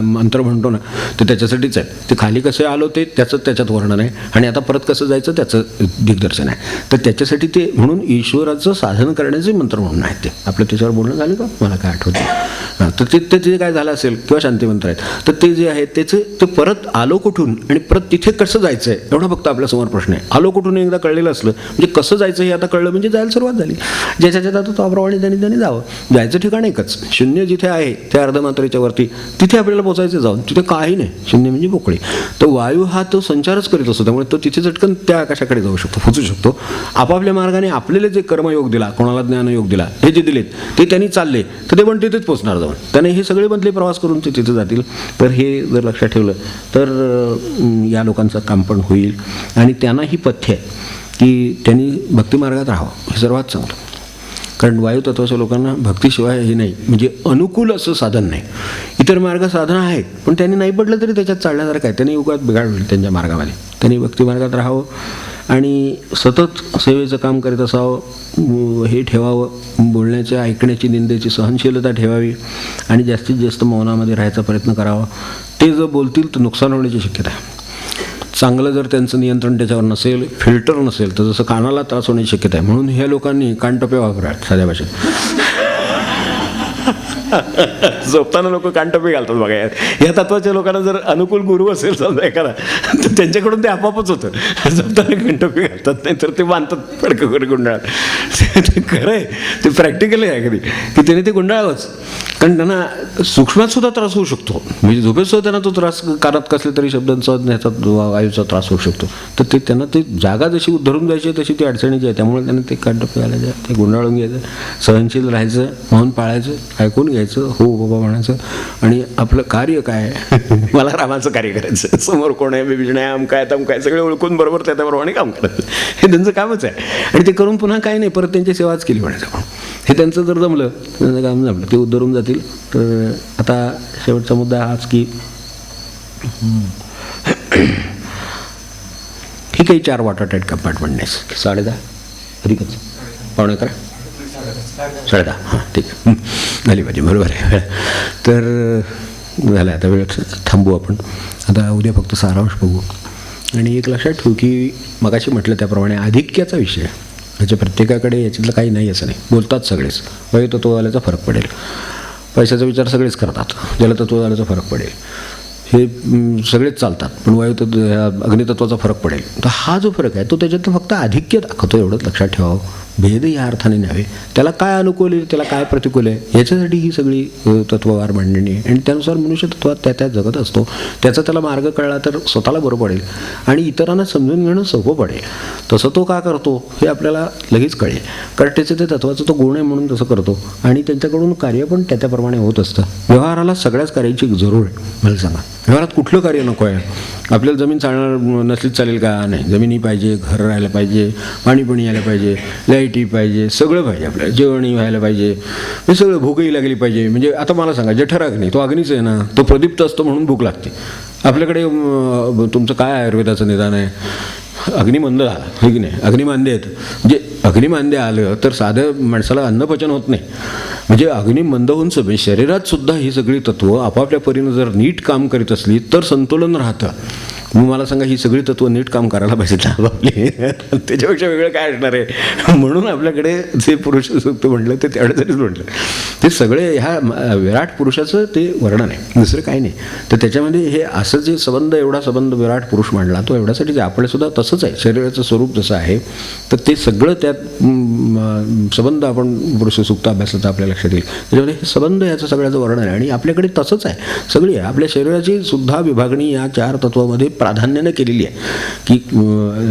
मंत्र म्हणतो ना, तर त्याच्यासाठीच आहे. ते खाली कसे आलो ते त्याच्यात वर्णन आहे आणि आता परत कसं जायचं त्याचं दिग्दर्शन आहे. तर त्याच्यासाठी ते म्हणून ईश्वराचं साधन करण्याचे मंत्र म्हणून आहेत ते. आपलं त्याच्यावर बोलणं झालं का, मला काय आठवतं हां, तर ते जे काय झालं असेल किंवा शांतिमंत्र आहेत तर ते जे आहे त्याचं ते परत आलो कुठून आणि परत तिथे कसं जायचं आहे एवढा फक्त आपल्यासमोर प्रश्न आहे. आलो कुठून एकदा कळलेलं असलं म्हणजे कसं जायचं हे आता कळलं म्हणजे जायला सुरुवात झाली. ज्याच्या जातो त्याप्रमाणे त्यांनी जावं. जायचं ठिकाण एकच, शून्य जिथे आहे त्या अर्धमात्रेच्या वरती तिथे आपल्याला पोचायचं जाऊन. तिथे काही नाही, शून्य म्हणजे मोकळी. तर वायू हा तो संचारच करीत असतो, त्यामुळे तो तिथे चटकन त्या आकाशाकडे जाऊ शकतो, पोचू शकतो. आपापल्या मार्गाने आपल्याला जे कर्मयोग दिला, कोणाला ज्ञानयोग दिला, हे जे दिलेत ते त्यांनी चालले तर ते पण तिथेच पोचणार जाऊन. त्याने हे सगळे बदले प्रवास करून ते तिथे जातील. तर हे जर लक्षात ठेवलं तर या लोकांचं काम पण होईल. आणि त्यांना ही पथ्य आहे की त्यांनी भक्तिमार्गात राहावं, हे सर्वात चांगलं. कारण वायुतत्वाच्या लोकांना भक्तीशिवाय हे नाही, म्हणजे अनुकूल असं साधन नाही. इतर मार्ग साधनं आहेत पण त्यांनी नाही पडलं तरी त्याच्यात चालण्यासारखं आहे. त्यांनी युगात बिघाड होईल त्यांच्या मार्गामध्ये. त्यांनी भक्तिमार्गात राहावं आणि सतत सेवेचं काम करीत असावं, हे ठेवावं, बोलण्याच्या ऐकण्याची निंदेची सहनशीलता ठेवावी आणि जास्तीत जास्त मौनामध्ये राहायचा प्रयत्न करावा. ते जर बोलतील तर नुकसान होण्याची शक्यता आहे. चांगलं जर त्यांचं नियंत्रण त्याच्यावर नसेल, फिल्टर नसेल, तर जसं कानाला त्रास होण्याची शक्यता आहे. म्हणून ह्या लोकांनी कानटोपे वापरावेत साध्या भाषेत. झोपताना लोक कानटोपी घालतात बघा. या तत्वाच्या लोकांना जर अनुकूल गुरु असेल समजा एखादा तर त्यांच्याकडून ते आपापच होतं. झोपताना कानटोपी घालतात, नाही तर ते बांधतात फडकं करून गुंडाळ. ते खरं आहे, ते प्रॅक्टिकल आहे कधी की त्याने ते गुंडाळावंच. कारण त्यांना सूक्ष्मात सुद्धा त्रास होऊ शकतो. म्हणजे झोपेत सुद्धा त्यांना तो त्रास, कानात कसले तरी शब्दांचा ह्याचा वायूचा त्रास होऊ शकतो. तर ते त्यांना ते जागा जशी उद्धरून जायची तशी ती अडचणीची आहे. त्यामुळे त्यांना ते कानटोपी घालायचं, ते गुंडाळून घ्यायचं, सहनशील राहायचं, मौन पाळायचं, ऐकून घ्यायचं, हो बाबा म्हणायचं. आणि आपलं कार्य काय मला रामाचं कार्य करायचं, समोर कोण आहे, विभीषण आहे, आमकाय तमकाय सगळे ओळखून बरोबर त्याप्रमाणे काम करायचं. हे त्यांचं कामच आहे. आणि ते करून पुन्हा काही नाही, परत त्यांची सेवाच केली म्हणायचं. हे त्यांचं जर जमलं, त्यांचं काम जमलं, ते उद्धरून जातील. तर आता शेवटचा मुद्दा हाच की ही काही 4 वॉटरटाईट कंपार्टमेंट नाही. 10:30 अधिकच 11:15 10:30 हां ठीक आहे, झाली पाहिजे, बरोबर आहे. तर झालं आता वेळ, थांबू आपण. आता उद्या फक्त सारांश बघू. आणि एक लक्षात ठेवू की मगाशी म्हटलं त्याप्रमाणे आधिक्याचा विषय म्हणजे प्रत्येकाकडे याच्यातलं काही नाही असं नाही. बोलतात सगळेच, वायुतत्ववाल्याचा फरक पडेल, पैशाचा विचार सगळेच करतात, जलतत्ववाल्याचा फरक पडेल, हे सगळेच चालतात, पण अग्नितत्वाचा फरक पडेल. तर हा जो फरक आहे तो त्याच्यात फक्त आधिक्य दाखवतो, एवढंच लक्षात ठेवावं. भेद या अर्थाने न्यावे, त्याला काय अनुकूल आहे, त्याला काय प्रतिकूल आहे, याच्यासाठी ही सगळी तत्ववार मांडणी आहे. आणि त्यानुसार मनुष्य तत्वात त्या जगत असतो. त्याचा त्याला मार्ग कळला तर स्वतःला बरं पडेल आणि इतरांना समजून घेणं सोपं पडेल. तसं तो का करतो हे आपल्याला लगेच कळेल, कारण त्याचं ते तत्वाचं तो गुण आहे म्हणून तसं करतो. आणि त्यांच्याकडून कार्य पण त्याप्रमाणे होत असतं. व्यवहाराला सगळ्याच कार्याची जरूर आहे. मला सांगा, व्यवहारात कुठलं कार्य नको आहे? आपल्याला जमीन चालणार नसलीच चालेल का? नाही, जमिनी पाहिजे, घर राहायला पाहिजे, पाणी यायला पाहिजे, लाईटी पाहिजे, सगळं पाहिजे. आपल्याला जेवणही व्हायला पाहिजे, हे सगळं. भूकही लागली पाहिजे. म्हणजे आता मला सांगा, जठर अग्नी तो अग्नीच आहे ना, तो प्रदीप्त असतो म्हणून भूक लागते. आपल्याकडे तुमचं काय आयुर्वेदाचं निदान आहे? अग्निमंद झाला, हे की नाही? अग्निमांदे आहेत. म्हणजे अग्निमांदे आलं तर साधं माणसाला अन्नपचन होत नाही. म्हणजे अग्निमंद होऊन सगळे शरीरात सुद्धा ही सगळी तत्वं आपापल्या परीनं जर नीट काम करीत असली तर संतुलन राहतं. मग मला सांगा, ही सगळी तत्वं नीट काम करायला पाहिजेत आपली, त्याच्यापेक्षा वेगळं काय असणार आहे? म्हणून आपल्याकडे जे पुरुष सूक्त म्हटलं ते तेवढ्यासाठीच म्हटलं. ते सगळे ह्या विराट पुरुषाचं ते वर्णन आहे, दुसरं काही नाही. तर त्याच्यामध्ये हे असं जे संबंध, एवढा संबंध विराट पुरुष मांडला तो एवढ्यासाठीच. आपलं सुद्धा तसंच आहे, शरीराचं स्वरूप जसं आहे तर ते सगळं त्यात संबंध आपण पुरुष सूक्त अभ्यासला तर आपल्या लक्षात येईल. त्याच्यामध्ये हे संबंध याचं सगळ्याचं वर्णन आहे. आणि आपल्याकडे तसंच आहे सगळी आहे. आपल्या शरीराची सुद्धा विभागणी या 4 तत्वामध्ये प्राधान्याने केलेली आहे की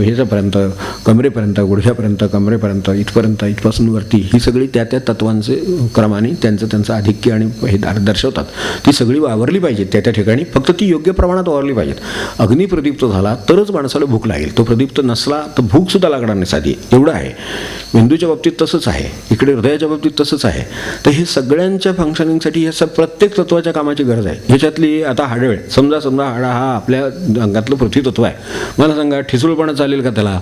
ह्याच्यापर्यंत, कमरेपर्यंत, गुडघ्यापर्यंत, कमरेपर्यंत, इथपर्यंत, इथपासून वरती, ही सगळी त्या तत्वांचे क्रमाने त्यांचं आधिक्य आणि हे दर्शवतात. ती सगळी वावरली पाहिजेत त्या ठिकाणी, फक्त ती योग्य प्रमाणात वावरली पाहिजेत. अग्नी प्रदीप्त झाला तरच माणसाला भूक लागेल, तो प्रदीप्त नसला तर भूक सुद्धा लागणार नाही साधी, एवढं आहे. मेंदूच्या बाबतीत तसंच आहे, इकडे हृदयाच्या बाबतीत तसंच आहे. तर हे सगळ्यांच्या फंक्शनिंगसाठी ह्या प्रत्येक तत्वाच्या कामाची गरज आहे. ह्याच्यातली आता हाडवेळ, समजा हाडा हा आपल्या अंगातलं पृथ्वी तत्व आहे. मला सांगा, ठिसूळपणा चालेल का त्याला?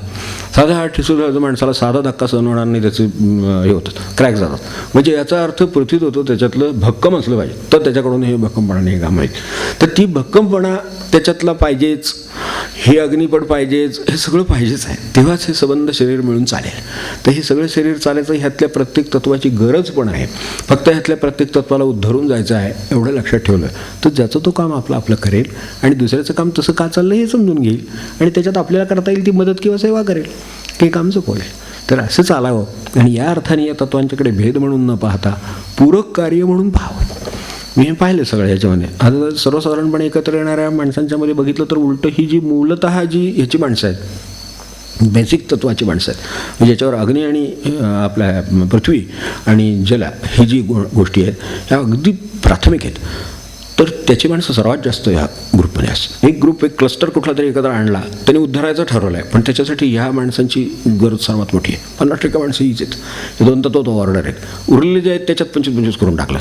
साधा हा ठिसूळ माणसाला साधा धक्का सहन होणार नाही, त्याचे हे होतात, क्रॅक जातात. म्हणजे याचा अर्थ पृथ्वी तत्व त्याच्यातलं भक्कम असलं पाहिजे, तर त्याच्याकडून हे भक्कमपणाने हे काम आहे. तर ती भक्कमपणा त्याच्यातला पाहिजेच, हे अग्निपट पाहिजेच, हे सगळं पाहिजेच आहे, तेव्हाच हे संबंध शरीर मिळून चालेल. तर हे सगळं शरीर चालायचं ह्यातल्या प्रत्येक तत्वाची गरज पण आहे. फक्त ह्यातल्या प्रत्येक तत्वाला उद्धरून जायचं आहे एवढं लक्षात ठेवलं तर ज्याचं तो काम आपलं आपलं करेल आणि दुसऱ्याचं काम तसं का चाललं हे समजून घेईल आणि त्याच्यात आपल्याला करता येईल ती मदत किंवा सेवा करेल, हे काम चुकवले. तर असं चालावं आणि या अर्थाने या तत्वांच्याकडे भेद म्हणून न पाहता पूरक कार्य म्हणून पाहावं. मी हे पाहिलं सगळं ह्याच्यामध्ये. आता सर्वसाधारणपणे एकत्र येणाऱ्या माणसांच्या मध्ये बघितलं तर उलटं ही जी मूलतः जी ह्याची माणसं आहेत, बेसिक तत्वाची माणसं आहेत, ज्याच्यावर अग्नी आणि आपल्या पृथ्वी आणि जल ही जी गोष्टी आहेत ह्या अगदी प्राथमिक आहेत, तर त्याची माणसं सर्वात जास्त ह्या ग्रुपमध्ये असतात. एक ग्रुप, एक क्लस्टर कुठला तरी एकत्र आणला, त्याने उद्धारायचं ठरवलं आहे, पण त्याच्यासाठी ह्या माणसांची गरज सर्वात मोठी आहे. 50% माणसं हीच आहेत, हे 2 तत्व तो ऑर्डर आहेत. उरलेले जे आहेत त्याच्यात 25-25 करून टाकलं,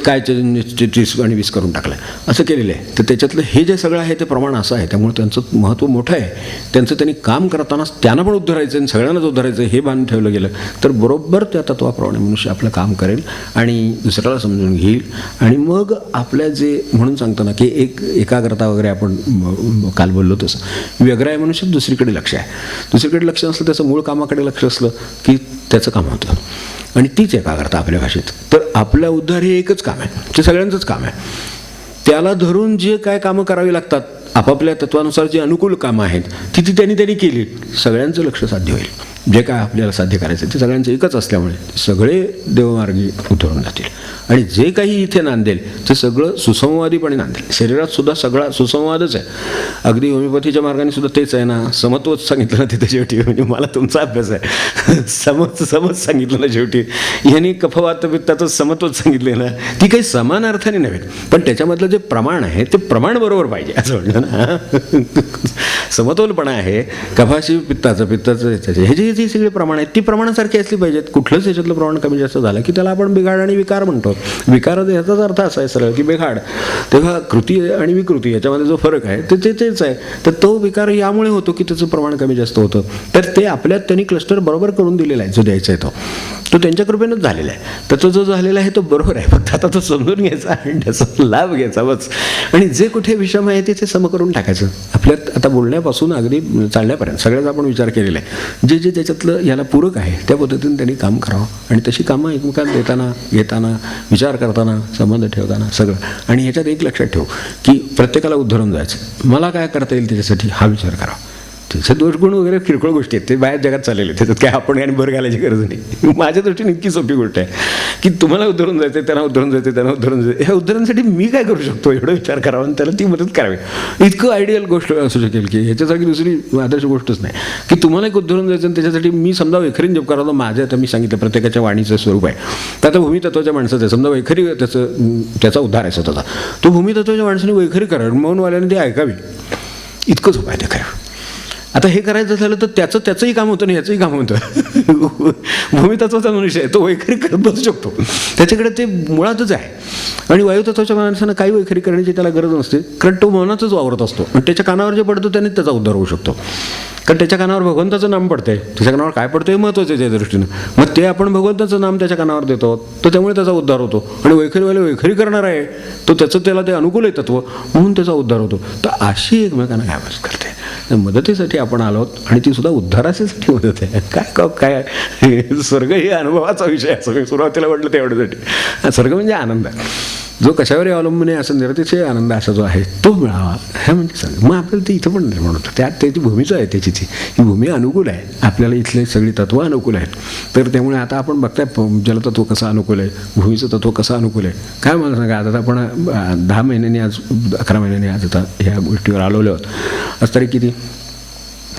काय 30 आणि 20 करून टाकलं, असं केलेलं आहे. तर त्याच्यातलं हे जे सगळं आहे ते प्रमाण असं आहे, त्यामुळे त्यांचं महत्त्व मोठं आहे. त्यांचं त्यांनी काम करताना त्यांना पण उद्धारायचं आणि सगळ्यांनाच उद्धारायचं हे बांधून ठेवलं गेलं तर बरोबर त्या तत्वाप्रमाणे मनुष्य आपलं काम करेल आणि दुसऱ्याला समजून घेईल. आणि मग आपल्या जे म्हणून सांगतो ना की एकाग्रता वगैरे आपण काल बोललो तसं वेगळं आहे मनुष्य, दुसरीकडे लक्ष आहे. दुसरीकडे लक्ष असलं, त्याचं मूळ कामाकडे लक्ष असलं की त्याचं काम होतं आणि तीच एकाग्रता आपल्या भाषेत. तर आपला उद्धार हे एकच काम आहे, ते सगळ्यांचंच काम आहे. त्याला धरून जे काय कामं करावी लागतात आपापल्या तत्वानुसार जी अनुकूल कामं आहेत ती त्यांनी केली, सगळ्यांचं लक्ष साध्य होईल. जे काय आपल्याला साध्य करायचं ते सगळ्यांचं एकच असल्यामुळे सगळे देवमार्गी उतरून जातील आणि जे काही इथे नांदेल ते सगळं सुसंवादीपणे नांदेल. शरीरात सुद्धा सगळा सुसंवादच आहे. अगदी होमिओपॅथीच्या मार्गाने सुद्धा तेच आहे ना, समत्वच सांगितलं ना तिथे शेवटी. म्हणजे मला तुमचा अभ्यास आहे, समज सांगितलं ना शेवटी. यांनी कफवात पित्ताचं समत्वच सांगितलं ना, ती काही समान अर्थाने नव्हे, पण त्याच्यामधलं जे प्रमाण आहे ते प्रमाण बरोबर पाहिजे असं म्हणलं ना. समतोलपणा आहे कफाशी पित्ताचं ह्याची जी सगळी प्रमाण आहेत ती प्रमाणासारखी असली पाहिजेत. कुठलंच याच्यातलं प्रमाण कमी जास्त झालं की त्याला आपण बिघाड आणि विकार म्हणतो. विकार याचाच अर्थ असा आहे सरळ की बिघाड. तेव्हा कृती आणि विकृती याच्यामध्ये जो फरक आहे ते तेच आहे. तर तो विकार यामुळे होतो की त्याचं प्रमाण कमी जास्त होतं. तर ते आपल्यात त्यांनी क्लस्टर बरोबर करून दिलेला आहे. जो द्यायचा आहे तो त्यांच्या कृपेनंच झालेला आहे. तर तो जो झालेला आहे तो बरोबर आहे. फक्त आता तो समजून घ्यायचा आणि त्याचा लाभ घ्यायचा बस. आणि जे कुठे विषम आहे ते सम करून टाकायचं. आपल्यात आता बोलण्यापासून अगदी चालण्यापर्यंत सगळ्याचा आपण विचार केलेला आहे. जे त्याच्यातलं याला पूरक आहे त्या पद्धतीने त्यांनी काम करावं आणि तशी कामं एकमेकांना देताना घेताना विचार करताना संबंध ठेवताना सगळं. आणि ह्याच्यात एक लक्षात ठेवू की प्रत्येकाला उद्धरून जायचं, मला काय करता येईल त्याच्यासाठी हा विचार करावा. त्याचे दोषगुण वगैरे किरकोळ गोष्टी आहेत, ते बाहेर जगात चाललेले, त्याच्यात काय आपण आणि भर घालायची गरज नाही. माझ्या दृष्टीने इतकी सोपी गोष्ट आहे की तुम्हाला उद्धरून जायचं, त्यांना उद्धरून जायचं. ह्या उद्धरणासाठी मी काय करू शकतो एवढं विचार करावा आणि त्याला ती मदत करावी. इतकं आयडियल गोष्ट असू शकेल की ह्याच्यासारखी दुसरी आदर्श गोष्टच नाही की तुम्हाला एक उद्धरून जायचं आणि त्याच्यासाठी मी समजा वैखरीन जप करावं. माझं आता मी सांगितलं प्रत्येकाच्या वाणीचं स्वरूप आहे. तर आता भूमितत्वाच्या माणसाचं आहे, समजा वैखरी त्याचा उद्धार आहे स्वतःचा, तो भूमितत्वाच्या माणसाने वैखरी करावी, मौनवाल्याने ते ऐकावी, इतकंच उपाय ते करावं. आता हे करायचं झालं तर त्याचंही काम होतं आणि ह्याचंही काम होतं. भूमितत्वाचा मनुष्य आहे, तो वैखरी करत बसू शकतो, त्याच्याकडे ते मुळातच आहे. आणि वायुतत्वाच्या माणसानं काही वैखरी करण्याची त्याला गरज नसते, कारण तो मनातच वावरत असतो आणि त्याच्या कानावर जे पडतो त्याने त्याचा उद्धार होऊ शकतो. कारण त्याच्या कानावर भगवंताचं नाम पडतंय, त्याच्या कानावर काय पडतं हे महत्त्वाचं आहे त्या दृष्टीनं. मग ते आपण भगवंताचं नाम त्याच्या कानावर देतो तर त्यामुळे त्याचा उद्धार होतो. आणि वैखरीवाले वैखरी करणार आहे तो त्याला ते अनुकूल आहे तत्व म्हणून त्याचा उद्धार होतो. तर अशी एकमेकांना काय मदत करते. मदतीसाठी आपण आलो आणि ती सुद्धा उद्धारासाठी मदत आहे. काय स्वर्ग हे अनुभवाचा विषय आहे. सगळं सुरुवातीला म्हटलं तेवढ्यासाठी. स्वर्ग म्हणजे आनंद जो कशावरही अवलंबून आहे, असं निरतिशय आनंद असा जो आहे तो मिळावा हे म्हणजे सांग. मग आपल्याला ते इथं पण निर्माण होतं. त्यात त्याची भूमीच आहे, त्याची ही भूमी अनुकूल आहे आपल्याला, इथले सगळी तत्व अनुकूल आहेत. तर त्यामुळे आता आपण बघताय जलतत्व कसं अनुकूल आहे, भूमीचं तत्व कसं अनुकूल आहे. काय मला सांगा, आता आपण 10 महिन्यांनी आज 11 महिन्यांनी आज आता ह्या गोष्टीवर आलेलो आहोत. आज तारीख किती?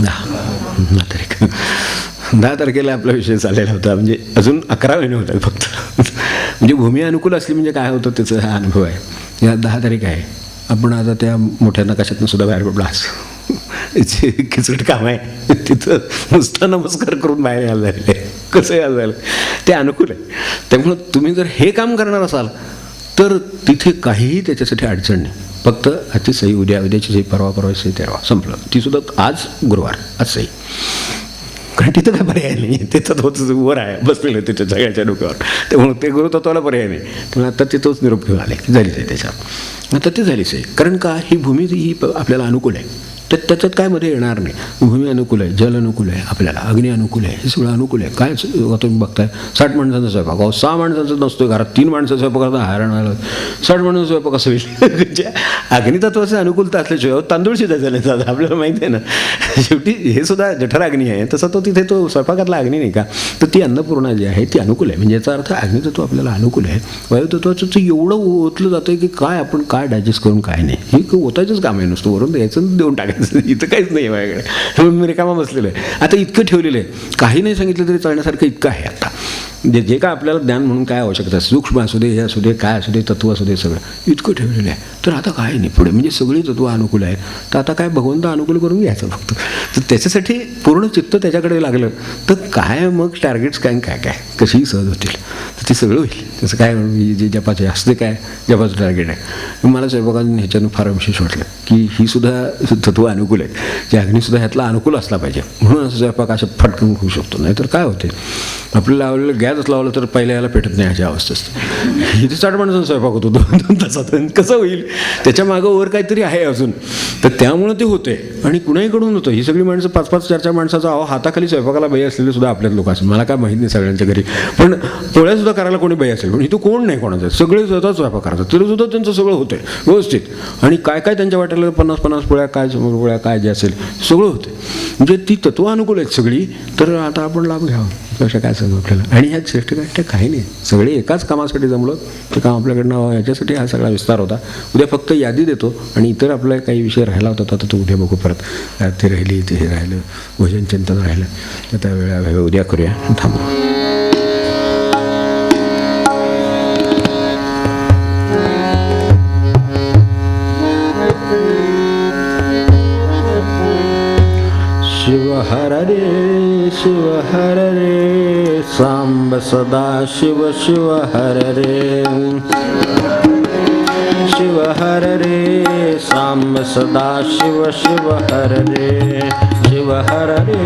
10 तारीख. 10 तारखेला आपला विषय चाललेला होता. म्हणजे अजून 11 महिने होतात फक्त. म्हणजे भूमी अनुकूल असली म्हणजे काय होतं त्याचा हा अनुभव आहे. या 10 तारीख आहे. आपण आता त्या मोठ्या नकाशातून सुद्धा बाहेर पडलो. जे किचकट काम आहे तिथं नुसता नमस्कार करून बाहेर यायला झालेलं आहे. कसं यायला झालं ते अनुकूल आहे. त्यामुळं तुम्ही जर हे काम करणार असाल तर तिथे काहीही त्याच्यासाठी अडचण नाही. फक्त आजची सही, उद्याची सही, परवाची सही, तेरवा संपलं. ती सुद्धा आज गुरुवार, आज सही. पण तिथं काय पर्याय नाही, ते तत्वच वर आहे बसलेलं त्याच्या सगळ्याच्या डोक्यावर. त्यामुळे ते गुरुतत्वाला पर्याय नाही. त्यामुळे आता तिथंच निरोप घेऊन आले की झालीच आहे त्याच्यात. आता ते झालीच आहे, कारण का ही भूमी ही आपल्याला अनुकूल आहे. तर त्याच्यात काय मध्ये येणार नाही. भूमी अनुकूल आहे, जल अनुकूल आहे, आपल्याला अग्नी अनुकूल आहे, हे सगळं अनुकूल आहे. काय तुम्ही बघताय 60 माणसांचा स्वयंपाक, 6 माणसांचा नसतो घरात, 3 माणसाचा स्वयंपाक करता हैराण व्हायला. 60 माणसांचा स्वयंपाक कसं होईल? अग्नितत्वाचं अनुकूलता असल्याशिवाय तांदूळ शिजायचं नाही दादा, आपल्याला माहिती आहे ना. शेवटी हे सुद्धा जठर अग्नी आहे, तसा तो तिथे तो स्वयंपाकातला अग्नी नाही का. तर ती अन्नपूर्णा जी आहे ती अनुकूल आहे. म्हणजे याचा अर्थ अग्नितत्व आपल्याला अनुकूल आहे. वायुतत्वाचं तर एवढं ओतलं जातं की काय आपण काय डायजेस्ट करून काय नाही, हे ओतायचंच काम आहे. नुसतं वरून द्यायचं देऊन टाकायचं, इथं काहीच नाही माझ्याकडे, म्हणून मी रिकामा बसलेलं आहे. आता इतकं ठेवलेलं आहे, काही नाही सांगितलं तरी चालण्यासारखं इतकं आहे. आता जे काय आपल्याला ज्ञान म्हणून काय आवश्यकता, सूक्ष्म असू दे, हे असू दे, काय असू दे, तत्व असू दे, सगळं इतकं ठेवलेलं आहे. तर आता काय नाही पुढे, म्हणजे सगळी तत्व अनुकूल आहेत. तर आता काय भगवंत अनुकूल करून घ्यायचं फक्त. तर त्याच्यासाठी पूर्ण चित्त त्याच्याकडे लागलं तर काय मग टार्गेट्स काय काय काय कशीही सहज होतील. तर ते सगळं होईल. तसं काय जे जपाचे असते काय जपाचं टार्गेट आहे. मला स्वयंपाकाने ह्याच्यानं फार विशेष वाटलं की ही सुद्धा तत्व अनुकूल आहेत, जे अग्निसुद्धा ह्यातला अनुकूल असला पाहिजे. म्हणून असं स्वयंपाक असं फटकन होऊ शकतो. नाहीतर काय होते, आपल्याला लावलेलं गॅस लावलं तर पहिल्या याला पेटत नाही अशी अवस्था असते. इथे 60 माणसांचा स्वयंपाक होतो 2 तासात, कसं होईल? त्याच्या मागं वर काहीतरी आहे अजून. तर त्यामुळं ते होते. आणि कुणाहीकडून होतं. ही सगळी माणसं 5-5, 4-4 माणसाचा हाताखाली स्वयंपाकाला बाई असलेले सुद्धा आपल्यात लोक असेल, मला काय माहीत नाही सगळ्यांच्या घरी, पण पोळ्यासुद्धा करायला कोणी बाई असेल. पण इथं कोण नाही कोणाचं, सगळे स्वतः स्वयंपाक करतात, तरी सुद्धा त्यांचं सगळं होतं व्यवस्थित. आणि काय काय त्यांच्या वाट्याला 50-50 पोळ्या, काय 100 पोळ्या, काय जे असेल सगळं होतं. म्हणजे ती तत्व अनुकूल आहेत सगळी. तर आता आपण लाभ घ्यावा, कशा काय सांगू आपल्याला. आणि ह्यात श्रेष्ठ काय काही नाही, सगळे एकाच कामासाठी जमलं. ते काम आपल्याकडनं याच्यासाठी हा सगळा विस्तार होता. उद्या फक्त यादी देतो आणि इतर आपला काही विषय राहिला होता तर तो उद्या बघू परत. ते राहिली, ते हे राहिलं, भोजन चिंतन राहिलं, तर त्यावेळेला उद्या करूया, थांबू. शिव हर रे शिव हर रे सांब सदा शिव शिव हर रे. शिव हर रे सांब सदा शिव शिव हर रे. शिव हर रे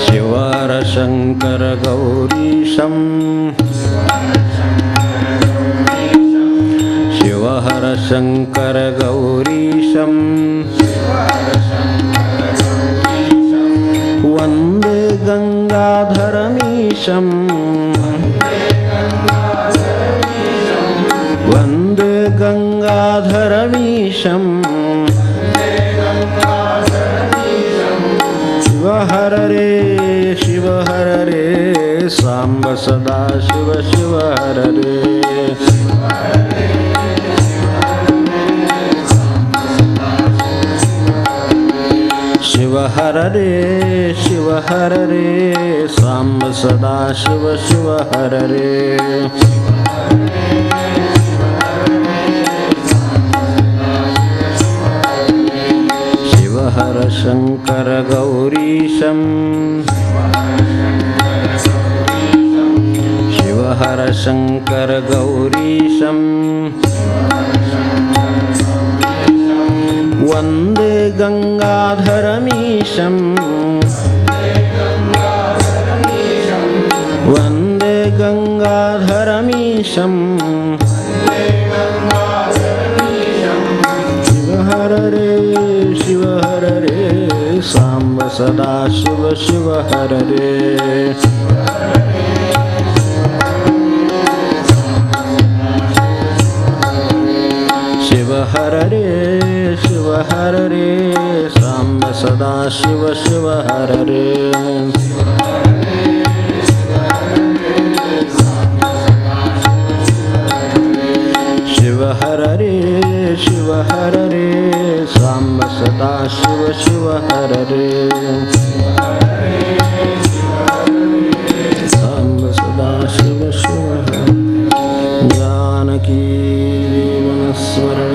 शिवर शंकर गौरीशं. शिवहर शंकर गौरीशं वन्दे गंगाधरमीशं. वन्दे गंगाधरमीशं. शिव हर रे सांब सदा शिव शिव हर रे. शिव हर रे सांब सदा शिव शिव हर रे. शिवहर शंकर गौरीशं. शिवहर शंकर गौरीशं वन्दे गंगाधरमीशं. वन्दे गंगाधरमीशं. शिव हर रे सांब सदा शिव शिव हर रे. शिव हर रे सांब सदा शिव शिव हर रे. शिव हर रे सांब सदा शिव शिव हर रे. सांब सदा शिव शिव हर. जानकी जीवन स्मरण